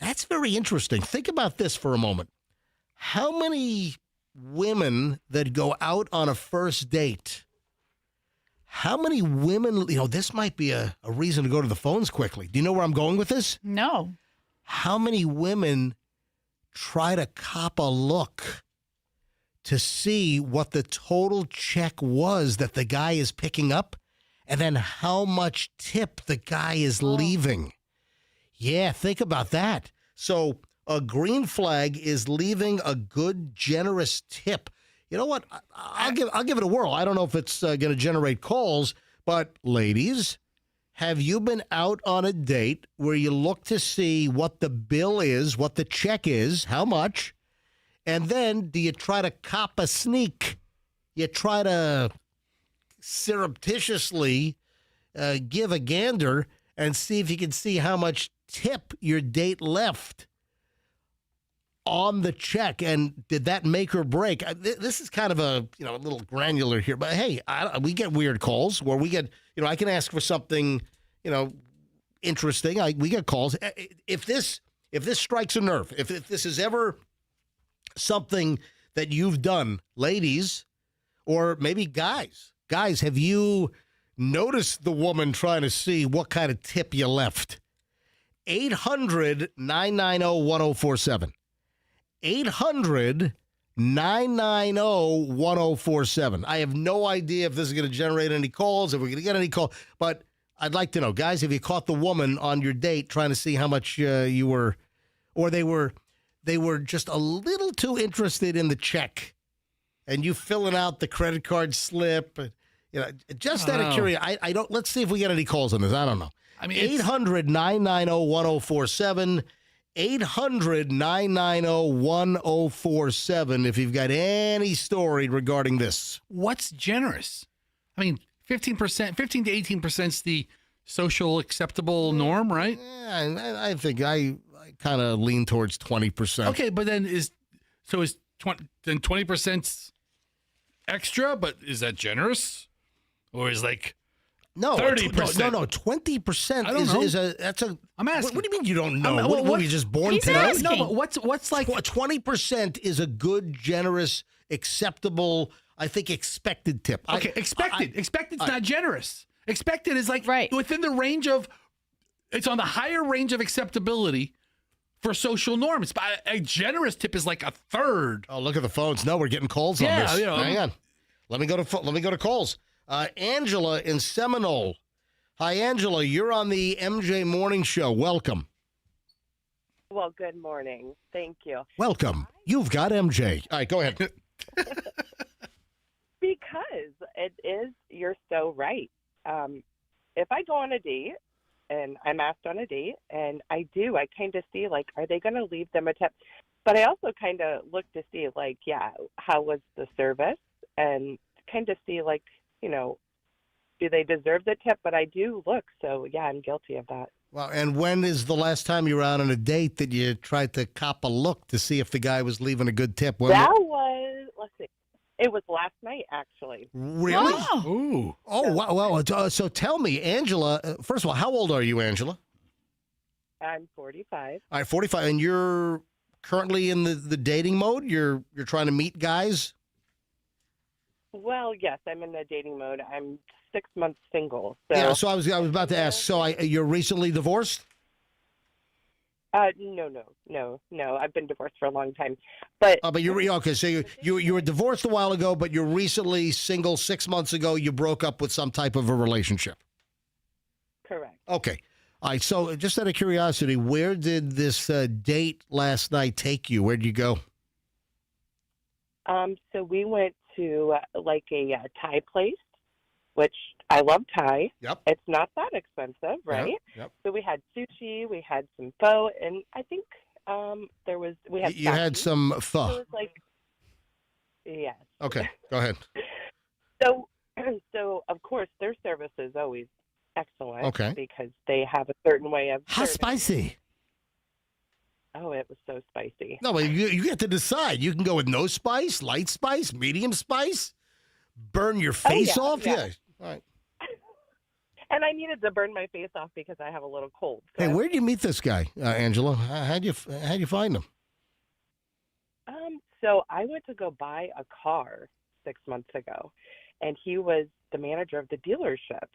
that's very interesting. Think about this for a moment. How many women that go out on a first date, how many women, this might be a reason to go to the phones quickly. Do you know where I'm going with this? No. How many women try to cop a look to see what the total check was that the guy is picking up and then how much tip the guy is leaving? Yeah, think about that. So a green flag is leaving a good, generous tip. You know what? I'll give it a whirl. I don't know if it's going to generate calls, but ladies, have you been out on a date where you look to see what the bill is, what the check is, how much, and then do you try to cop a sneak? You try to surreptitiously give a gander and see if you can see how much tip your date left on the check, and did that make or break? This is kind of a little granular here, but hey, we get weird calls where we get I can ask for something interesting. We get calls. If this strikes a nerve, if this is ever something that you've done, ladies, or maybe guys, have you noticed the woman trying to see what kind of tip you left? 800-990-1047. 800-990-1047. I have no idea if this is going to generate any calls, if we're going to get any call, but I'd like to know, guys, if you caught the woman on your date trying to see how much you were, or they were just a little too interested in the check, and you filling out the credit card slip, just out of curiosity. I don't. Let's see if we get any calls on this. I don't know. I mean, 800-990-1047. 800-990-1047 if you've got any story regarding this. What's generous? I mean, 15%, 15 to 18% is the social acceptable norm, right? Yeah, I think I kind of lean towards 20%. Okay, but then is 20% extra, but is that generous? Or is like No, 30%. No, 20% is a. I'm asking. What do you mean you don't know? What were you just born today? No, but what's like 20% is a good, generous, acceptable, I think expected tip. Okay, expected. Expected's not generous. Expected is like within the range of. It's on the higher range of acceptability for social norms. A generous tip is like a third. Oh, look at the phones. No, we're getting calls on this. Hang on. Let me go to calls. Angela in Seminole. Hi, Angela. You're on the MJ Morning Show. Welcome. Well, good morning. Thank you. Welcome. You've got MJ. All right, go ahead. Because it is, you're so right. If I go on a date and I'm asked on a date and I kind of see, like, are they going to leave them a tip? But I also kind of look to see, like, how was the service? And kind of see, like, do they deserve the tip? But I do look, so I'm guilty of that. Well, and when is the last time you were out on a date that you tried to cop a look to see if the guy was leaving a good tip? That was, let's see, It was last night, actually. Really? Oh. Ooh. Oh, wow. Well, so tell me, Angela, first of all, how old are you, Angela? I'm 45. All right, 45. And you're currently in the dating mode? You're trying to meet guys? Well, yes, I'm in the dating mode. I'm 6 months single. So. Yeah, so I was about to ask, so you're recently divorced? No. I've been divorced for a long time. But you're okay. So you were divorced a while ago, but you're recently single. 6 months ago, you broke up with some type of a relationship. Correct. Okay. All right. So just out of curiosity, where did this date last night take you? Where'd you go? So we went to like a Thai place, which I love Thai. Yep. It's not that expensive, right? Yep. So we had sushi, we had some pho, and I think we had. You had some pho. So it was like, yes. Okay. Go ahead. So of course their service is always excellent. Okay. Because they have a certain way of. How serving. spicy? Oh, it was so spicy. No, but you get to decide. You can go with no spice, light spice, medium spice, burn your face off. Yeah. All right. And I needed to burn my face off because I have a little cold. So Hey, where did you meet this guy, Angela? How'd you find him? So I went to go buy a car 6 months ago, and he was the manager of the dealership.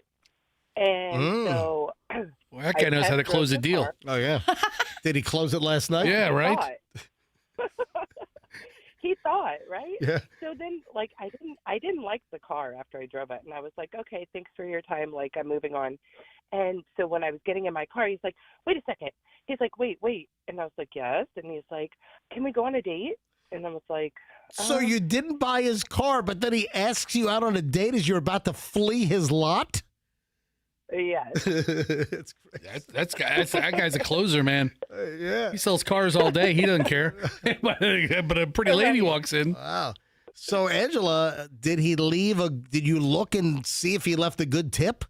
And so Well, that guy knows how to close a deal. Oh, yeah. Did he close it last night? Yeah, right? He thought, right? Yeah. So then, like, I didn't like the car after I drove it, and I was like, okay, thanks for your time. Like, I'm moving on. And so when I was getting in my car, he's like, wait a second. He's like, wait. And I was like, yes. And he's like, can we go on a date? And I was like, So you didn't buy his car, but then he asks you out on a date as you're about to flee his lot? yes. That guy's a closer, man. Yeah. He sells cars all day. He doesn't care. but a pretty lady walks in. Wow. So, Angela, did you look and see if he left a good tip?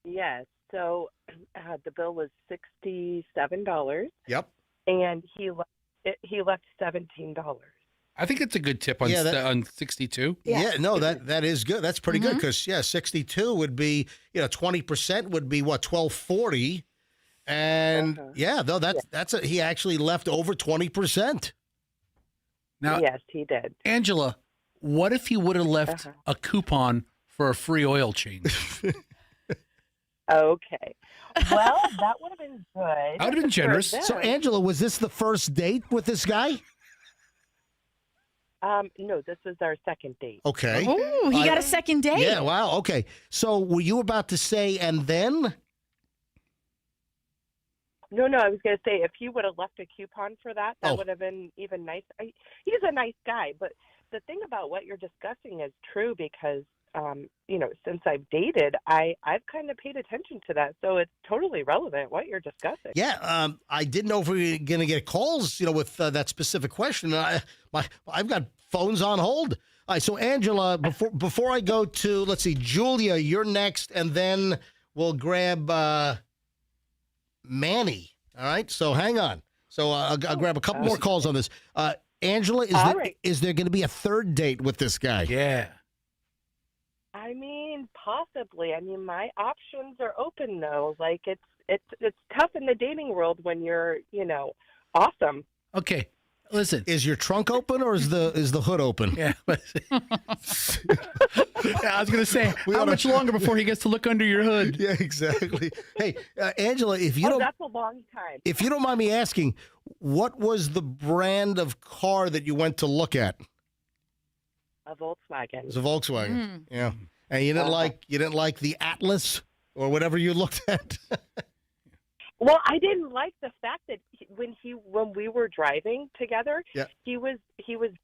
Yes. So the bill was $67. Yep. And he left $17. I think it's a good tip on on 62. Yeah, no, that is good. That's pretty good because 62 would be 20% would be what $12.40, and he actually left over 20%. Now, yes, he did. Angela, what if he would have left a coupon for a free oil change? Okay. Well, that would have been good. I would have been generous. So, Angela, was this the first date with this guy? No, this was our second date. Okay. Oh, he got a second date. Yeah, wow. Okay. So were you about to say, and then? No, I was going to say if he would have left a coupon for that would have been even nice. He's a nice guy, but the thing about what you're discussing is true because, since I've dated, I've kind of paid attention to that. So it's totally relevant what you're discussing. Yeah, I didn't know if we were going to get calls, with that specific question. I've got phones on hold. All right, so Angela, before I go to, let's see, Julia, you're next, and then we'll grab Manny. All right, so hang on. So I'll grab a couple more calls on this. Angela, is there going to be a third date with this guy? Yeah. I mean, possibly. I mean, my options are open though. Like it's tough in the dating world when you're, awesome. Okay. Listen. Is your trunk open or is the hood open? Yeah. I was going to say, how much longer before he gets to look under your hood? Yeah, exactly. Hey, Angela, if you don't, that's a long time. If you don't mind me asking, what was the brand of car that you went to look at? A Volkswagen. It was a Volkswagen. Yeah. And you didn't like the Atlas or whatever you looked at? Well, I didn't like the fact that when we were driving together, he was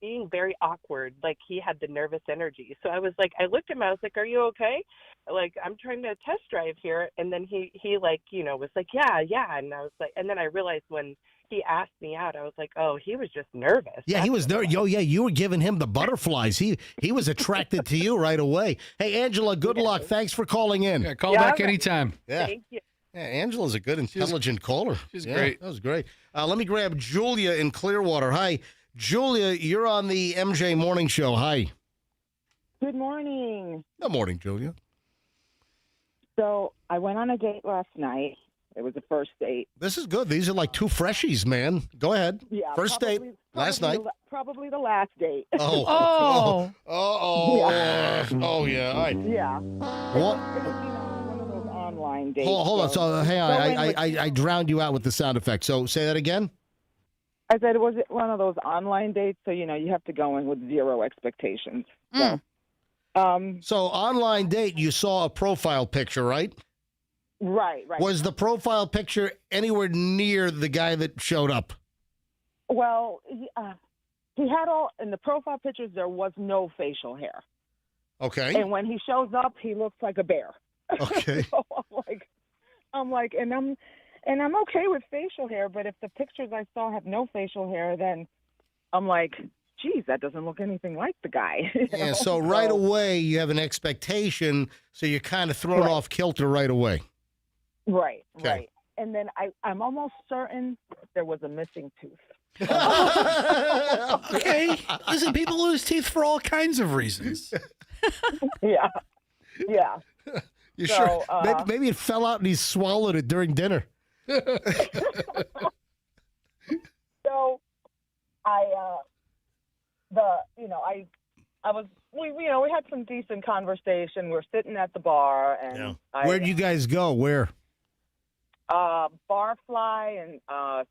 being very awkward. Like he had the nervous energy. So I was like, I looked at him. I was like, "Are you okay? Like I'm trying to test drive here." And then he was like, "Yeah." And I was like, and then I realized when he asked me out, I was like, "Oh, he was just nervous." Yeah, he was nervous. Oh, yeah, you were giving him the butterflies. He was attracted to you right away. Hey, Angela, good luck. Thanks for calling in. Yeah, call back anytime. Yeah. Thank you. Yeah, Angela's a good, intelligent caller. She's great. That was great. Let me grab Julia in Clearwater. Hi, Julia, you're on the MJ Morning Show. Hi. Good morning. Good morning, Julia. So I went on a date last night. It was a first date. This is good. These are like two freshies, man. Go ahead. Yeah. First date last night. Probably the last date. Oh. Yeah. Oh, yeah. All right. Yeah. What? It was, one of those online dates. Hold on. So, hang on. I drowned you out with the sound effect. So, say that again. I said it was one of those online dates, so, you have to go in with zero expectations. So, so online date, you saw a profile picture, right? Right. Was the profile picture anywhere near the guy that showed up? Well, he had in the profile pictures, there was no facial hair. Okay. And when he shows up, he looks like a bear. Okay. So I'm like, and I'm okay with facial hair, but if the pictures I saw have no facial hair, then I'm like, geez, that doesn't look anything like the guy. Yeah, so right away you have an expectation, so you're kind of thrown off kilter right away. Right, Okay. right. And then I'm almost certain there was a missing tooth. Okay. Listen, people lose teeth for all kinds of reasons. Yeah. You So, sure? Maybe it fell out and he swallowed it during dinner. So we had some decent conversation. We're sitting at the bar, and Where'd you guys go? Where? Barfly and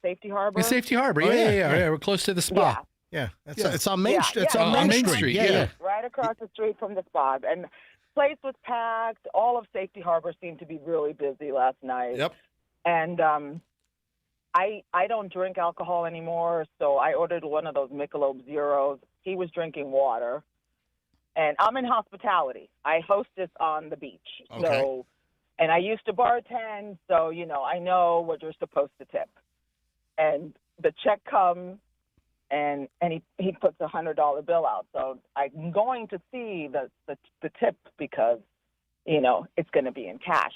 Safety Harbor. The Safety Harbor. Yeah. We're close to the spa. Yeah. It's on Main Street. It's on on Main Street. Yeah. Right across the street from the spa. And the place was packed. All of Safety Harbor seemed to be really busy last night. Yep. And I don't drink alcohol anymore, so I ordered one of those Michelob Zeros. He was drinking water. And I'm in hospitality. I hostess on the beach. Okay. So, and I used to bartend, so, I know what you're supposed to tip. And the check comes, and he puts a $100 bill out. So I'm going to see the tip because, it's going to be in cash.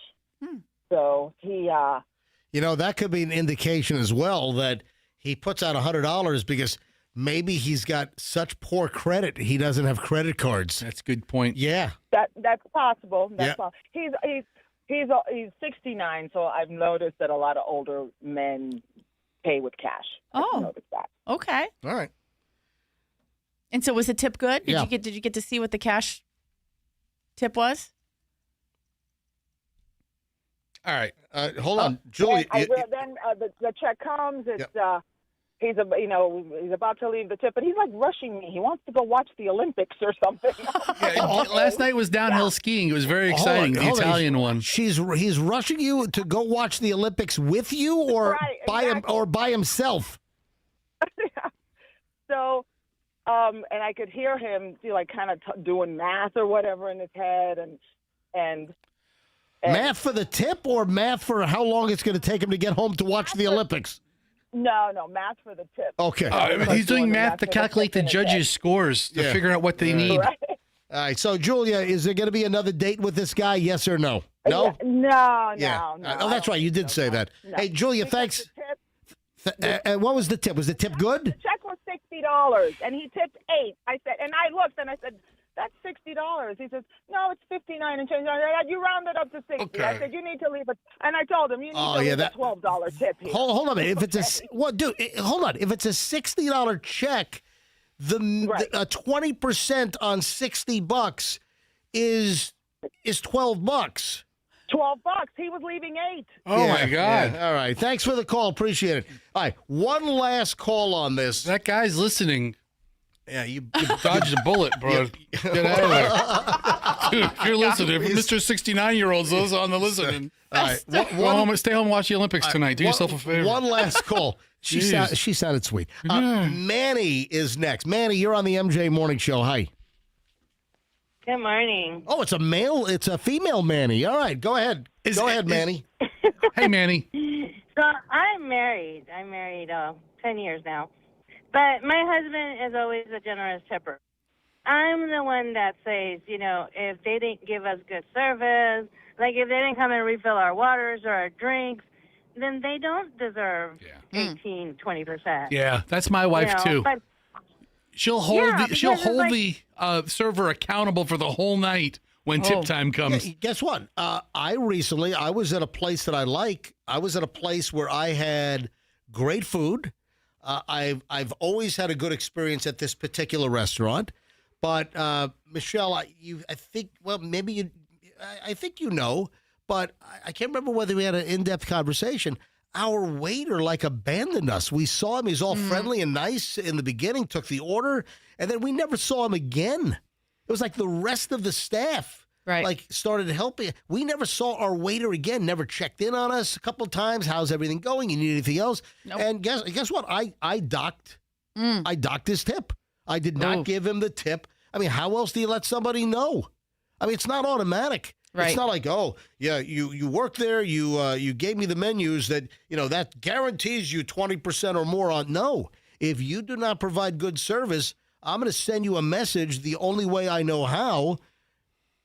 So he... that could be an indication as well that he puts out $100 because maybe he's got such poor credit he doesn't have credit cards. That's a good point. Yeah. That's possible. Yeah. He's 69, so I've noticed that a lot of older men pay with cash. I've noticed that. Okay. All right. And so was the tip good? Yeah. Did you get to see what the cash tip was? All right. Hold on, Julie. Then the check comes. It's he's about to leave the tip, but he's like rushing me. He wants to go watch the Olympics or something. Last night was downhill skiing. It was very exciting. The Italian one. He's rushing you to go watch the Olympics with you, or by himself. So, and I could hear him kind of doing math or whatever in his head, and math for the tip or math for how long it's going to take him to get home to watch the Olympics? No, math for the tip. Okay. He's doing math to calculate the judges' scores to figure out what they need. Right. All right. So, Julia, is there going to be another date with this guy? Yes or no? No? No. Oh, that's right. You did say that. No. Hey, Julia, thanks. And what was the tip? Was the tip good? The check was $60, and he tipped $8. I said, and I looked, and I said, that's $60. He says, no, it's 59 and change. You rounded up to 60. Okay. I said, you need to leave it. And I told him, you need to leave a $12 tip here. Hold on a minute. If it's hold on. If it's a $60 check, the 20% on $60 is $12. $12. He was leaving $8. Oh my God! Yeah. All right. Thanks for the call. Appreciate it. All right. One last call on this. That guy's listening. Yeah, you dodged a bullet, bro. Get out of there. Dude, if you're listening. Mr. 69-year-olds, those on the listening. All right. Stay home and watch the Olympics tonight. Do yourself a favor. One last call. She sounded sweet. Manny is next. Manny, you're on the MJ Morning Show. Hi. Good morning. Oh, it's a female Manny. All right, go ahead. Go ahead, Manny. Hey, Manny. So I'm married. I'm married 10 years now. But my husband is always a generous tipper. I'm the one that says, if they didn't give us good service, like if they didn't come and refill our waters or our drinks, then they don't deserve 18, 20%. Yeah, that's my wife too. But She'll hold Yeah, the server accountable for the whole night when tip time comes. Yeah, guess what? I was at a place that I like. I was at a place where I had great food. I've always had a good experience at this particular restaurant. But Michelle, I think you know, but I can't remember whether we had an in-depth conversation. Our waiter abandoned us. We saw him. He's all friendly and nice in the beginning, took the order, and then we never saw him again. It was like the rest of the staff started helping. We never saw our waiter again, never checked in on us a couple of times. How's everything going? You need anything else? Nope. And guess what? I docked his tip. I did not give him the tip. I mean, how else do you let somebody know? I mean, it's not automatic. Right. It's not like, oh, yeah, you work there, you gave me the menus that guarantees you 20% or more on. No, if you do not provide good service, I'm going to send you a message the only way I know how.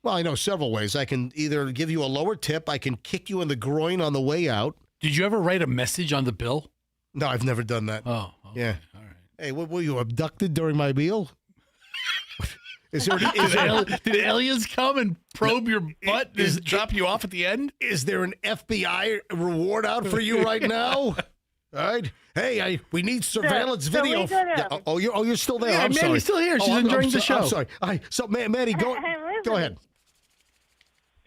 Well, I know several ways. I can either give you a lower tip, I can kick you in the groin on the way out. Did you ever write a message on the bill? No, I've never done that. Oh, okay. Yeah. All right. Hey, what were you abducted during my meal? Did aliens come and probe your butt and drop you off at the end? Is there an FBI reward out for you right now? All right. Hey, we need surveillance video. You're still there. Yeah, I'm sorry. Manny's still here. She's enjoying the show. I'm sorry. So, Manny, go ahead.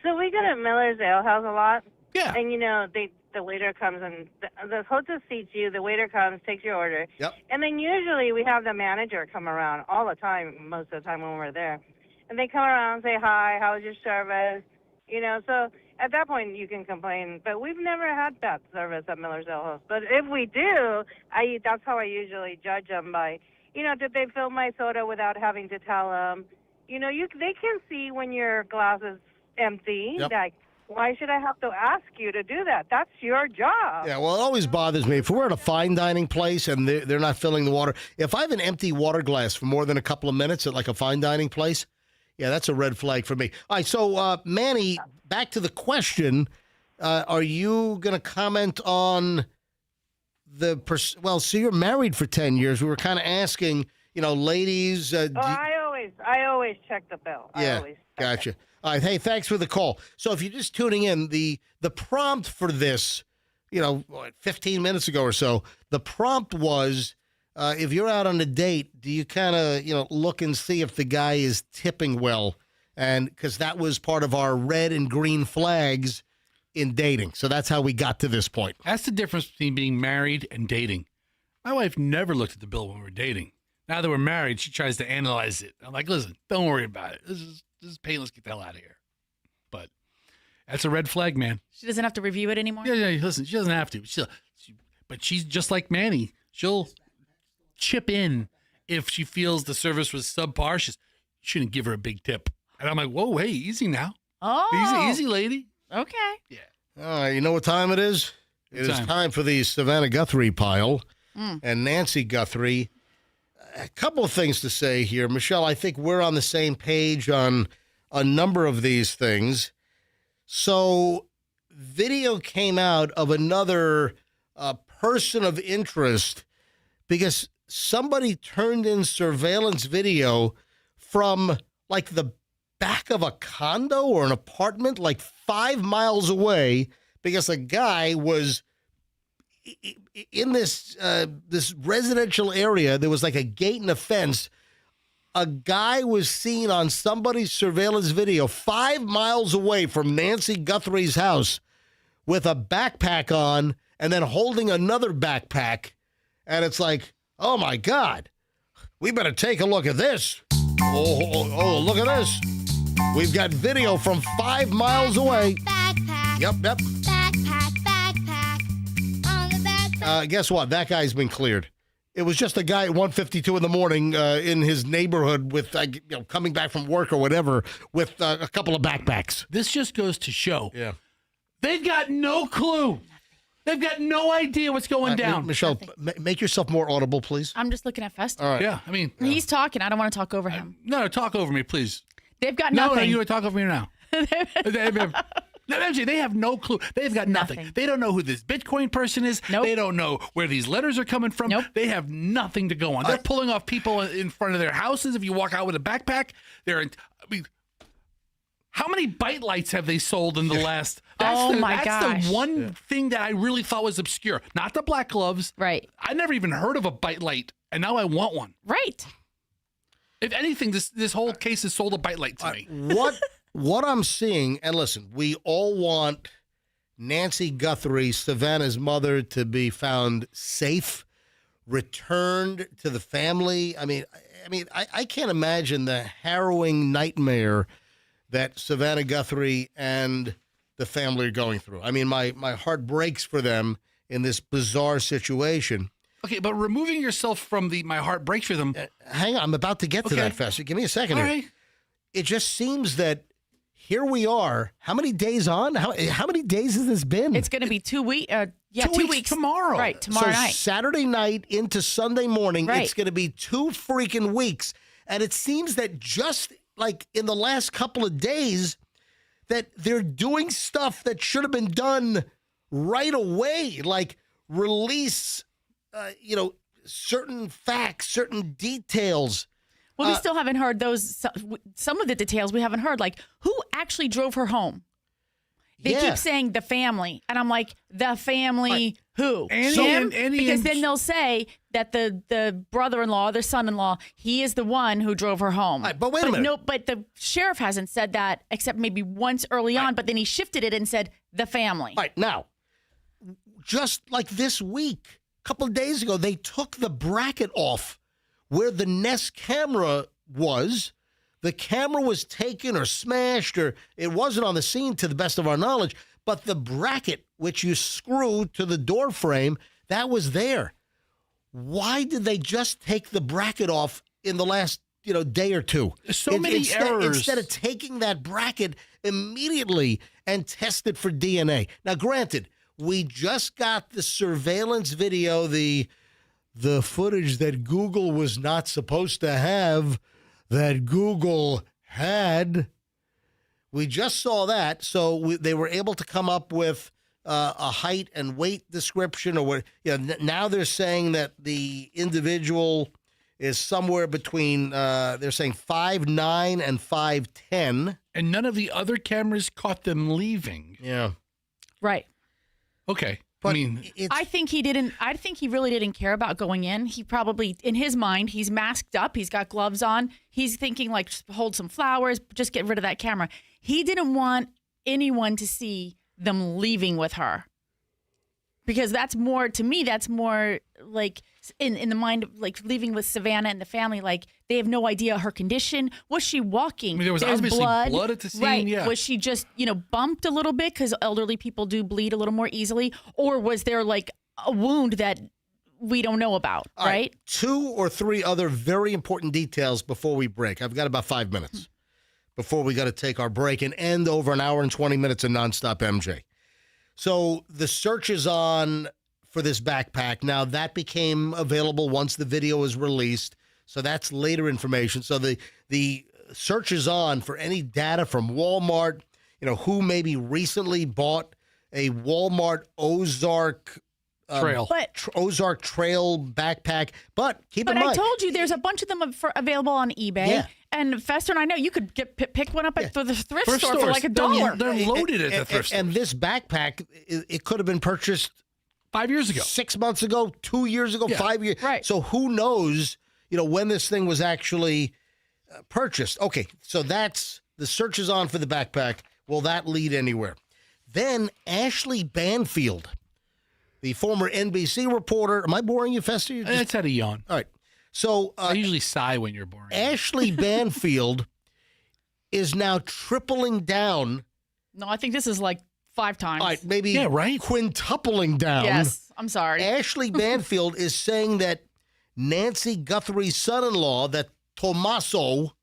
So we go to Miller's Ale House a lot. Yeah. And, the waiter comes and the hostess seats you. The waiter comes, takes your order. Yep. And then usually we have the manager come around all the time, most of the time when we're there. And they come around and say, hi, how was your service? So at that point you can complain. But we've never had bad service at Miller's Ale House. But if we do, that's how I usually judge them by, did they fill my soda without having to tell them? They can see when your glass is empty. Yep. Like, why should I have to ask you to do that? That's your job. Yeah, well, it always bothers me. If we're at a fine dining place and they're not filling the water, if I have an empty water glass for more than a couple of minutes at a fine dining place, yeah, that's a red flag for me. All right, so, Manny, back to the question. Are you going to comment on so you're married for 10 years. We were kind of asking, ladies. I always check the bill. Yeah, gotcha. All right, hey, thanks for the call. So if you're just tuning in, the prompt for this, 15 minutes ago or so, the prompt was, if you're out on a date, do you kind of, look and see if the guy is tipping well? And because that was part of our red and green flags in dating. So that's how we got to this point. That's the difference between being married and dating. My wife never looked at the bill when we were dating. Now that we're married, she tries to analyze it. I'm like, listen, don't worry about it. This is pain. Let's get the hell out of here. But that's a red flag, man. She doesn't have to review it anymore? Yeah, listen, she doesn't have to. But she's just like Manny. She'll chip in if she feels the service was subpar. She shouldn't give her a big tip. And I'm like, whoa, hey, easy now. Oh. Easy, lady. Okay. Yeah. All right, you know what time it is? It is time for the Savannah Guthrie pile. And Nancy Guthrie. A couple of things to say here. Michelle, I think we're on the same page on a number of these things. So video came out of another person of interest because somebody turned in surveillance video from the back of a condo or an apartment 5 miles away because a guy was in this residential area. There was a gate and a fence. A guy was seen on somebody's surveillance video 5 miles away from Nancy Guthrie's house with a backpack on and then holding another backpack. And it's like, oh, my God, we better take a look at this. Oh, look at this. We've got video from 5 miles away. Backpack. Yep. Backpack. On the backpack. Guess what? That guy's been cleared. It was just a guy at 1:52 in the morning in his neighborhood with, coming back from work or whatever, with a couple of backpacks. This just goes to show. Yeah. They've got no clue. They've got no idea what's going down. Michelle, make yourself more audible, please. I'm just looking at Fester. All right. Yeah, I mean. He's talking. I don't want to talk over him. No, talk over me, please. They've got nothing. No, you want to talk over me now. No, MJ, they have no clue. They've got nothing. They don't know who this Bitcoin person is. Nope. They don't know where these letters are coming from. Nope. They have nothing to go on. They're pulling off people in front of their houses. If you walk out with a backpack, how many bite lights have they sold in the last? That's the one thing that I really thought was obscure. Not the black gloves. Right. I never even heard of a bite light, and now I want one. Right. If anything, this whole case has sold a bite light to me. What I'm seeing, and listen, we all want Nancy Guthrie, Savannah's mother, to be found safe, returned to the family. I mean, I can't imagine the harrowing nightmare that Savannah Guthrie and the family are going through. I mean, my heart breaks for them in this bizarre situation. Okay, but removing yourself from my heart breaks for them. Hang on, I'm about to get to that, Fester. Give me a second here. Right. It just seems that here we are. How many days on? How many days has this been? It's going to be 2 weeks. 2 weeks tomorrow. Right, tomorrow night. Saturday night into Sunday morning, Right. It's going to be 2 freaking weeks. And it seems that just like in the last couple of days, that they're doing stuff that should have been done right away, like release, certain facts, certain details. Well, we still haven't heard those. Some of the details we haven't heard, like who actually drove her home. They keep saying the family, and I'm like, the family who? Him? Because then they'll say that the brother-in-law, their son-in-law, he is the one who drove her home. But wait a minute. No, but the sheriff hasn't said that except maybe once early on. But then he shifted it and said the family. All right, now, just like this week, a couple of days ago, they took the bracket off where the Nest camera was. The camera was taken or smashed, or it wasn't on the scene to the best of our knowledge, but the bracket, which you screw to the door frame, that was there. Why did they just take the bracket off in the last day or two? So many errors. Instead of taking that bracket immediately and test it for DNA. Now, granted, we just got the surveillance video, the footage that Google was not supposed to have, that Google had. We just saw that, so they were able to come up with a height and weight description, or what? Now they're saying that the individual is somewhere between. They're saying 5'9" and 5'10", and none of the other cameras caught them leaving. Yeah, right. Okay. But I think he didn't. I think he really didn't care about going in. He probably, in his mind, he's masked up. He's got gloves on. He's thinking like, just hold some flowers, just get rid of that camera. He didn't want anyone to see them leaving with her, because that's more, to me, that's more like in the mind of like leaving with Savannah and the family. Like they have no idea her condition. Was she walking? I mean, there was There's obviously blood at the scene. Right. Yeah. Was she just, bumped a little bit because elderly people do bleed a little more easily? Or was there like a wound that we don't know about, All right? 2 or 3 other very important details before we break. I've got about 5 minutes before we got to take our break and end over an hour and 20 minutes of nonstop MJ. So the search is on for this backpack. Now, that became available once the video was released. So that's later information. So the search is on for any data from Walmart, who maybe recently bought a Walmart Ozark Trail. Ozark Trail backpack. But keep in mind. But I told you there's a bunch of them available on eBay. Yeah. And Fester and I know you could pick one up at the thrift store stores. for like $1. They're loaded at the thrift store. And this backpack, it could have been purchased 5 years ago, 6 months ago, 2 years ago, 5 years. Right. So who knows, when this thing was actually purchased. Okay, so that's the search is on for the backpack. Will that lead anywhere? Then Ashley Banfield, the former NBC reporter. Am I boring you, Fester? It's had a yawn. All right. So I usually sigh when you're boring. Ashley Banfield is now tripling down. No, I think this is like 5 times. All right, maybe right. quintupling down. Yes, I'm sorry. Ashley Banfield is saying that Nancy Guthrie's son-in-law, that Tommaso,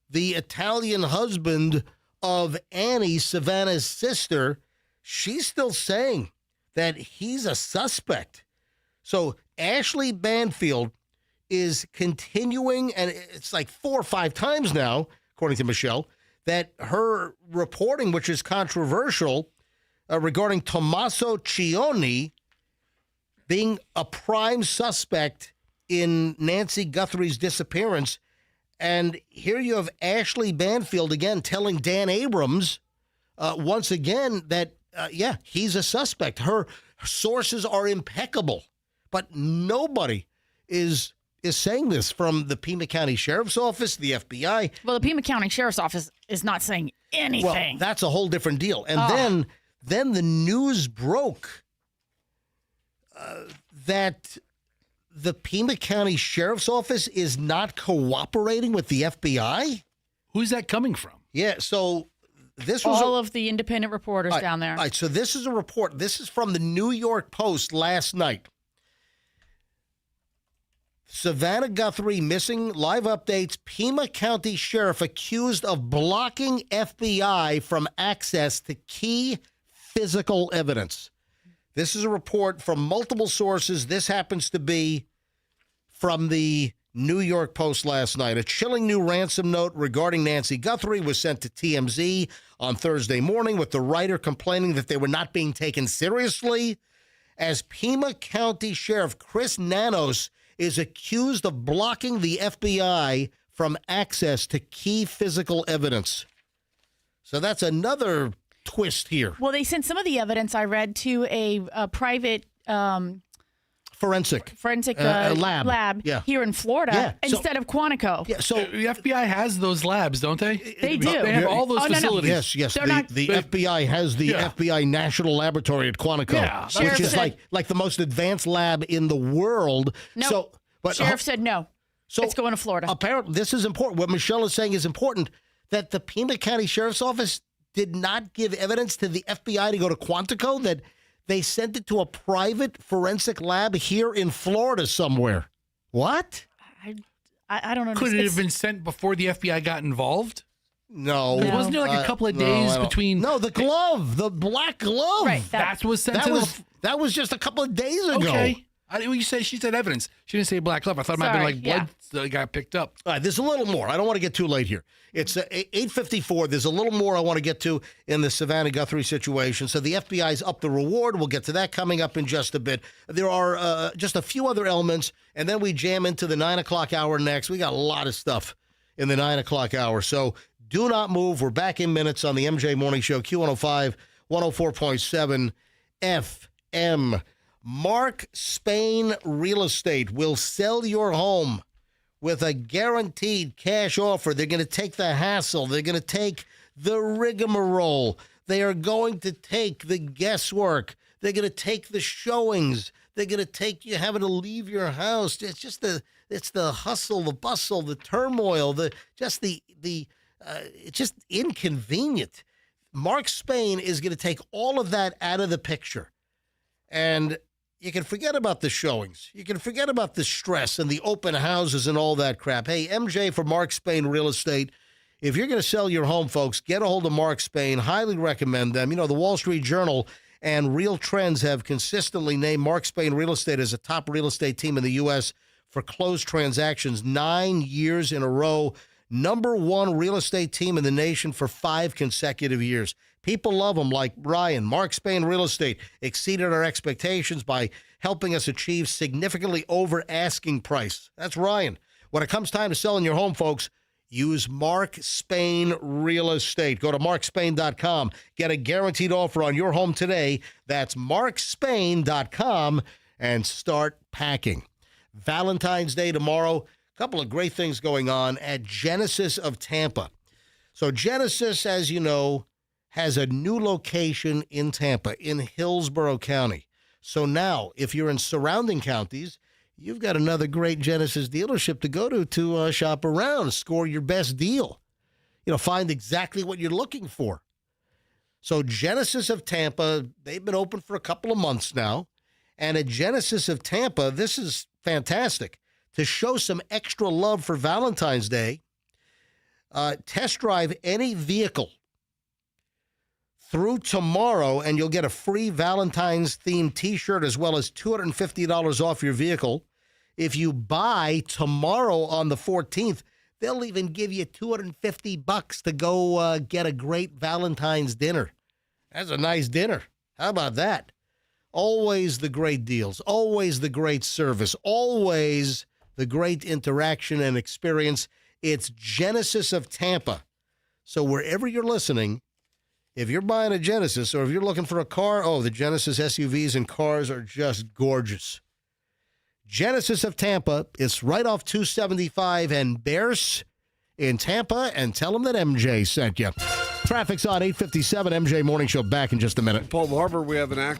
the Italian husband of Annie, Savannah's sister, she's still saying that he's a suspect. So Ashley Banfield is continuing, and it's like 4 or 5 times now, according to Michelle, that her reporting, which is controversial, regarding Tommaso Cioni being a prime suspect in Nancy Guthrie's disappearance. And here you have Ashley Banfield again telling Dan Abrams once again that, he's a suspect. Her sources are impeccable. But nobody is saying this from the Pima County Sheriff's Office, the FBI. Well, the Pima County Sheriff's Office is not saying anything. Well, that's a whole different deal. And then the news broke that the Pima County Sheriff's Office is not cooperating with the FBI. Who's that coming from? Yeah, so this was all of the independent reporters down there. All right, so this is a report. This is from the New York Post last night. Savannah Guthrie missing, live updates. Pima County Sheriff accused of blocking FBI from access to key physical evidence. This is a report from multiple sources. This happens to be from the New York Post last night. A chilling new ransom note regarding Nancy Guthrie was sent to TMZ on Thursday morning, with the writer complaining that they were not being taken seriously, as Pima County Sheriff Chris Nanos is accused of blocking the FBI from access to key physical evidence. So that's another twist here. Well, they sent some of the evidence I read to a private forensic lab here in Florida instead of Quantico. Yeah, so the FBI has those labs, don't they? They do. They have all those facilities. Yes. The FBI has the FBI National Laboratory at Quantico, which is like the most advanced lab in the world. No, Sheriff said no. So it's going to Florida. Apparently, this is important. What Michelle is saying is important, that the Pima County Sheriff's Office did not give evidence to the FBI to go to Quantico, that they sent it to a private forensic lab here in Florida somewhere. What? I don't understand. Could it have been sent before the FBI got involved? No. Wasn't there like a couple of days between? No, the glove, the black glove. Right. That was sent that was just a couple of days ago. Okay. She said evidence. She didn't say black glove. I thought it might have been like blood that got picked up. All right, there's a little more. I don't want to get too late here. It's 8:54. There's a little more I want to get to in the Savannah Guthrie situation. So the FBI's up the reward. We'll get to that coming up in just a bit. There are just a few other elements, and then we jam into the 9 o'clock hour next. We got a lot of stuff in the 9 o'clock hour. So do not move. We're back in minutes on the MJ Morning Show, Q105, 104.7 FM. Mark Spain Real Estate will sell your home with a guaranteed cash offer. They're going to take the hassle. They're going to take the rigmarole. They are going to take the guesswork. They're going to take the showings. They're going to take you having to leave your house. It's just the hustle, the bustle, the turmoil, it's just inconvenient. Mark Spain is going to take all of that out of the picture. And you can forget about the showings. You can forget about the stress and the open houses and all that crap. Hey, MJ for Mark Spain Real Estate. If you're going to sell your home, folks, get a hold of Mark Spain. Highly recommend them. You know, the Wall Street Journal and Real Trends have consistently named Mark Spain Real Estate as a top real estate team in the U.S. for closed transactions 9 years in a row. Number one real estate team in the nation for 5 consecutive years. People love them, like Ryan. Mark Spain Real Estate exceeded our expectations by helping us achieve significantly over asking price. That's Ryan. When it comes time to selling your home, folks, use Mark Spain Real Estate. Go to markspain.com. Get a guaranteed offer on your home today. That's markspain.com, and start packing. Valentine's Day tomorrow. A couple of great things going on at Genesis of Tampa. So Genesis, as you know, has a new location in Tampa, in Hillsborough County. So now, if you're in surrounding counties, you've got another great Genesis dealership to go to shop around, score your best deal. You know, find exactly what you're looking for. So Genesis of Tampa, they've been open for a couple of months now. And at Genesis of Tampa, this is fantastic. To show some extra love for Valentine's Day, test drive any vehicle through tomorrow, and you'll get a free Valentine's-themed T-shirt as well as $250 off your vehicle. If you buy tomorrow on the 14th, They'll even give you $250 to go get a great Valentine's dinner. That's a nice dinner. How about that? Always the great deals, always the great service, always the great interaction and experience. It's Genesis of Tampa. So wherever you're listening, if you're buying a Genesis or if you're looking for a car, the Genesis SUVs and cars are just gorgeous. Genesis of Tampa, it's right off 275 and Bears in Tampa, and tell them that MJ sent you. Traffic's on 857. MJ Morning Show back in just a minute. Paul Harbor, we have an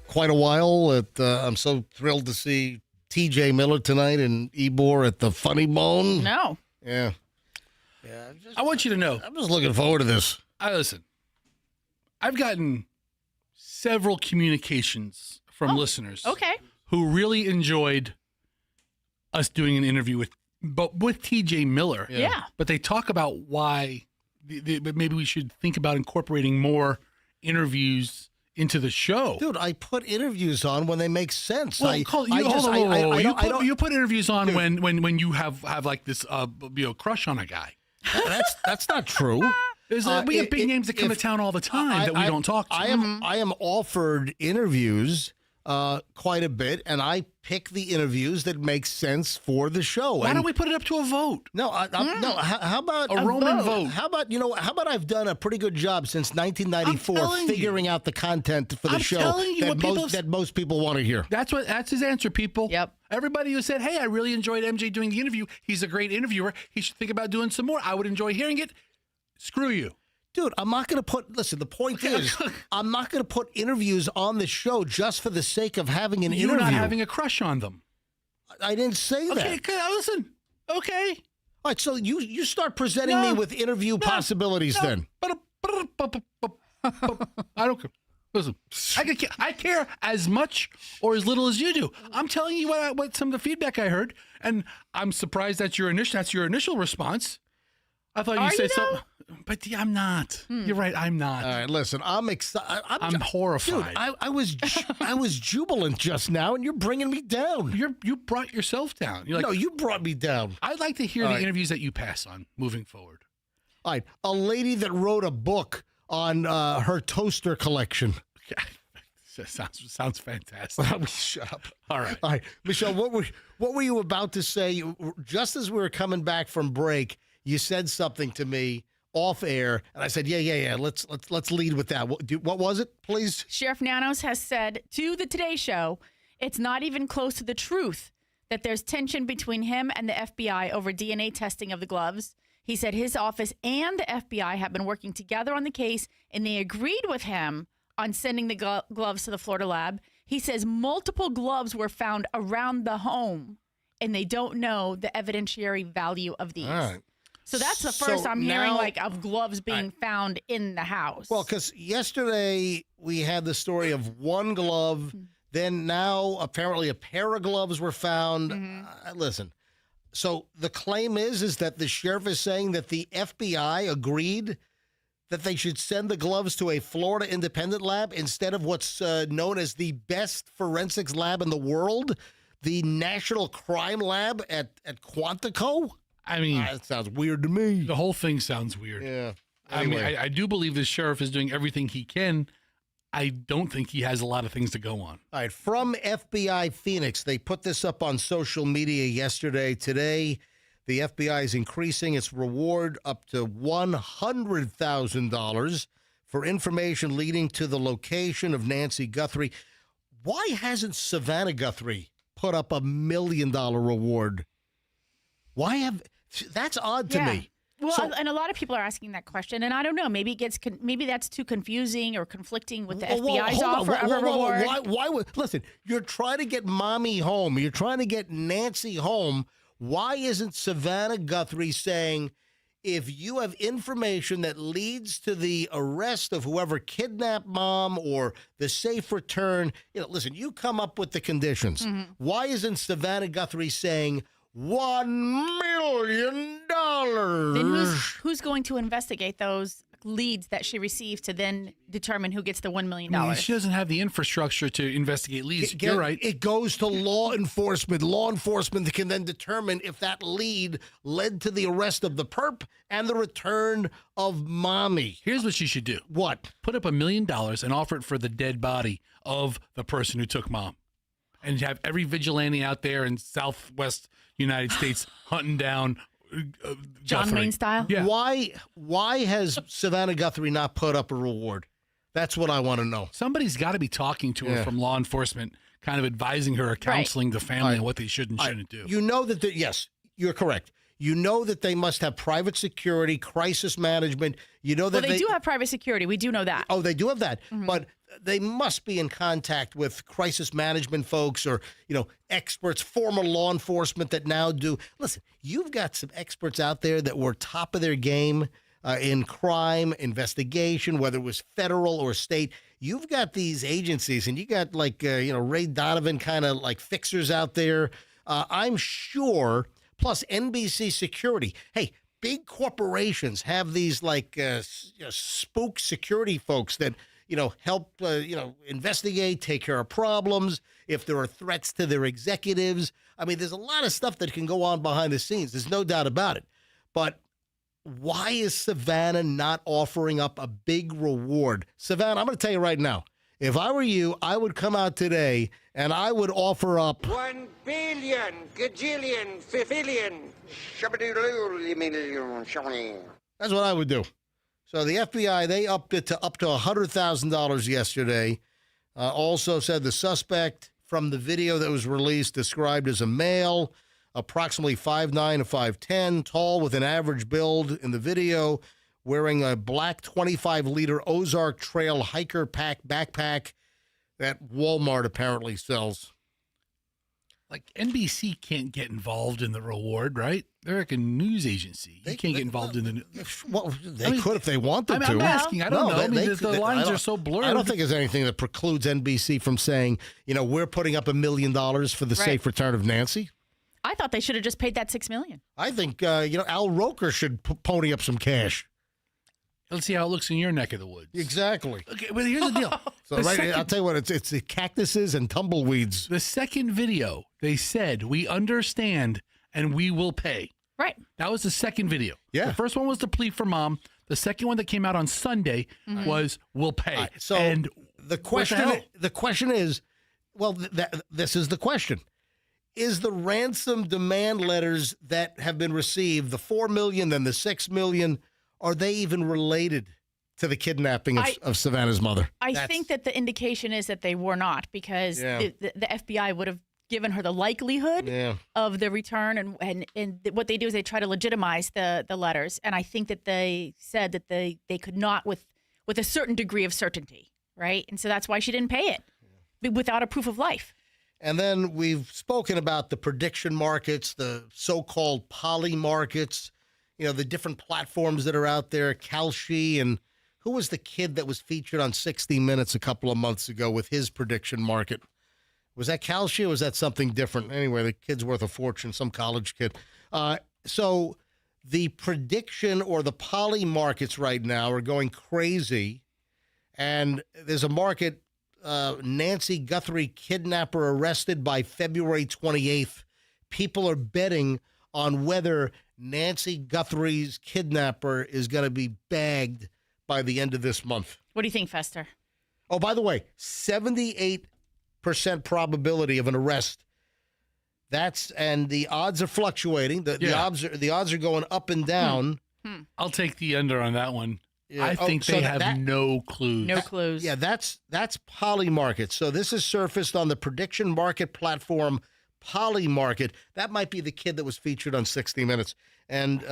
quite a while. I'm so thrilled to see TJ Miller tonight and Ebor at the Funny Bone. No. Yeah. I want you to know. I'm just looking forward to this. Listen, I've gotten several communications from listeners who really enjoyed us doing an interview with TJ Miller. Yeah. But they talk about why but maybe we should think about incorporating more interviews into the show. Dude, I put interviews on when they make sense. Well, you put interviews on when you have like this crush on a guy. That's not true. We have big names that come to town all the time that we don't talk to. I am offered interviews quite a bit, and I pick the interviews that make sense for the show. Why don't we put it up to a vote? No, no. How about a Roman vote? How about I've done a pretty good job since 1994 figuring out the content for the show that most people want to hear. That's his answer, people. Yep. Everybody who said, "Hey, I really enjoyed MJ doing the interview. He's a great interviewer. He should think about doing some more. I would enjoy hearing it." Screw you. Dude, I'm not going to listen, the point is, I'm not going to put interviews on the show just for the sake of having an interview. You're not having a crush on them. I didn't say that. Okay, listen. Okay. All right, so you start presenting me with interview possibilities then. I don't care. Listen, I care as much or as little as you do. I'm telling you what some of the feedback I heard, and I'm surprised that's your initial response. I thought you said something, but I'm not. You're right. I'm not. All right, listen. I'm excited. I'm horrified. Dude, I was jubilant just now, and you're bringing me down. You brought yourself down. No, you brought me down. I'd like to hear the interviews that you pass on moving forward. All right, a lady that wrote a book on her toaster collection. Sounds fantastic. Shut up. All right, Michelle. What were you about to say? Just as we were coming back from break, you said something to me off air, and I said, "Yeah. Let's lead with that." What was it, please? Sheriff Nanos has said to the Today Show, it's not even close to the truth that there's tension between him and the FBI over DNA testing of the gloves. He said his office and the FBI have been working together on the case, and they agreed with him on sending the gloves to the Florida lab. He says multiple gloves were found around the home, and they don't know the evidentiary value of these. All right. So that's the first I'm hearing of gloves being found in the house. Well, because yesterday we had the story of one glove, then now apparently a pair of gloves were found. Listen, so the claim is that the sheriff is saying that the FBI agreed that they should send the gloves to a Florida independent lab instead of what's known as the best forensics lab in the world, the National Crime Lab at Quantico. I mean, that sounds weird to me. The whole thing sounds weird. Yeah. Anyway. I mean, I do believe the sheriff is doing everything he can. I don't think he has a lot of things to go on. All right. From FBI Phoenix, they put this up on social media yesterday. Today, the FBI is increasing its reward up to $100,000 for information leading to the location of Nancy Guthrie. Why hasn't Savannah Guthrie put up $1 million reward? That's odd to me. Well, and a lot of people are asking that question, and I don't know. Maybe maybe that's too confusing or conflicting with the FBI's offer of a reward. Why would listen? You're trying to get mommy home. You're trying to get Nancy home. Why isn't Savannah Guthrie saying, if you have information that leads to the arrest of whoever kidnapped mom or the safe return, listen, you come up with the conditions. Why isn't Savannah Guthrie saying $1 million? Then who's going to investigate those leads that she received to then determine who gets the $1 million? I mean, she doesn't have the infrastructure to investigate leads. You're right. It goes to law enforcement. Law enforcement can then determine if that lead led to the arrest of the perp and the return of mommy. Here's what she should do. What? Put up $1 million and offer it for the dead body of the person who took mom. And have every vigilante out there in Southwest United States hunting down John Wayne style? Yeah. Why has Savannah Guthrie not put up a reward? That's what I want to know. Somebody's got to be talking to her from law enforcement, kind of advising her or counseling the family on what they should and shouldn't do. You know that, yes, you're correct. You know that they must have private security, crisis management. You know that they do have private security. We do know that. Oh, they do have that. But they must be in contact with crisis management folks or, experts, former law enforcement that now do. Listen, you've got some experts out there that were top of their game in crime investigation, whether it was federal or state. You've got these agencies, and you got Ray Donovan kind of like fixers out there. I'm sure, plus NBC Security. Hey, big corporations have these spook security folks that help, investigate, take care of problems, if there are threats to their executives. I mean, there's a lot of stuff that can go on behind the scenes. There's no doubt about it. But why is Savannah not offering up a big reward? Savannah, I'm going to tell you right now, if I were you, I would come out today and I would offer up 1 billion, gajillion, fifillion, shabadoo. That's what I would do. So the FBI, they upped it to up to $100,000 yesterday. Also said the suspect from the video that was released described as a male, approximately 5'9" to 5'10", tall with an average build in the video, wearing a black 25-liter Ozark Trail hiker backpack that Walmart apparently sells. Like, NBC can't get involved in the reward, right? They're like a news agency. You can't get involved in the... Well, they could if they wanted to. I'm asking. I don't know. The lines are so blurred. I don't think there's anything that precludes NBC from saying, we're putting up $1 million for the safe return of Nancy. I thought they should have just paid that $6 million. I think, Al Roker should pony up some cash. Let's see how it looks in your neck of the woods. Exactly. Okay, but here's the deal. I'll tell you what, it's the cactuses and tumbleweeds. The second video, they said, we understand and we will pay. Right. That was the second video. Yeah. The first one was the plea for mom. The second one that came out on Sunday was we'll pay. So and the question is, well, this is the question. Is the ransom demand letters that have been received, the $4 million, then the $6 million, are they even related to the kidnapping of Savannah's mother? I think that the indication is that they were not, because the FBI would have given her the likelihood of the return. And what they do is they try to legitimize the letters. And I think that they said that they could not with a certain degree of certainty, right? And so that's why she didn't pay it without a proof of life. And then we've spoken about the prediction markets, the so-called poly markets, the different platforms that are out there, Kalshi, and who was the kid that was featured on 60 Minutes a couple of months ago with his prediction market? Was that Kalshi or was that something different? Anyway, the kid's worth a fortune, some college kid. So the prediction or the poly markets right now are going crazy. And there's a market, Nancy Guthrie kidnapper arrested by February 28th. People are betting on whether Nancy Guthrie's kidnapper is going to be bagged by the end of this month. What do you think, Fester? Oh, by the way, 78% probability of an arrest. And the odds are fluctuating. The odds are going up and down. I'll take the under on that one. Yeah. I think they have no clues. No clues. Yeah, that's poly market. So this is surfaced on the prediction market platform Poly Market. That might be the kid that was featured on 60 Minutes. And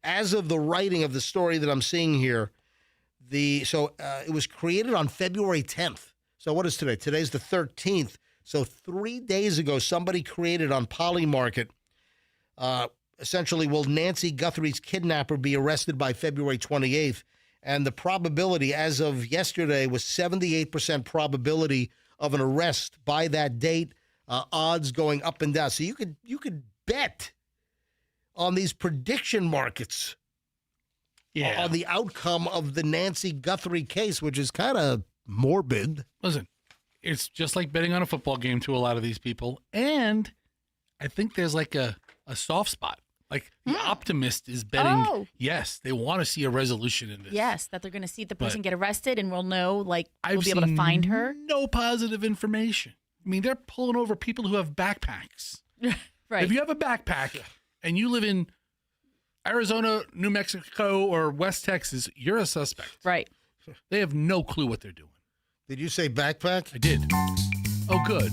as of the writing of the story that I'm seeing here, it was created on February 10th. So what is today? Today's the 13th. So 3 days ago, somebody created on Poly Market, essentially, will Nancy Guthrie's kidnapper be arrested by February 28th? And the probability as of yesterday was 78% probability of an arrest by that date. Odds going up and down. So you could bet on these prediction markets on the outcome of the Nancy Guthrie case, which is kind of morbid. Listen, it's just like betting on a football game to a lot of these people. And I think there's like a soft spot. Like the optimist is betting, yes, they want to see a resolution in this. Yes, that they're going to see the person get arrested and we'll know, we'll be able to find her. No positive information. I mean, they're pulling over people who have backpacks. Right. If you have a backpack and you live in Arizona, New Mexico, or West Texas, you're a suspect. Right. They have no clue what they're doing. Did you say backpack? I did. Oh, good.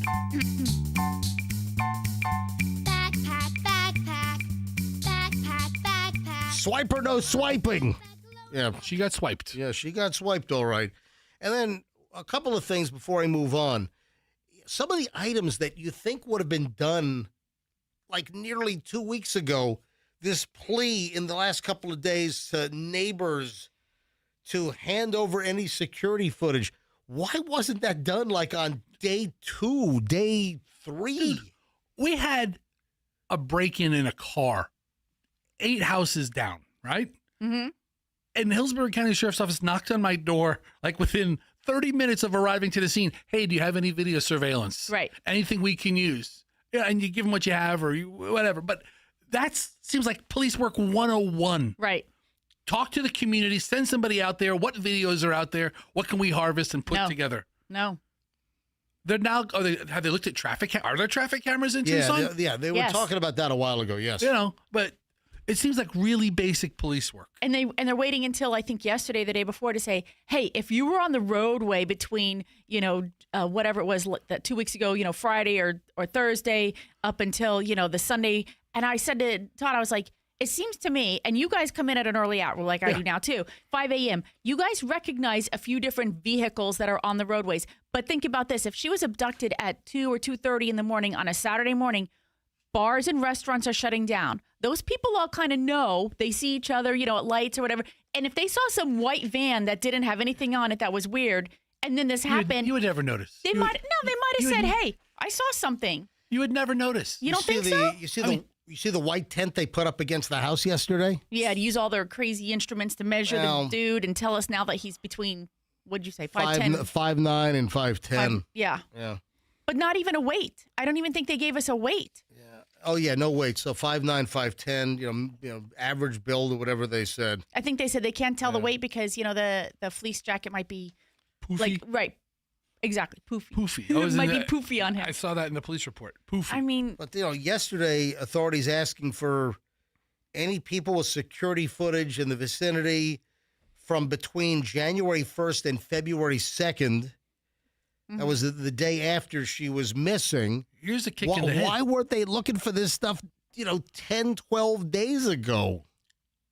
Backpack, backpack. Swiper, no swiping. Yeah, she got swiped. Yeah, she got swiped, all right. And then a couple of things before I move on. Some of the items that you think would have been done like nearly 2 weeks ago, this plea in the last couple of days to neighbors to hand over any security footage. Why wasn't that done like on day 2, day 3? Dude, we had a break-in in a car 8 houses down, right? Mm-hmm. And Hillsborough County Sheriff's Office knocked on my door like within 30 minutes of arriving to the scene. Hey, do you have any video surveillance? Right. Anything we can use? Yeah, and you give them what you have or whatever. But that seems like police work 101. Right. Talk to the community, send somebody out there. What videos are out there? What can we harvest and put together? No. They're now, have they looked at traffic? Are there traffic cameras in Tucson? They were talking about that a while ago, yes. You know, but it seems like really basic police work. And they're waiting until I think yesterday, the day before, to say, hey, if you were on the roadway between, whatever it was that 2 weeks ago, Friday or Thursday up until, the Sunday. And I said to Todd, I was like, it seems to me, and you guys come in at an early hour like I do now too, 5 a.m. You guys recognize a few different vehicles that are on the roadways. But think about this. If she was abducted at 2 or 2:30 in the morning on a Saturday morning, bars and restaurants are shutting down. Those people all kind of know. They see each other, at lights or whatever. And if they saw some white van that didn't have anything on it that was weird, and then this happened. You would never notice. They might have said, hey, I saw something. You would never notice. You don't think so? You see the white tent they put up against the house yesterday? Yeah, to use all their crazy instruments to measure the dude and tell us now that he's between, what'd you say, 5'10"? 5'9" and 5'10". Yeah. Yeah. But not even a weight. I don't even think they gave us a weight. Oh, yeah, no weight. So 5'9", 5'10", average build or whatever they said. I think they said they can't tell the weight because, the fleece jacket might be poofy. Right. Exactly. Poofy. Poofy. It might be poofy on him. I saw that in the police report. Poofy. I mean. But, yesterday, authorities asking for any people with security footage in the vicinity from between January 1st and February 2nd. Mm-hmm. That was the day after she was missing. Here's a kick in the head. Why weren't they looking for this stuff, 10, 12 days ago?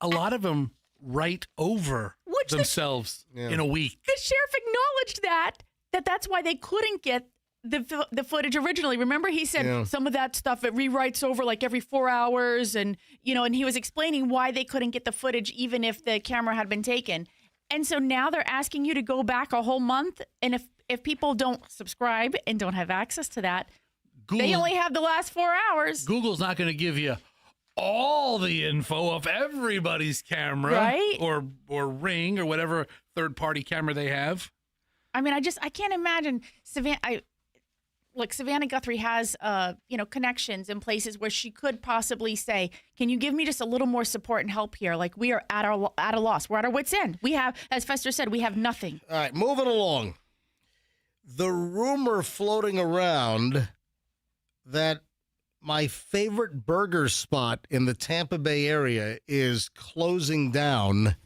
A lot of them write over themselves in a week. The sheriff acknowledged that's why they couldn't get the footage originally. Remember, he said some of that stuff, it rewrites over like every 4 hours. And, and he was explaining why they couldn't get the footage even if the camera had been taken. And so now they're asking you to go back a whole month. And if people don't subscribe and don't have access to that, they only have the last 4 hours. Google's not going to give you all the info of everybody's camera, right? Or Ring or whatever third-party camera they have. I mean, I can't imagine Savannah Guthrie has, connections in places where she could possibly say, can you give me just a little more support and help here? Like, we are at a loss. We're at our wits' end. We have, as Fester said, we have nothing. All right, moving along. The rumor floating around that my favorite burger spot in the Tampa Bay area is closing down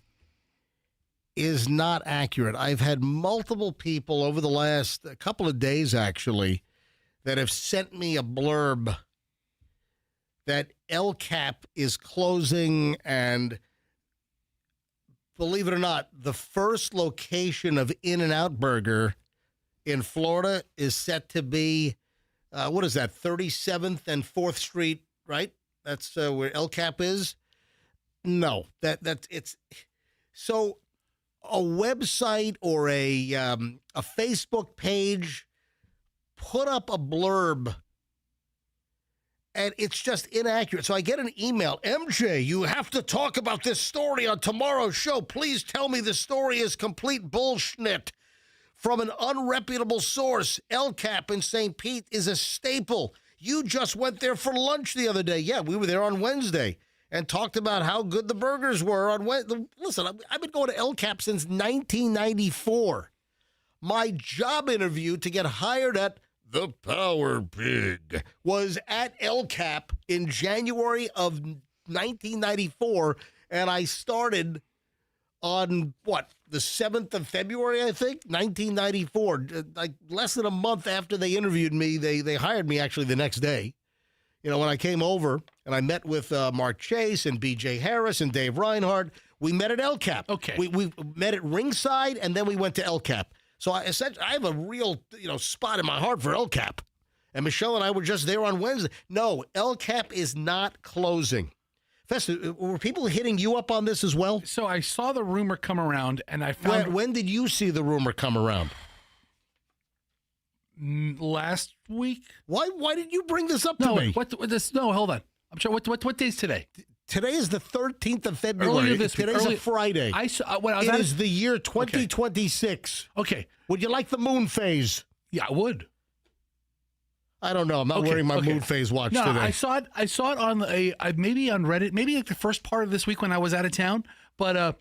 is not accurate. I've had multiple people over the last couple of days, actually, that have sent me a blurb that El Cap is closing, and believe it or not, the first location of In-N-Out Burger in Florida is set to be, 37th and 4th Street, right? That's where El Cap is? No, it's so a website or a Facebook page put up a blurb and it's just inaccurate. So I get an email, MJ, you have to talk about this story on tomorrow's show. Please tell me the story is complete bullshit. From an unreputable source, El Cap in St. Pete is a staple. You just went there for lunch the other day. Yeah, we were there on Wednesday and talked about how good the burgers were on Wednesday. Listen, I've been going to El Cap since 1994. My job interview to get hired at the Power Pig was at El Cap in January of 1994, and I started on, the 7th of February, I think, 1994. Like less than a month after they interviewed me, they hired me actually the next day. when I came over and I met with Mark Chase and B.J. Harris and Dave Reinhardt, we met at El Cap. Okay. We met at ringside, and then we went to El Cap. So I have a real, spot in my heart for El Cap. And Michelle and I were just there on Wednesday. No, El Cap is not closing. Festa, were people hitting you up on this as well? So I saw the rumor come around, and I found... When did you see the rumor come around? Last week. Why did you bring this up to me? No, hold on. I'm sure. What day is today? Today is the 13th of February. Today's a Friday. It is the year 2026. Okay. Would you like the moon phase? Yeah, I would. I don't know. I'm not wearing my moon phase watch today. I saw it on maybe on Reddit, maybe like the first part of this week when I was out of town. But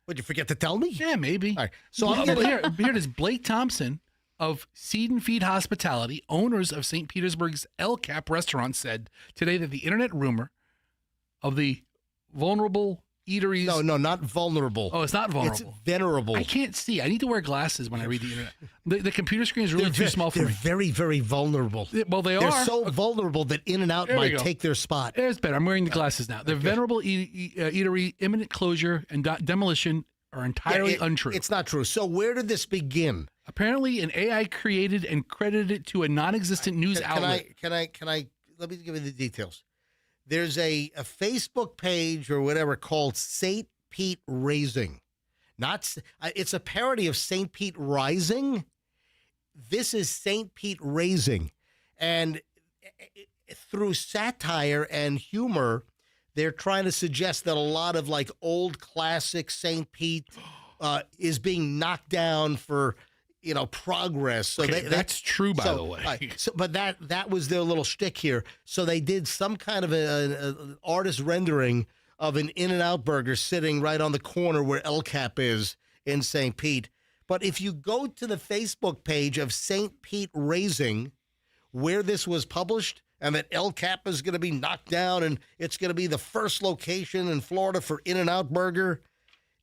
would you forget to tell me? Yeah, maybe. All right. So here it is. Blake Thompson of Seed and Feed Hospitality, owners of St. Petersburg's El Cap restaurant, said today that the internet rumor of the vulnerable eateries... No, not vulnerable. Oh, it's not vulnerable. It's venerable. I can't see. I need to wear glasses when I read the internet. The computer screen is really too small for me. They're very, very vulnerable. Well, they are. They're so vulnerable that In-N-Out might take their spot. There's better. I'm wearing the glasses now. The venerable eatery, imminent closure, and demolition are entirely untrue. It's not true. So where did this begin? Apparently, an AI created and credited it to a non-existent news outlet. Can I? Let me give you the details. There's a Facebook page or whatever called St. Pete Raising. It's a parody of St. Pete Rising. This is St. Pete Raising. And through satire and humor, they're trying to suggest that a lot of like old classic St. Pete is being knocked down for progress. So that's true, by the way. But that was their little shtick here. So they did some kind of an artist rendering of an In-N-Out burger sitting right on the corner where El Cap is in St. Pete. But if you go to the Facebook page of St. Pete Raising, where this was published, and that El Cap is going to be knocked down, and it's going to be the first location in Florida for In-N-Out burger.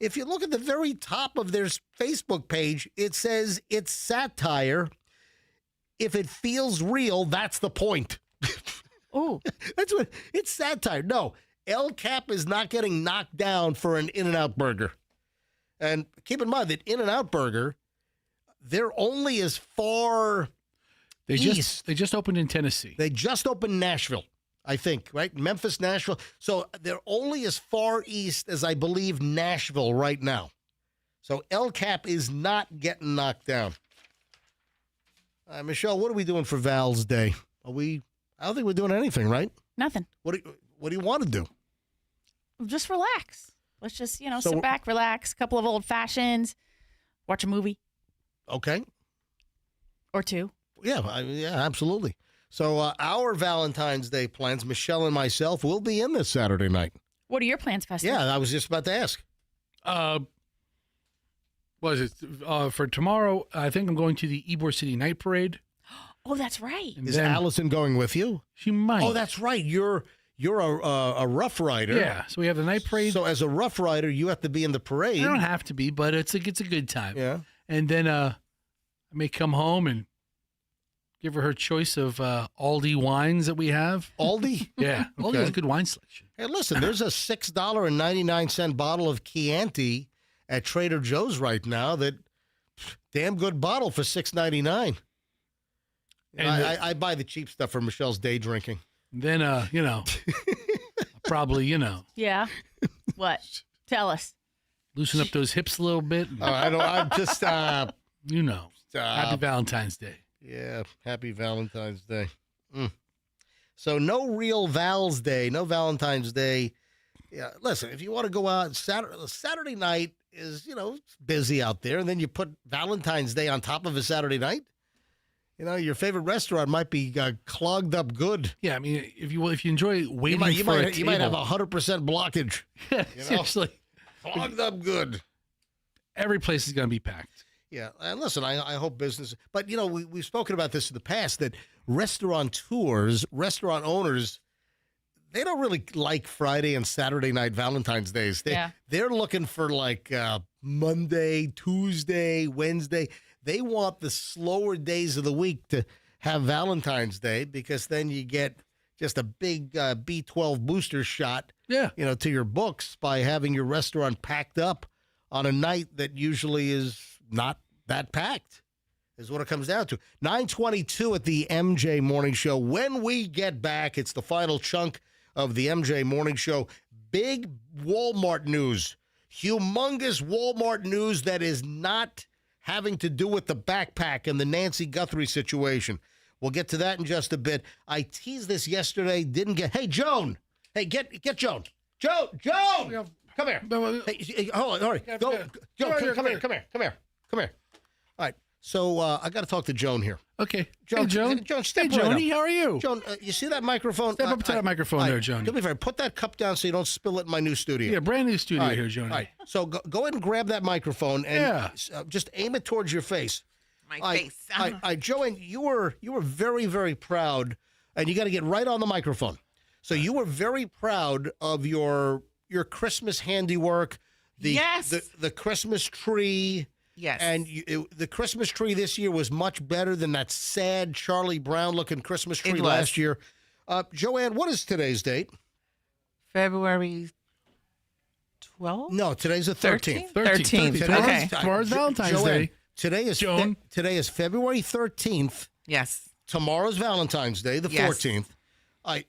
If you look at the very top of their Facebook page, it says it's satire. If it feels real, that's the point. Oh, it's satire. No, El Cap is not getting knocked down for an In-N-Out burger. And keep in mind that In-N-Out burger, they're only as far east. They just opened in Tennessee. They just opened Nashville, I think, right? Memphis, Nashville. So they're only as far east as, I believe, Nashville right now. So El Cap is not getting knocked down. Michelle, what are we doing for Val's Day? I don't think we're doing anything, right? Nothing. What do you want to do? Just relax. Let's just, sit back, relax, a couple of old fashions, watch a movie. Okay. Or two. Yeah, absolutely. So our Valentine's Day plans, Michelle and myself, will be in this Saturday night. What are your plans, Festus? Yeah, I was just about to ask. What is it? For tomorrow, I think I'm going to the Ybor City Night Parade. Oh, that's right. Is Allison going with you? She might. Oh, that's right. You're a Rough Rider. Yeah, so we have the night parade. So as a Rough Rider, you have to be in the parade. I don't have to be, but it's a good time. Yeah. And then I may come home and give her choice of Aldi wines that we have. Aldi? Yeah. Aldi has a good wine selection. Hey, listen, there's a $6.99 bottle of Chianti at Trader Joe's right now. That damn good bottle for $6.99. I buy the cheap stuff for Michelle's day drinking. Then, probably, Yeah. What? Tell us. Loosen up those hips a little bit. I'm just, stop. Happy Valentine's Day. Yeah, happy Valentine's Day. So no real Val's Day, no Valentine's Day. Yeah, listen, if you want to go out, Saturday night is, it's busy out there, and then you put Valentine's Day on top of a Saturday night. Your favorite restaurant might be clogged up good. Yeah, I mean, if you enjoy waiting for a table. You might have 100% blockage. Seriously. Clogged up good. Every place is going to be packed. Yeah, and listen, I hope business. But, we've spoken about this in the past, that restaurateurs, restaurant owners, they don't really like Friday and Saturday night Valentine's Days. They're looking for like Monday, Tuesday, Wednesday. They want the slower days of the week to have Valentine's Day, because then you get, just a big B12 booster shot, Yeah. to your books by having your restaurant packed up on a night that usually is not that packed, is what it comes down to. 9:22 at the MJ Morning Show. When we get back, it's the final chunk of the MJ Morning Show. Big Walmart news. Humongous Walmart news that is not having to do with the backpack and the Nancy Guthrie situation. We'll get to that in just a bit. I teased this yesterday, didn't get... Hey, Joan! Hey, get Joan! Joan! Come here. Hey, hold on. Joan, come here. All right. So I got to talk to Joan here. Okay. Joan, hey, Joan. Step hey, right Joni, up. how are you? Joan, you see that microphone? Step up to that microphone there, Joni. Do me a favor. Put that cup down so you don't spill it in my new studio. Yeah, brand new studio right, here, Joni. All right. So go ahead and grab that microphone and just aim it towards your face. My face. Joanne, you were very, very proud, and you got to get right on the microphone. So you were very proud of your Christmas handiwork. The Christmas tree. Yes. And the Christmas tree this year was much better than that sad Charlie Brown-looking Christmas tree last year. Joanne, what is today's date? February 12th? No, today's the 13th. 13th. Tomorrow's Valentine's Day. Today is February 13th. Yes. Tomorrow's Valentine's Day, the 14th.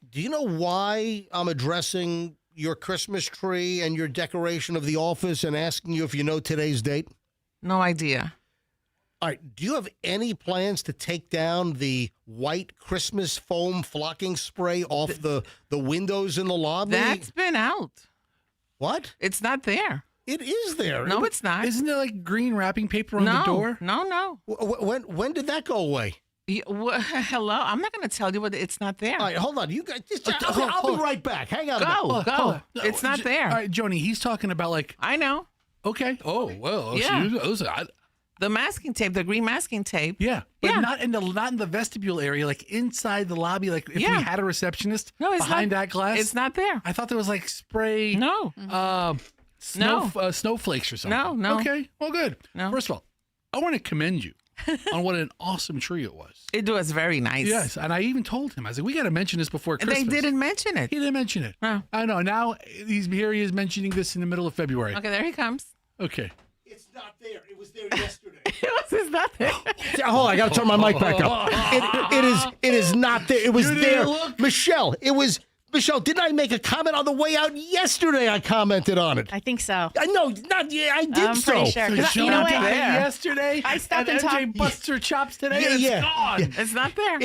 Do you know why I'm addressing your Christmas tree and your decoration of the office and asking you if you know today's date? No idea. All right. Do you have any plans to take down the white Christmas foam flocking spray off the windows in the lobby? That's been out. What? It's not there. It is there. No, it's not. Isn't there like green wrapping paper on the door? No. When did that go away? Hello? I'm not going to tell you what. It's not there. All right, hold on. You guys, I'll be right back. Hang on. Go. It's not there. All right, Joni, he's talking about like... I know. Okay. Oh, well. Yeah. So the masking tape, the green masking tape. Yeah. But not in the vestibule area, like inside the lobby, like if we had a receptionist behind that glass. It's not there. I thought there was like spray. No. Snowflakes or something. No. Okay. Well, good. No. First of all, I want to commend you on what an awesome tree it was. It was very nice. Yes. And I even told him, I said, we got to mention this before Christmas. They didn't mention it. He didn't mention it. No. I know. Now he is mentioning this in the middle of February. Okay, there he comes. Okay. It's not there. It was there yesterday. It's not there. Hold on, I got to turn my mic back up. It is not there. It was there. Michelle, Michelle, didn't I make a comment on the way out yesterday? I commented on it. I think so. No, not yet. I did I'm so. pretty sure. You know what? Yesterday, I stopped and and MJ talked. busts her chops today. Yeah, and yeah. It's gone. Yeah. It's not there.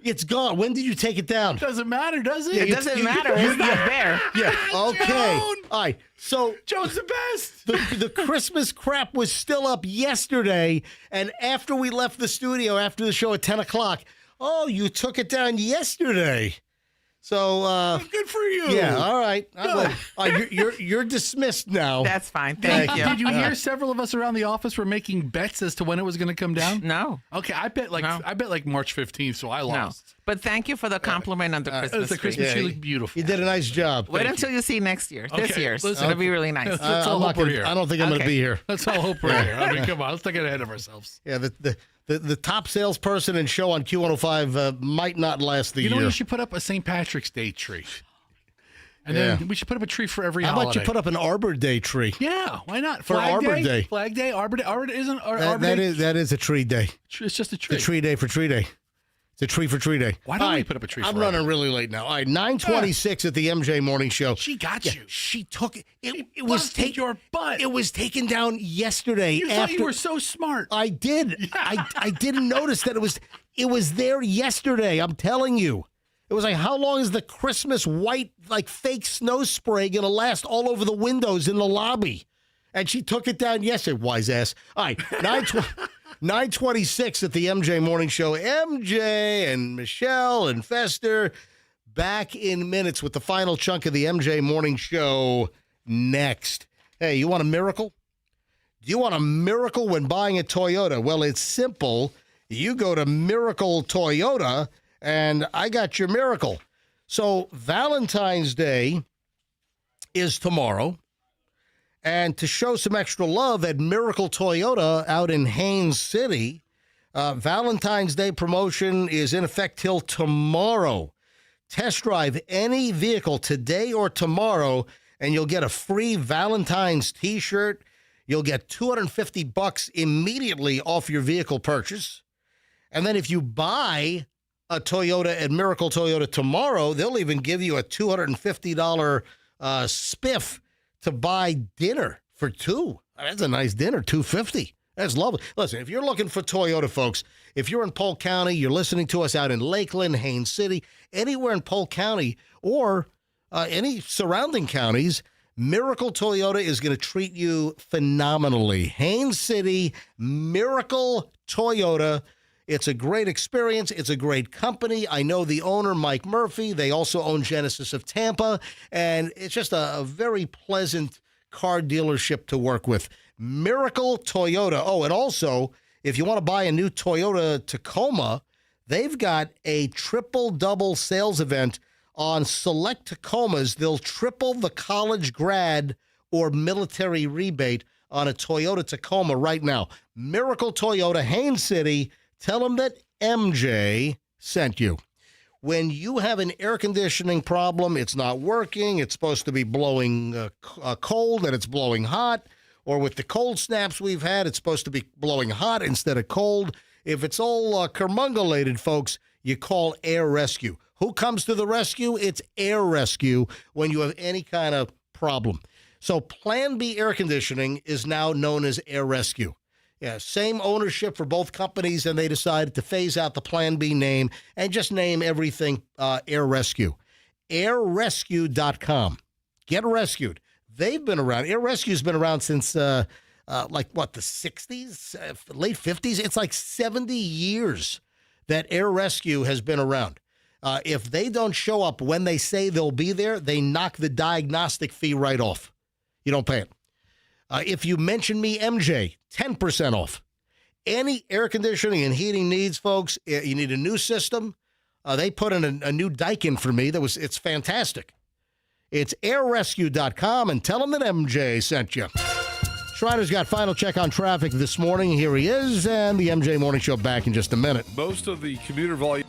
It's gone. When did you take it down? Doesn't matter, does it? It doesn't matter. It's not there. Yeah. Okay. Joan! All right. So Joe's the best. the Christmas crap was still up yesterday, and after we left the studio after the show at 10 o'clock, you took it down yesterday. So good for you. Yeah, all right. You're dismissed now. That's fine. Thank you. Did you hear several of us around the office were making bets as to when it was going to come down? No. Okay, I bet like March 15th, so I No. lost. But thank you for the compliment on the Christmas The tree. Christmas tree looked beautiful. You did a nice job. Wait until you see next year. This Okay, year's. listen. It'll be really nice. Let's all hope we're here. I don't think I'm going to be here. Let's all hope we're here. I mean, come on, let's not get ahead of ourselves. Yeah, the top salesperson and show on Q105 might not last the year. You know, you should put up a St. Patrick's Day tree. And then we should put up a tree for every How holiday. about you put up an Arbor Day tree? Yeah, why not? For Arbor Day. Flag Day, Arbor Day. Arbor Day isn't Arbor Day. That is a tree day. It's just a tree. It's a tree day for tree day. It's a tree for tree day. Why don't we put up a tree I'm for running Arbor? really late now. All right, 9:26 at the MJ Morning Show. She got you. She took it. It was busted your butt. It was taken down yesterday. You thought you were so smart. I did. Yeah. I didn't notice that it was there yesterday. I'm telling you. It was like, how long is the Christmas white, like fake snow spray going to last all over the windows in the lobby? And she took it down yesterday, wise ass. All right, 9:26 at the MJ Morning Show. MJ and Michelle and Fester back in minutes with the final chunk of the MJ Morning Show next. Hey, you want a miracle? Do you want a miracle when buying a Toyota? Well, it's simple. You go to Miracle Toyota, and I got your miracle. So Valentine's Day is tomorrow. And to show some extra love at Miracle Toyota out in Haines City, Valentine's Day promotion is in effect till tomorrow. Test drive any vehicle today or tomorrow, and you'll get a free Valentine's T-shirt. You'll get $250 immediately off your vehicle purchase. And then if you buy a Toyota at Miracle Toyota tomorrow, they'll even give you a $250 spiff to buy dinner for two. That's a nice dinner, $250. That's lovely. Listen, if you're looking for Toyota, folks, if you're in Polk County, you're listening to us out in Lakeland, Haines City, anywhere in Polk County or any surrounding counties, Miracle Toyota is going to treat you phenomenally. Haines City, Miracle Toyota. It's a great experience. It's a great company. I know the owner, Mike Murphy. They also own Genesis of Tampa, and it's just a very pleasant car dealership to work with. Miracle Toyota. Oh, and also, if you want to buy a new Toyota Tacoma, they've got a triple-double sales event on select Tacomas. They'll triple the college grad or military rebate on a Toyota Tacoma right now. Miracle Toyota, Haines City. Tell them that MJ sent you. When you have an air conditioning problem, it's not working, it's supposed to be blowing cold and it's blowing hot, or with the cold snaps we've had, it's supposed to be blowing hot instead of cold. If it's all curmungulated, folks, you call Air Rescue. Who comes to the rescue? It's Air Rescue when you have any kind of problem. So Plan B Air Conditioning is now known as Air Rescue. Yeah, same ownership for both companies, and they decided to phase out the Plan B name and just name everything Air Rescue. AirRescue.com. Get rescued. They've been around. Air Rescue's been around since, the 60s, late 50s? It's like 70 years that Air Rescue has been around. If they don't show up when they say they'll be there, they knock the diagnostic fee right off. You don't pay it. If you mention me, MJ, 10% off. Any air conditioning and heating needs, folks, you need a new system. They put in a new Daikin for me. It's fantastic. It's airrescue.com, and tell them that MJ sent you. Schreiner's got final check on traffic this morning. Here he is, and the MJ Morning Show back in just a minute. Most of the commuter volume.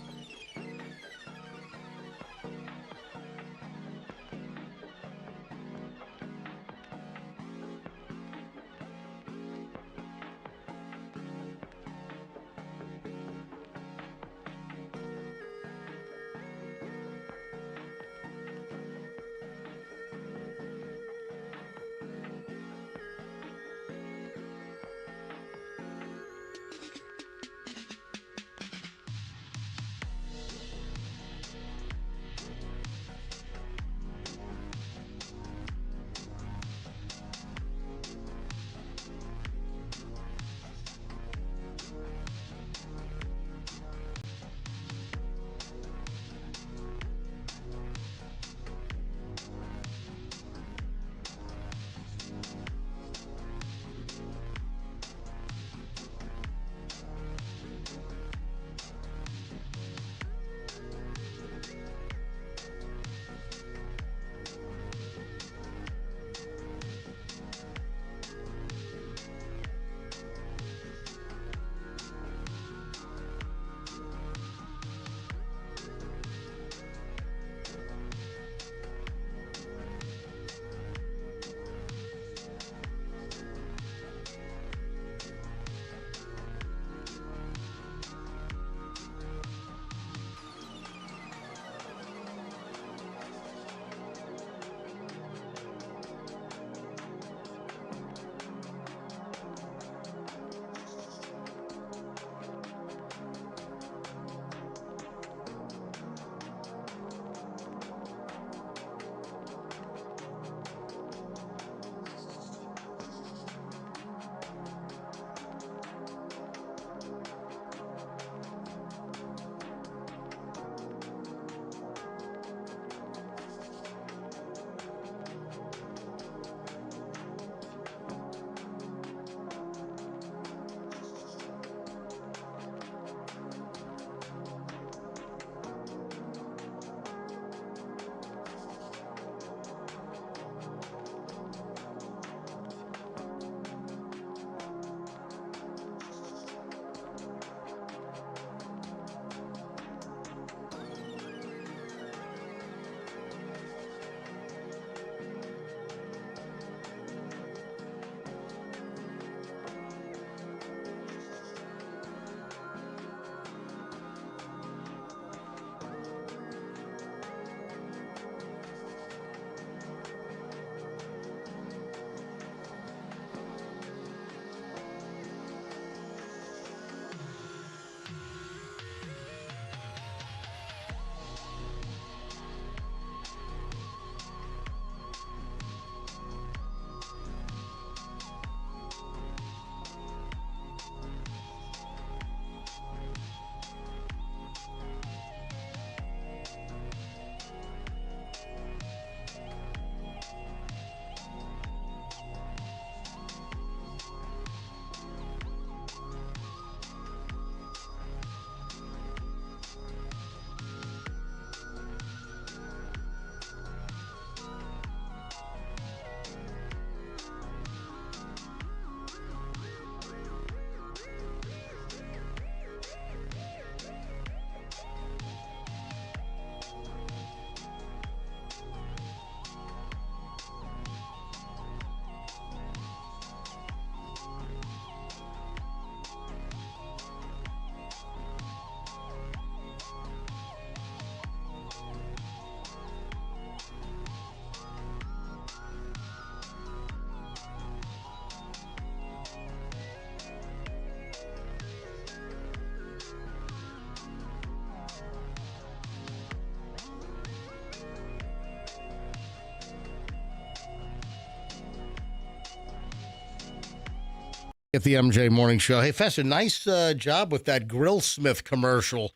At the MJ Morning Show. Hey, Fester, nice job with that Grillsmith commercial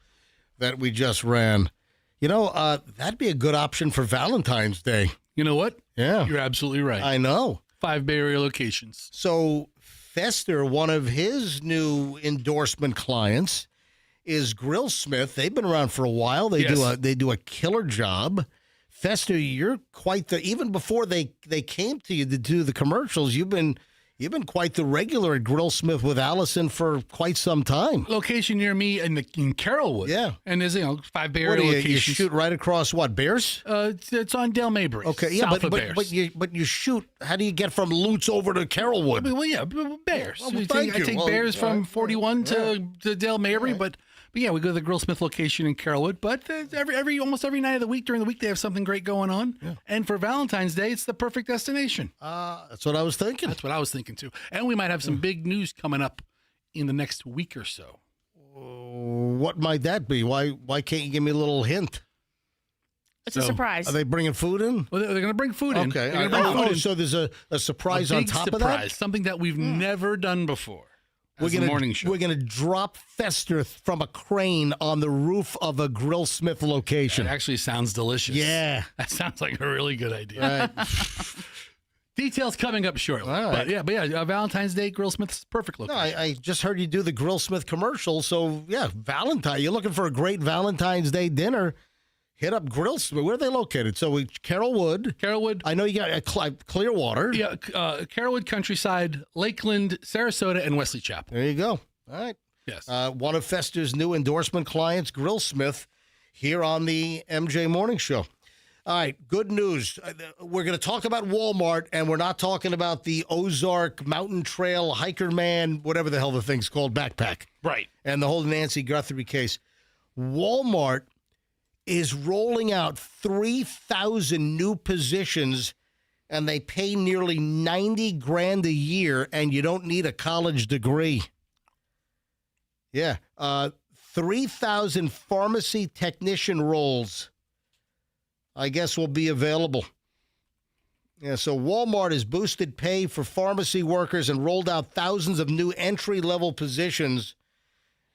that we just ran. You know, that'd be a good option for Valentine's Day. You know what? Yeah. You're absolutely right. I know. 5 Bay Area locations. So Fester, one of his new endorsement clients, is Grillsmith. They've been around for a while. They do a killer job. Fester, you're quite the, even before they came to you to do the commercials, you've been quite the regular at Grillsmith with Allison for quite some time. Location near me in Carrollwood. Yeah. And there's, 5 Bay What Area do locations. you shoot right across what, Bears? It's on Dale Mabry. Okay, yeah, south of Bears. but you shoot, how do you get from Lutz over to Carrollwood? Well, yeah, Bears. Well, I thank you. take Well, Bears from 41 to Dale Mabry, Right. but yeah, we go to the Grillsmith location in Carrollwood. But almost every night of the week during the week, they have something great going on. Yeah. And for Valentine's Day, it's the perfect destination. That's what I was thinking. That's what I was thinking too. And we might have some big news coming up in the next week or so. What might that be? Why can't you give me a little hint? It's a surprise. Are they bringing food in? Well, they're going to bring food in. Okay. They're gonna bring food in. So there's a surprise on top of that? Something that we've never done before. Morning show. We're going to drop Fester from a crane on the roof of a Grillsmith location. That actually sounds delicious. Yeah. That sounds like a really good idea. Right. Details coming up shortly. All right. But yeah, Valentine's Day, Grillsmith's perfect location. No, I just heard you do the Grillsmith commercial. So, yeah, Valentine. You're looking for a great Valentine's Day dinner. Hit up Grillsmith. Where are they located? So, Carrollwood. I know you got Clearwater. Yeah, Carrollwood, Countryside, Lakeland, Sarasota, and Wesley Chapel. There you go. All right. Yes. One of Fester's new endorsement clients, Grillsmith, here on the MJ Morning Show. All right, good news. We're going to talk about Walmart, and we're not talking about the Ozark Mountain Trail Hiker Man, whatever the hell the thing's called, backpack. Right. And the whole Nancy Guthrie case. Walmart is rolling out 3,000 new positions, and they pay nearly $90,000 a year, and you don't need a college degree. Yeah. 3,000 pharmacy technician roles, I guess, will be available. Yeah, so Walmart has boosted pay for pharmacy workers and rolled out thousands of new entry-level positions.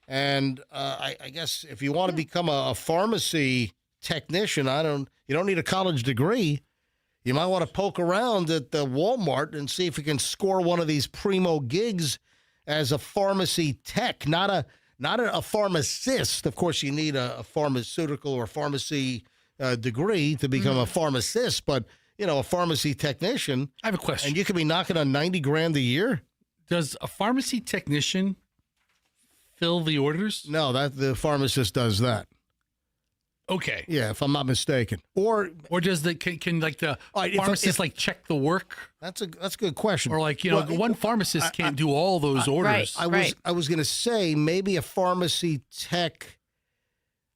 And I guess if you want to become a pharmacy technician, you don't need a college degree. You might want to poke around at the Walmart and see if you can score one of these primo gigs as a pharmacy tech, not a pharmacist. Of course, you need a pharmaceutical or pharmacy degree to become a pharmacist, but a pharmacy technician. I have a question. And you could be knocking on $90,000 a year. Does a pharmacy technician fill the orders? No, the pharmacist does that. Okay. Yeah, if I'm not mistaken. Or does can the pharmacist check the work? That's a good question. Or one pharmacist can't do all those orders. I was going to say maybe a pharmacy tech.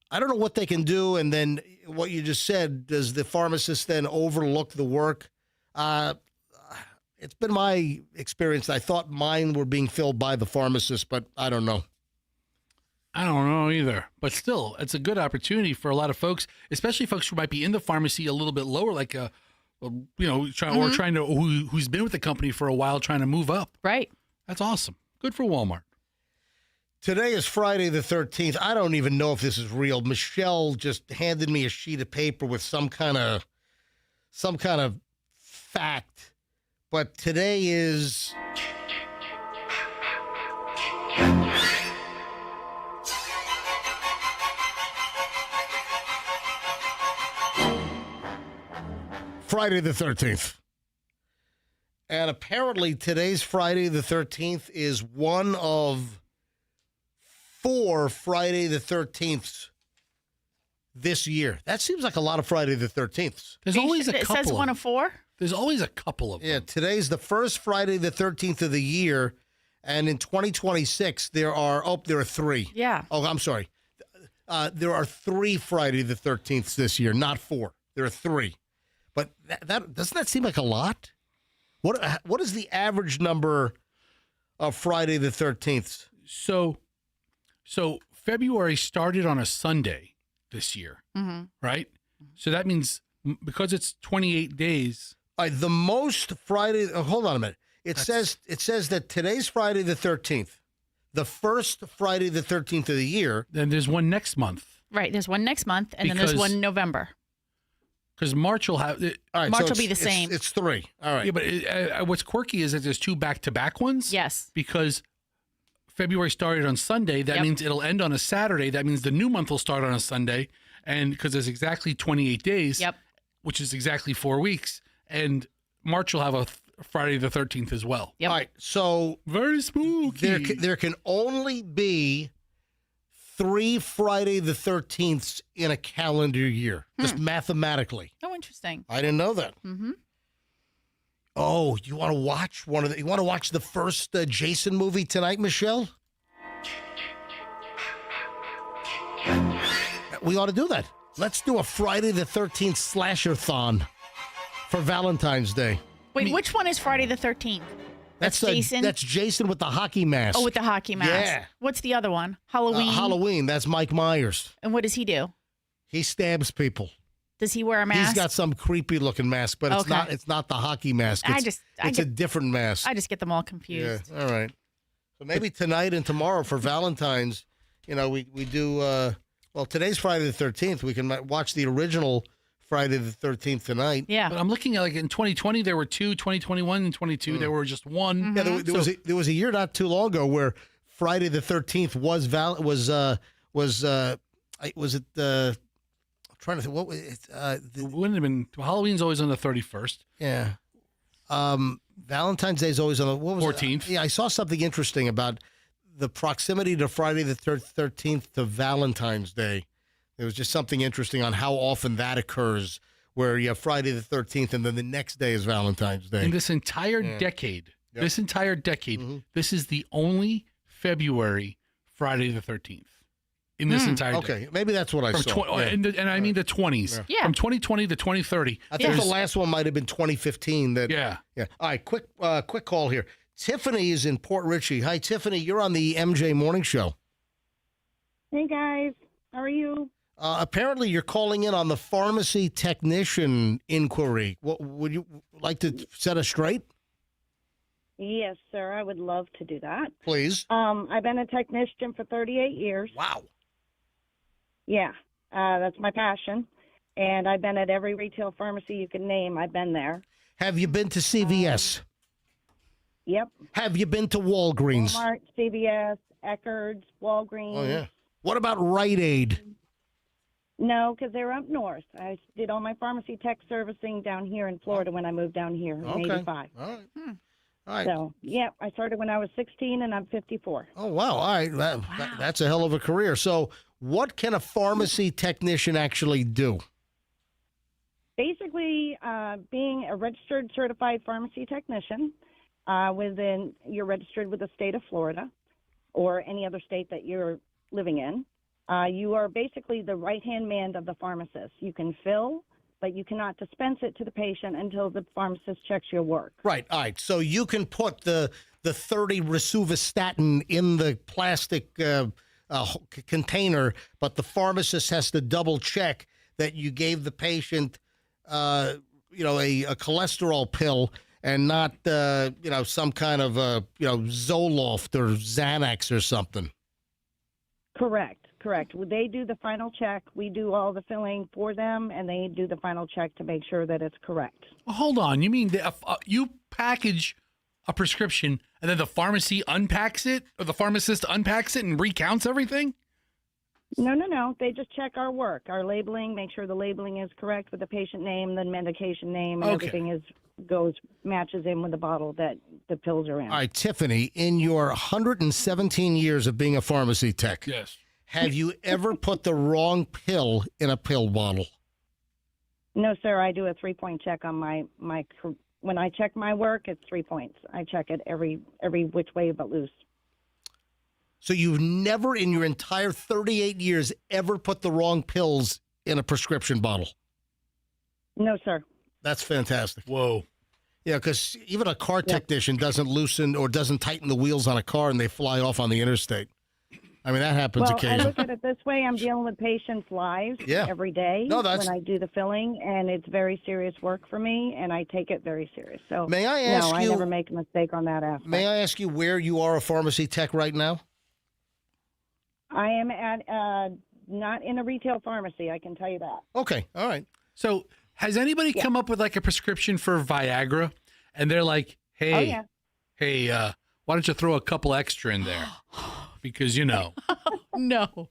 I don't know what they can do, and then what you just said, does the pharmacist then overlook the work? It's been my experience. I thought mine were being filled by the pharmacist, but I don't know. I don't know either, but still, it's a good opportunity for a lot of folks, especially folks who might be in the pharmacy a little bit lower, like who's been with the company for a while, trying to move up. Right. That's awesome. Good for Walmart. Today is Friday the 13th. I don't even know if this is real. Michelle just handed me a sheet of paper with some kind of fact, but today is. Friday the 13th. And apparently today's Friday the 13th is one of 4 Friday the 13ths this year. That seems like a lot of Friday the 13ths. There's always a couple. It says one of 4? There's always a couple of them. Yeah, today's the first Friday the 13th of the year. And in 2026, there are 3. Yeah. Oh, I'm sorry. There are 3 Friday the 13ths this year, not 4. There are 3. But that doesn't that seem like a lot? What is the average number of Friday the 13th? So February started on a Sunday this year, right? So that means because it's 28 days. The most Friday. Hold on a minute. It says that today's Friday the 13th, the first Friday the 13th of the year. Then there's one next month. Right. There's one next month, and then there's one in November. Because March will have. All right, March so will be the same. It's 3. All right. Yeah, but what's quirky is that there's 2 back-to-back ones. Yes. Because February started on Sunday. That means it'll end on a Saturday. That means the new month will start on a Sunday. And because there's exactly 28 days, which is exactly 4 weeks. And March will have a Friday the 13th as well. Yep. All right. So very spooky. There can only be 3 Friday the 13ths in a calendar year, just mathematically. Oh, interesting. I didn't know that. Mm-hmm. Oh, you want to watch you want to watch the first Jason movie tonight, Michelle? We ought to do that. Let's do a Friday the 13th slasher-thon for Valentine's Day. Wait, which one is Friday the 13th? That's Jason? That's Jason with the hockey mask. Oh, with the hockey mask. Yeah. What's the other one? Halloween? Halloween. That's Mike Myers. And what does he do? He stabs people. Does he wear a mask? He's got some creepy-looking mask, but it's not the hockey mask. It's a different mask. I just get them all confused. Yeah, all right. So maybe tonight and tomorrow for Valentine's, we do, today's Friday the 13th. We can watch the original Friday the 13th tonight. Yeah. But I'm looking at, in 2020, there were 2, 2021 and 22, there were just 1. Yeah, there was a year not too long ago where Friday the 13th was trying to think what was it? It wouldn't have been. Halloween's always on the 31st. Yeah. Valentine's Day is always on the 14th. Yeah, I saw something interesting about the proximity to Friday the 13th to Valentine's Day. There was just something interesting on how often that occurs, where you have Friday the 13th and then the next day is Valentine's Day. In this entire decade, this is the only February Friday the 13th. In this entire day. Okay, maybe that's what I saw. And I mean the 20s. Yeah. From 2020 to 2030. I think the last one might have been 2015. Yeah. All right, quick call here. Tiffany is in Port Richey. Hi, Tiffany. You're on the MJ Morning Show. Hey, guys. How are you? Apparently, you're calling in on the pharmacy technician inquiry. Would you like to set us straight? Yes, sir. I would love to do that. Please. I've been a technician for 38 years. Wow. Yeah, that's my passion. And I've been at every retail pharmacy you can name. I've been there. Have you been to CVS? Yep. Have you been to Walgreens? Walmart, CVS, Eckerd's, Walgreens. Oh, yeah. What about Rite Aid? No, because they're up north. I did all my pharmacy tech servicing down here in Florida when I moved down here in 85. All right. All right. So, yeah, I started when I was 16 and I'm 54. Oh, wow. All right. That's a hell of a career. So what can a pharmacy technician actually do? Basically, being a registered certified pharmacy technician, you're registered with the state of Florida or any other state that you're living in. You are basically the right-hand man of the pharmacist. You can fill, but you cannot dispense it to the patient until the pharmacist checks your work. Right. All right. So you can put the 30 rosuvastatin in the plastic container, but the pharmacist has to double check that you gave the patient, a cholesterol pill and not, some kind of, Zoloft or Xanax or something. Correct. They do the final check. We do all the filling for them, and they do the final check to make sure that it's correct. Well, hold on. You mean you package a prescription and then the pharmacy unpacks it, or the pharmacist unpacks it and recounts everything? No. They just check our work, our labeling, make sure the labeling is correct with the patient name, the medication name, and everything matches in with the bottle that the pills are in. All right, Tiffany, in your 117 years of being a pharmacy tech, yes, have you ever put the wrong pill in a pill bottle? No, sir. I do a 3-point check on my when I check my work, it's 3 points. I check it every which way but loose. So you've never in your entire 38 years ever put the wrong pills in a prescription bottle? No, sir. That's fantastic. Whoa. Yeah, because even a car technician doesn't loosen or doesn't tighten the wheels on a car and they fly off on the interstate. I mean, that happens Well, I occasionally. look at it this way. I'm dealing with patients live every day No, that's- when I do the filling, and it's very serious work for me, and I take it very serious. So May I ask no, you- I never make a mistake on that aspect. May I ask you where you are a pharmacy tech right now? I am at not in a retail pharmacy, I can tell you that. Okay, all right. So has anybody come up with like a prescription for Viagra? And they're like, hey, why don't you throw a couple extra in there? Because, you know, No.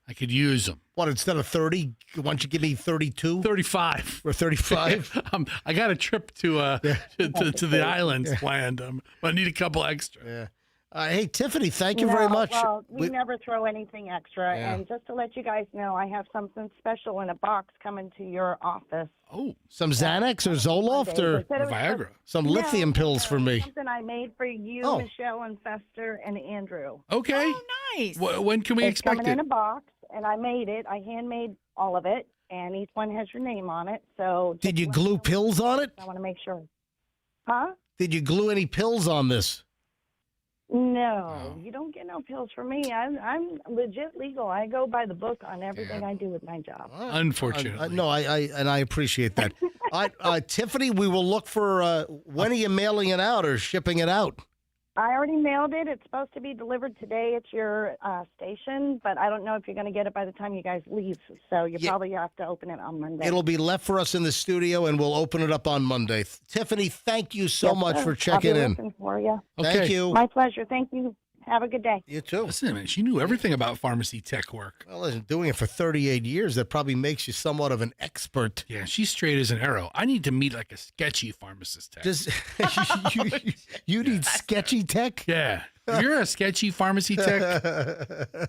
I could use them. What, instead of 30, why don't you give me 32? 35. Or 35? I got a trip to the islands planned. I need a couple extra. Yeah. Hey, Tiffany, thank you very much. Well, we never throw anything extra. Yeah. And just to let you guys know, I have something special in a box coming to your office. Oh, some Xanax or Zoloft or Viagra? Some lithium pills for me. Something I made for you, Oh. Michelle, and Fester, and Andrew. Okay. Oh, nice. When can we It's expect coming in it? a box, and I made it. I handmade all of it, and each one has your name on it. So Did you glue pills on it? I want to make sure. Huh? Did you glue any pills on this? No, you don't get no pills from me. I'm legit legal. I go by the book on everything I do with my job. Unfortunately. No, I appreciate that. Tiffany, we will look for when are you mailing it out or shipping it out? I already mailed it. It's supposed to be delivered today at your station, but I don't know if you're going to get it by the time you guys leave. So you probably have to open it on Monday. It'll be left for us in the studio, and we'll open it up on Monday. Tiffany, thank you so Yes, much sir. for checking I'll be in. listening for you. Thank you. My pleasure. Thank you. Have a good day. You too. Listen, man, she knew everything about pharmacy tech work. Well, listen, doing it for 38 years, that probably makes you somewhat of an expert. Yeah, she's straight as an arrow. I need to meet like a sketchy pharmacist tech. Just you need sketchy tech? Yeah. If you're a sketchy pharmacy tech,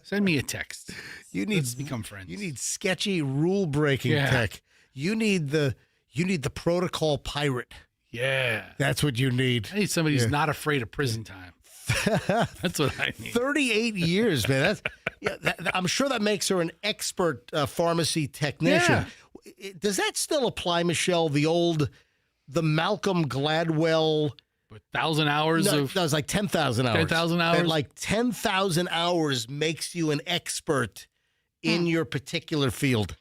send me a text. Let's become friends. You need sketchy rule breaking tech. You need the protocol pirate. Yeah. That's what you need. I need somebody who's not afraid of prison time. That's what I need. 38 years, man. I'm sure that makes her an expert pharmacy technician. Yeah. Does that still apply, Michelle? The Malcolm Gladwell 1,000 hours no, of. that was like 10,000 hours. 10,000 hours? That like 10,000 hours makes you an expert in your particular field.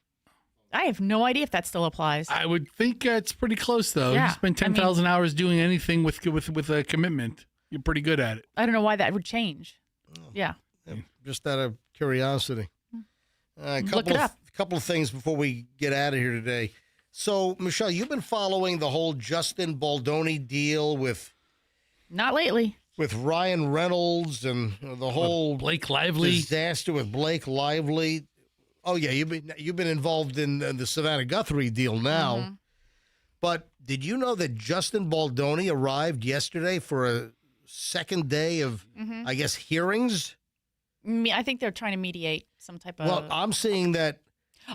I have no idea if that still applies. I would think it's pretty close, though. Yeah, You spend 10,000 hours doing anything with a commitment, you're pretty good at it. I don't know why that would change. Yeah. Just out of curiosity. Look it up. A couple of things before we get out of here today. So, Michelle, you've been following the whole Justin Baldoni deal with... Not lately. With Ryan Reynolds and the whole Blake Lively disaster with Blake Lively. Oh yeah, you've been involved in the Savannah Guthrie deal now. Mm-hmm. But did you know that Justin Baldoni arrived yesterday for a second day of, I guess, hearings? I think they're trying to mediate some type of. Well, I'm seeing that.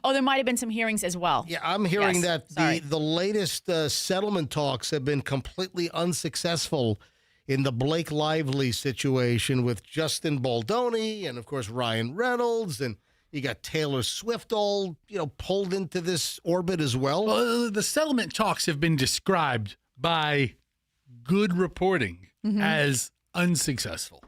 Oh, there might have been some hearings as well. Yeah, I'm hearing Yes, that the latest settlement talks have been completely unsuccessful in the Blake Lively situation with Justin Baldoni and, of course, Ryan Reynolds. And you got Taylor Swift all, pulled into this orbit as well. Well, the settlement talks have been described by good reporting as unsuccessful.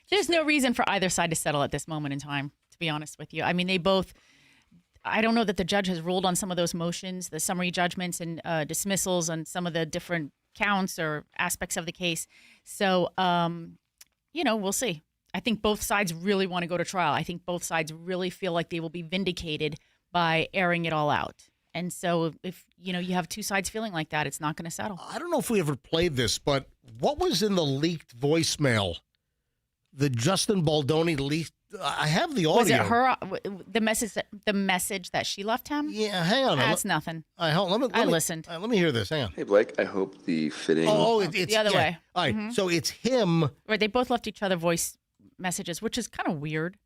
There's no reason for either side to settle at this moment in time, to be honest with you. I mean, I don't know that the judge has ruled on some of those motions, the summary judgments and dismissals on some of the different counts or aspects of the case. So, we'll see. I think both sides really want to go to trial. I think both sides really feel like they will be vindicated by airing it all out. And so if, you have two sides feeling like that, it's not going to settle. I don't know if we ever played this, but what was in the leaked voicemail? The Justin Baldoni leaked. I have the audio. Was it her, the message that she left him? Yeah, hang on. That's nothing. I listened. Let me hear this. Hang on. Hey, Blake, I hope the fitting... It's the other way. All right, so it's him. Right, they both left each other voice messages, which is kind of weird.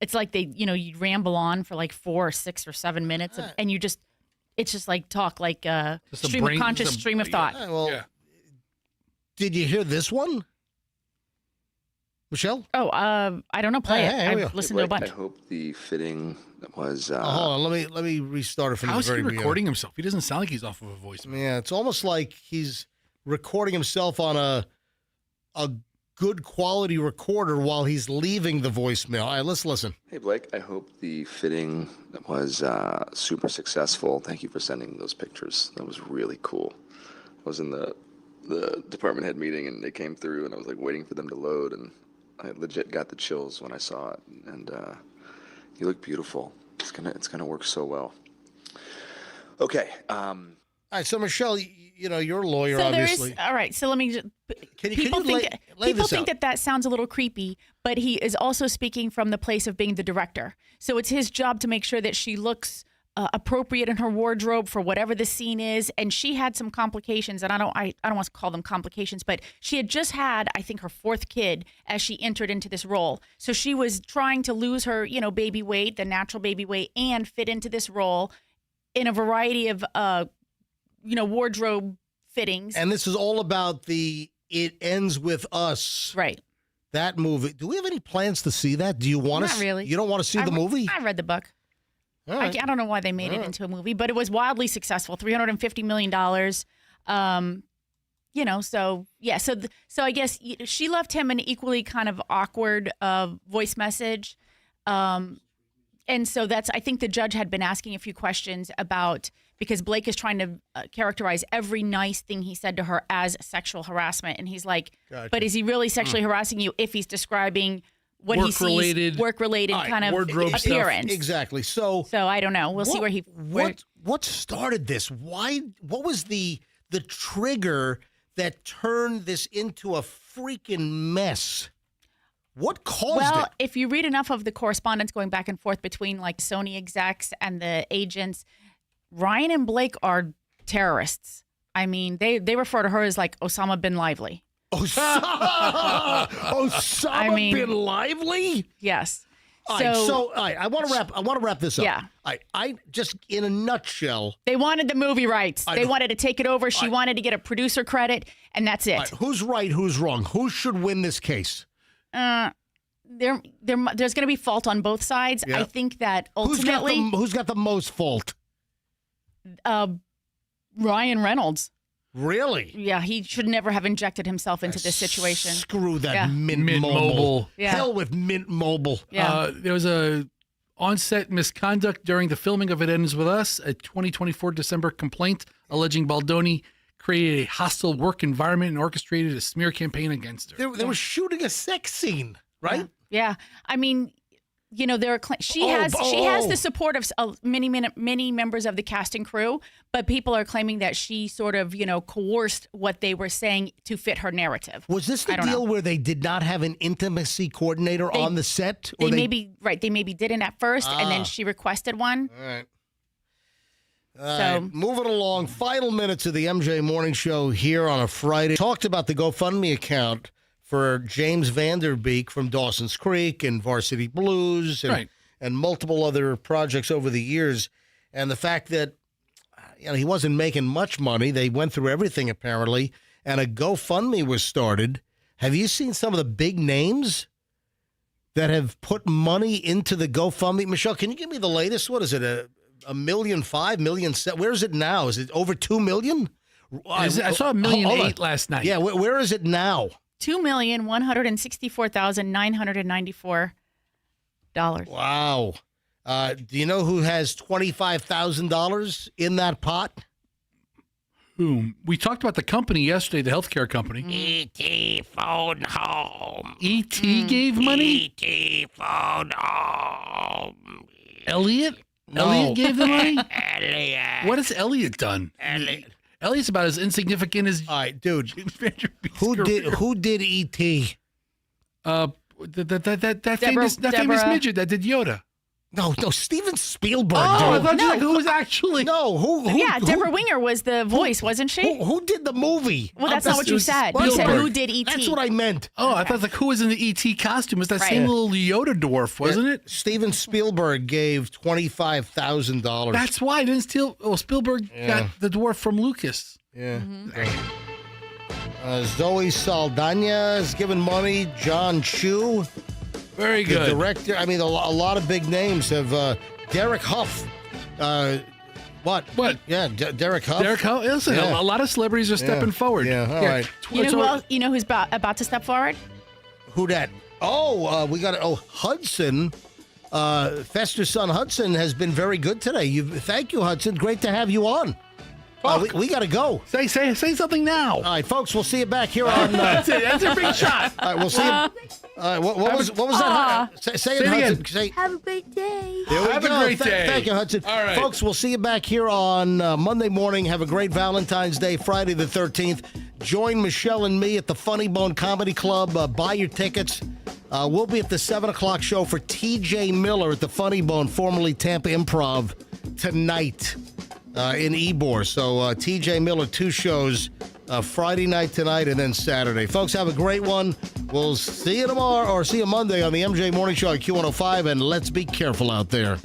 It's like they, you ramble on for like 4 or 6 or 7 minutes, and it's just like talk, like stream of thought. Yeah, well, did you hear this one, Michelle? Oh, I don't know. Play it. I've listened to a bunch. I hope the fitting was... hold on, let me restart it from How the is he very beginning. recording himself? He doesn't sound like he's off of a voice. Yeah, it's almost like he's recording himself on a good quality recorder while he's leaving the voicemail. All right, let's listen. Hey, Blake, I hope the fitting was super successful. Thank you for sending those pictures. That was really cool. I was in the department head meeting, and they came through, and I was like waiting for them to load, and I legit got the chills when I saw it. And you look beautiful. It's gonna work so well. Okay. All right, so Michelle, you're a lawyer, so obviously. All right, so let me just. People think that sounds a little creepy, but he is also speaking from the place of being the director. So it's his job to make sure that she looks appropriate in her wardrobe for whatever the scene is. And she had some complications, and I don't want to call them complications, but she had just had, I think, her 4th kid as she entered into this role. So she was trying to lose her, baby weight, the natural baby weight, and fit into this role in a variety of, wardrobe fittings. And this is all about the It Ends With Us. Right. That movie. Do we have any plans to see that? Do you want to? Not really. You don't want to see the movie? I read the book. All right. I don't know why they made it into a movie, but it was wildly successful. $350 million. So yeah. So I guess she left him an equally kind of awkward voice message. And so I think the judge had been asking a few questions about, because Blake is trying to characterize every nice thing he said to her as sexual harassment. And he's like, Gotcha. But is he really sexually harassing you if he's describing what he sees, work-related kind of wardrobe appearance? Stuff. Exactly. So I don't know. We'll see where he... What started this? What was the trigger that turned this into a freaking mess? What caused it? Well, if you read enough of the correspondence going back and forth between like Sony execs and the agents, Ryan and Blake are terrorists. I mean, they refer to her as like Osama bin Lively. Osama bin Lively? Yes. All right, I want to wrap this up. Yeah. I just, in a nutshell, they wanted the movie rights. They wanted to take it over. She wanted to get a producer credit, and that's it. Right, who's right? Who's wrong? Who should win this case? There's going to be fault on both sides. Yep. I think that ultimately, who's got the most fault? Ryan Reynolds. Really? Yeah, he should never have injected himself into this situation. Screw that Yeah. Mint Mobile. Yeah. Hell with Mint Mobile. Yeah. There was a on-set misconduct during the filming of It Ends With Us, a 2024 December complaint alleging Baldoni created a hostile work environment and orchestrated a smear campaign against her. They were shooting a sex scene, right? Yeah. I mean, she has the support of many members of the cast and crew, but people are claiming that she sort of, coerced what they were saying to fit her narrative. Was this the deal where they did not have an intimacy coordinator on the set? They maybe didn't at first, and then she requested one. All right. Moving along, final minutes of the MJ Morning Show here on a Friday. Talked about the GoFundMe account for James Vanderbeek from Dawson's Creek and Varsity Blues and multiple other projects over the years. And the fact that he wasn't making much money. They went through everything, apparently, and a GoFundMe was started. Have you seen some of the big names that have put money into the GoFundMe? Michelle, can you give me the latest? What is it, $1.5 million, $1.7 million? Where is it now? Is it over $2 million? I saw $1.8 million last night. Yeah, where is it now? $2,164,994. Wow. Do you know who has $25,000 in that pot? Whom? We talked about the company yesterday, the healthcare company. E.T. phone home. E.T. gave money? E.T. phone home. Elliot? No. Elliot gave the money? Elliot. What has Elliot done? Elliot's about as insignificant as... All right, dude. Who did E.T.? That famous midget that did Yoda. No, Steven Spielberg. Oh, dude. I thought who was actually... No, who? Yeah, Deborah Winger was the voice, wasn't she? Who did the movie? Well, that's not what you said. You said who did E.T. That's what I meant. Oh, I thought who was in the E.T. costume? It was that same little Yoda dwarf, wasn't it? Steven Spielberg gave $25,000. That's why I didn't steal... Well, Spielberg got the dwarf from Lucas. Yeah. Zoe Saldana has given money. John Chu. Very good. The director. I mean, a lot of big names have. Derek Huff. What? Yeah, Derek Huff. Derek Huff. Listen, a lot of celebrities are stepping forward. Yeah, all right. You know who's about to step forward? Who dat? Oh, we got Hudson. Fester's son Hudson has been very good today. Thank you, Hudson. Great to have you on. We got to go. Say something now. All right, folks. We'll see you back here on. That's a big shot. All right, we'll see you. All right, what was that? Say it, Hudson. Say, Have a great day. There we Have go. a great day. Thank you, Hudson. All right. Folks, we'll see you back here on Monday morning. Have a great Valentine's Day, Friday the 13th. Join Michelle and me at the Funny Bone Comedy Club. Buy your tickets. We'll be at the 7 o'clock show for TJ Miller at the Funny Bone, formerly Tampa Improv, tonight in Ybor. So TJ Miller, 2 shows, Friday night tonight and then Saturday. Folks, have a great one. We'll see you tomorrow or see you Monday on the MJ Morning Show at Q105, and let's be careful out there.